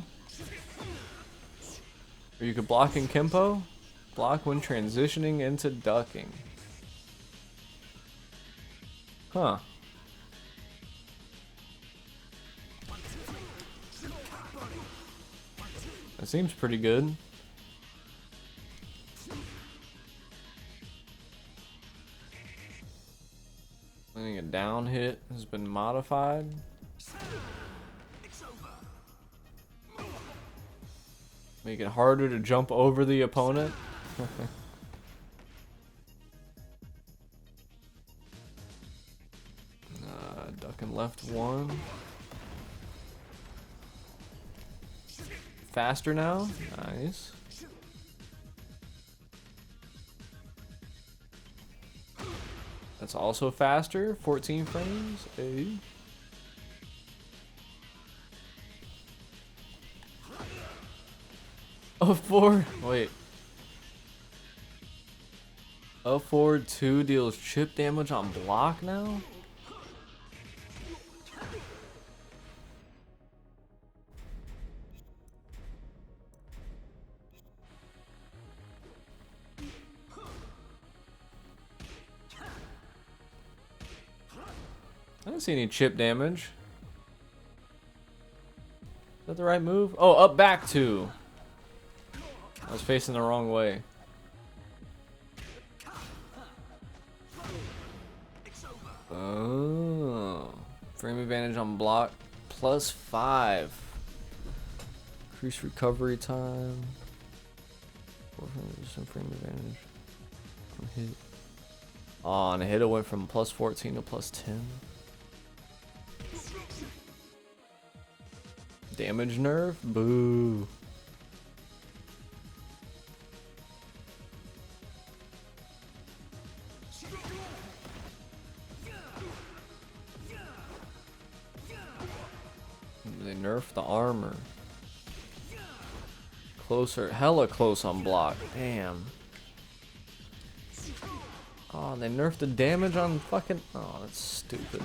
Or you could block in Kimpo? Block when transitioning into ducking. Huh. That seems pretty good. I think a down hit has been modified. Make it harder to jump over the opponent. Ducking left one. Faster now. Nice. That's also faster. 14 frames. Hey. Oh, 4. Wait. Up forward 2 deals chip damage on block now? I don't see any chip damage. Is that the right move? Oh, up back 2. I was facing the wrong way. Oh. Frame advantage on block. +5. Increase recovery time. 400% frame advantage. On hit. Oh, on a hit it went from +14 to +10. Damage nerf? Boo. They nerfed the armor. Closer, hella close on block. Damn. Oh, they nerfed the damage on fucking. Oh, that's stupid.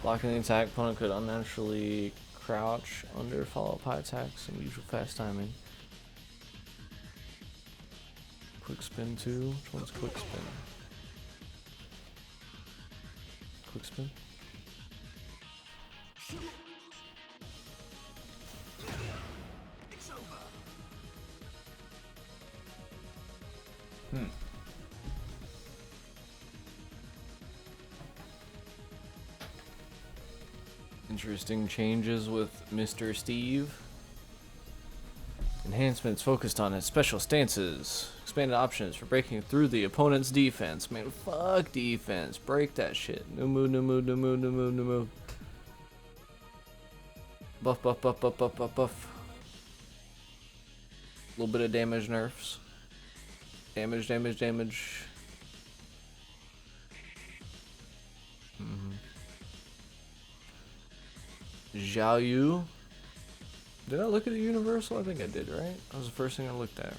Blocking the attack, opponent could unnaturally crouch under follow-up high attacks and usual fast timing. Quick spin too. Which one's quick spin? Quick spin. Interesting changes with Mr. Steve. Enhancements focused on his special stances. Expanded options for breaking through the opponent's defense. Man, fuck defense. Break that shit. New move, new move, new move, new move, new move. Buff, buff, buff, buff, buff, buff, buff. A little bit of damage nerfs. Damage, damage, damage. Xiao Yu. Did I look at the universal? I think I did, right? That was the first thing I looked at, right?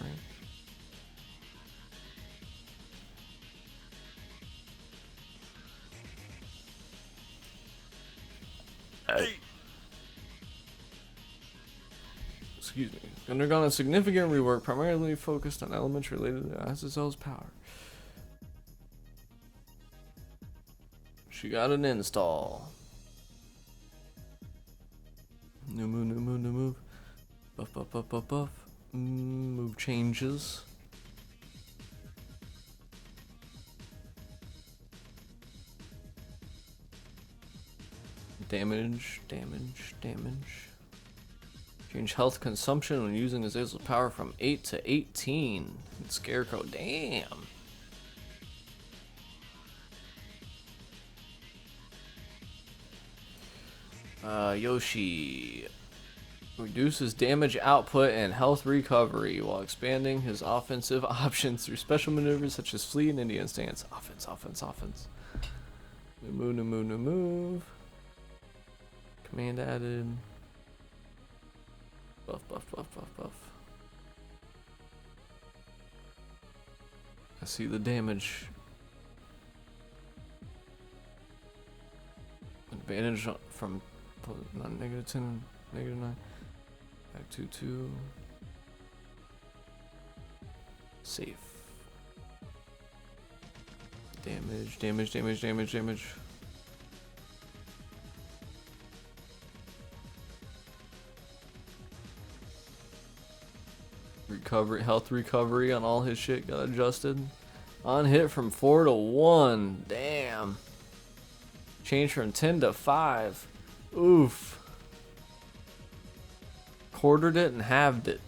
Excuse me. Undergone a significant rework, primarily focused on elements related to Azazel's power. She got an install. New move, new move, new move. Buff, buff, buff, buff, buff. Move changes. Damage, damage, damage. Change health consumption when using Azazel's power from 8 to 18. Scarecrow, damn. Yoshi reduces damage output and health recovery while expanding his offensive options through special maneuvers such as flee and Indian stance. Offense, offense, offense. New move, new move, new move. Command added. Buff, buff, buff, buff, buff. I see the damage. Advantage from negative 10, negative 9. Back 2, 2. Safe. Damage, damage, damage, damage, damage. Recovery, health recovery on all his shit got adjusted. On hit from 4 to 1. Damn. Change from 10 to 5. Oof. Quartered it and halved it.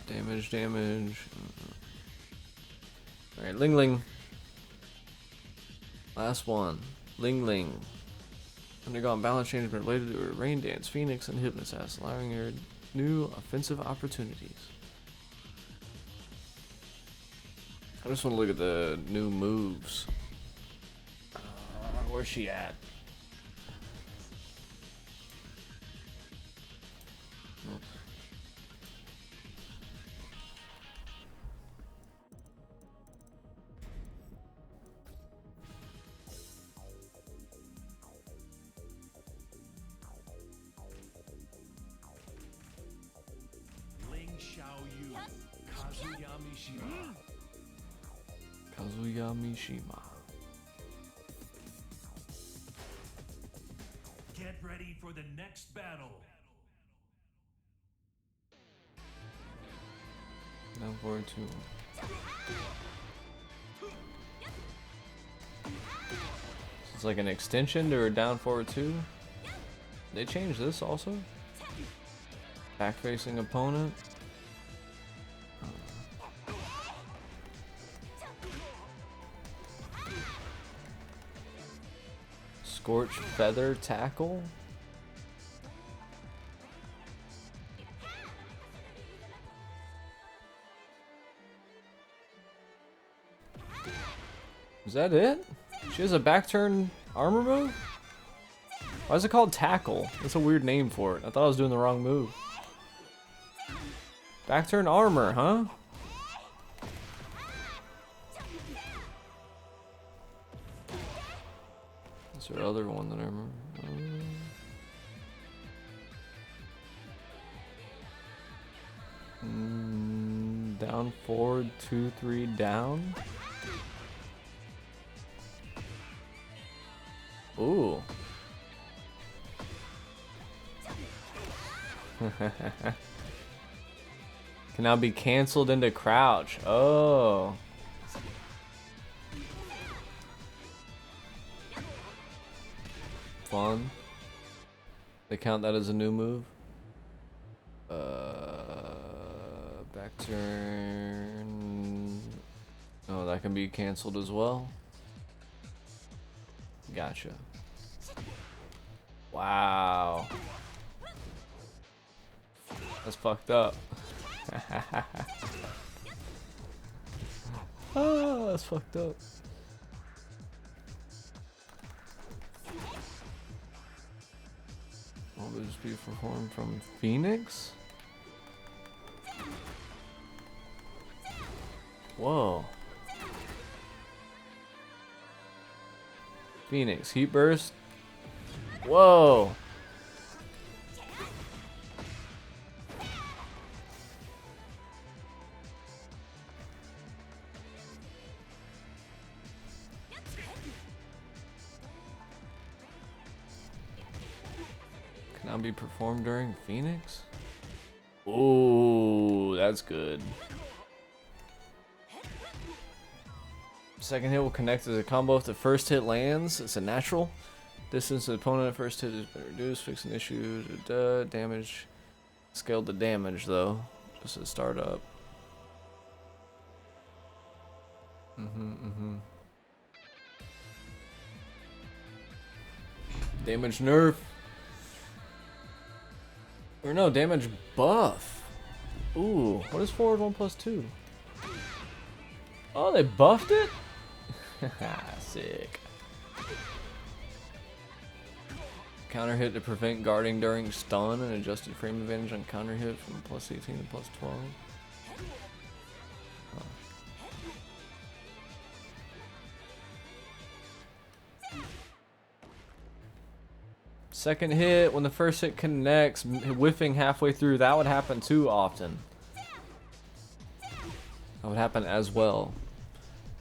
Damage, damage. Alright, Ling Ling. Last one. Ling Ling. Undergone balance change related to her Rain Dance, Phoenix, and Hypnosis, allowing her new offensive opportunities. I just want to look at the new moves. Where's she at? Ling Xiaoyu. Kazuya Mishima. Kazuya Mishima. Get ready for the next battle. Down forward 2. It's like an extension to her down forward 2. They changed this also. Back facing opponent. Scorch feather tackle. Is that it? She has a back turn armor move? Why is it called tackle? That's a weird name for it. I thought I was doing the wrong move. Back turn armor, huh? Is there other one that I remember? Down forward 2, 3 down. Ooh. Can now be canceled into crouch. Oh. Fun. They count that as a new move. Back turn. Oh, that can be canceled as well. Gotcha. Wow. That's fucked up. Ah, that's fucked up. Will this be performed from Phoenix? Whoa. Phoenix, heat burst. Whoa. Cannot be performed during Phoenix? Ooh, that's good. Second hit will connect as a combo if the first hit lands. It's a natural. Distance to the opponent at first hit has been reduced. Fix an issue. Damage. Scaled the damage though. Just to start up. Damage nerf. Or no, damage buff. Ooh, what is forward 1+2? Oh, they buffed it? Sick. Counter hit to prevent guarding during stun and adjusted frame advantage on counter hit from +18 to +12. Huh. Second hit, when the first hit connects, whiffing halfway through, that would happen too often. That would happen as well.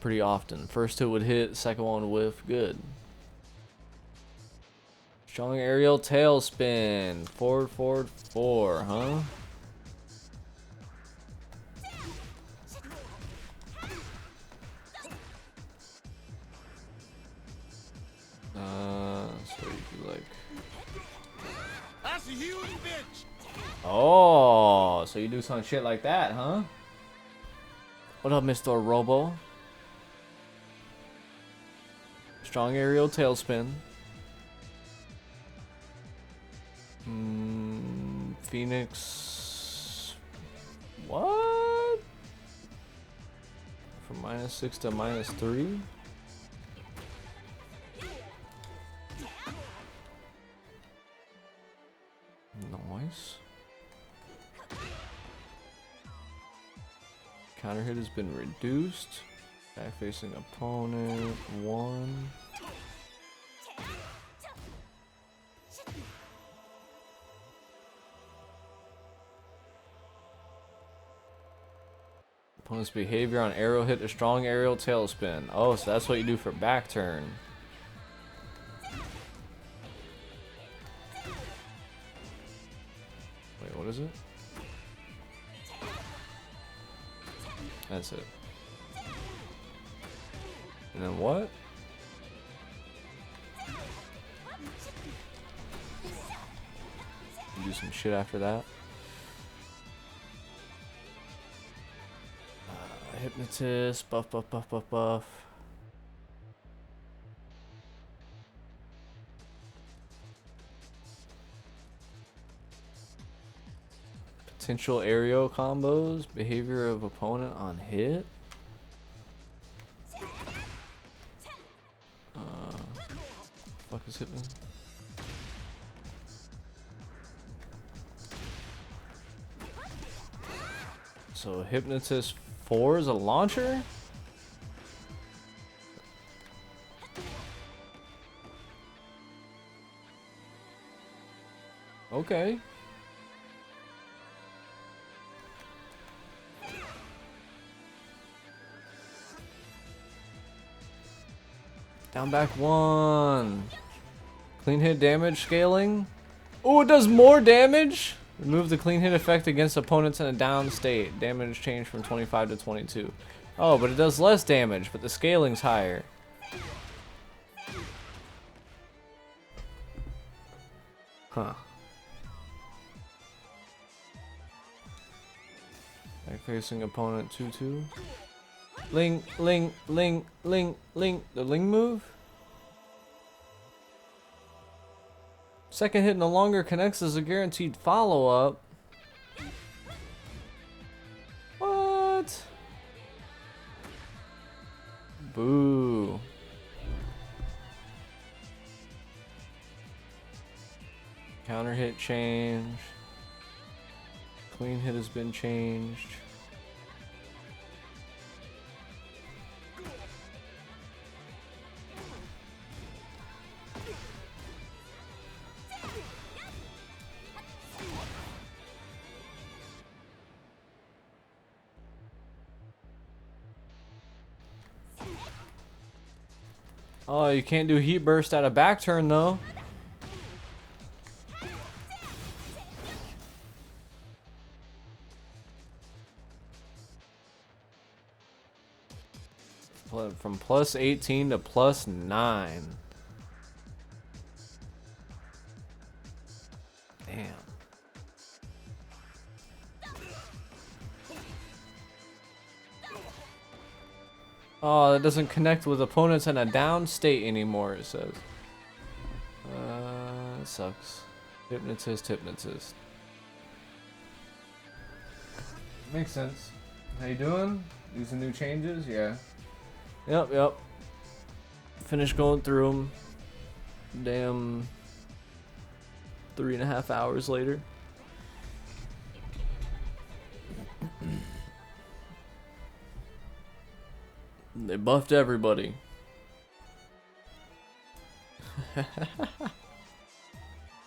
Pretty often. First hit would hit, second one would whiff, good. Strong aerial tailspin. Forward, forward, 4, huh? So you do like... That's a huge bitch. Oh, so you do some shit like that, huh? What up, Mr. Robo? Strong aerial tailspin. Phoenix. What? From -6 to -3? Nice. Counter hit has been reduced. Back facing opponent 1. Opponent's behavior on arrow hit a strong aerial tailspin. Oh, so that's what you do for back turn. Wait, what is it? That's it. And then what? You do some shit after that. Hypnotist, buff, buff, buff, buff, buff. Potential aerial combos, behavior of opponent on hit. Fuck is hitting? So Hypnotist 4 is a launcher? Okay. Down back 1. Clean hit damage scaling. Oh, it does more damage? Remove the clean hit effect against opponents in a down state. Damage changed from 25 to 22. Oh, but it does less damage, but the scaling's higher. Huh. Back facing opponent 2-2. Ling, ling, ling, ling, ling. The ling move? Second hit no longer connects as a guaranteed follow-up. What? Boo. Counter hit change. Clean hit has been changed. Oh, you can't do heat burst at a back turn though. From plus 18 to plus 9. Damn. Oh, that doesn't connect with opponents in a down state anymore, it says. It sucks. Hypnotist, hypnotist. Makes sense. How you doing? Using new changes? Yeah. Yep. Finished going through them. Damn. 3.5 hours later. They buffed everybody.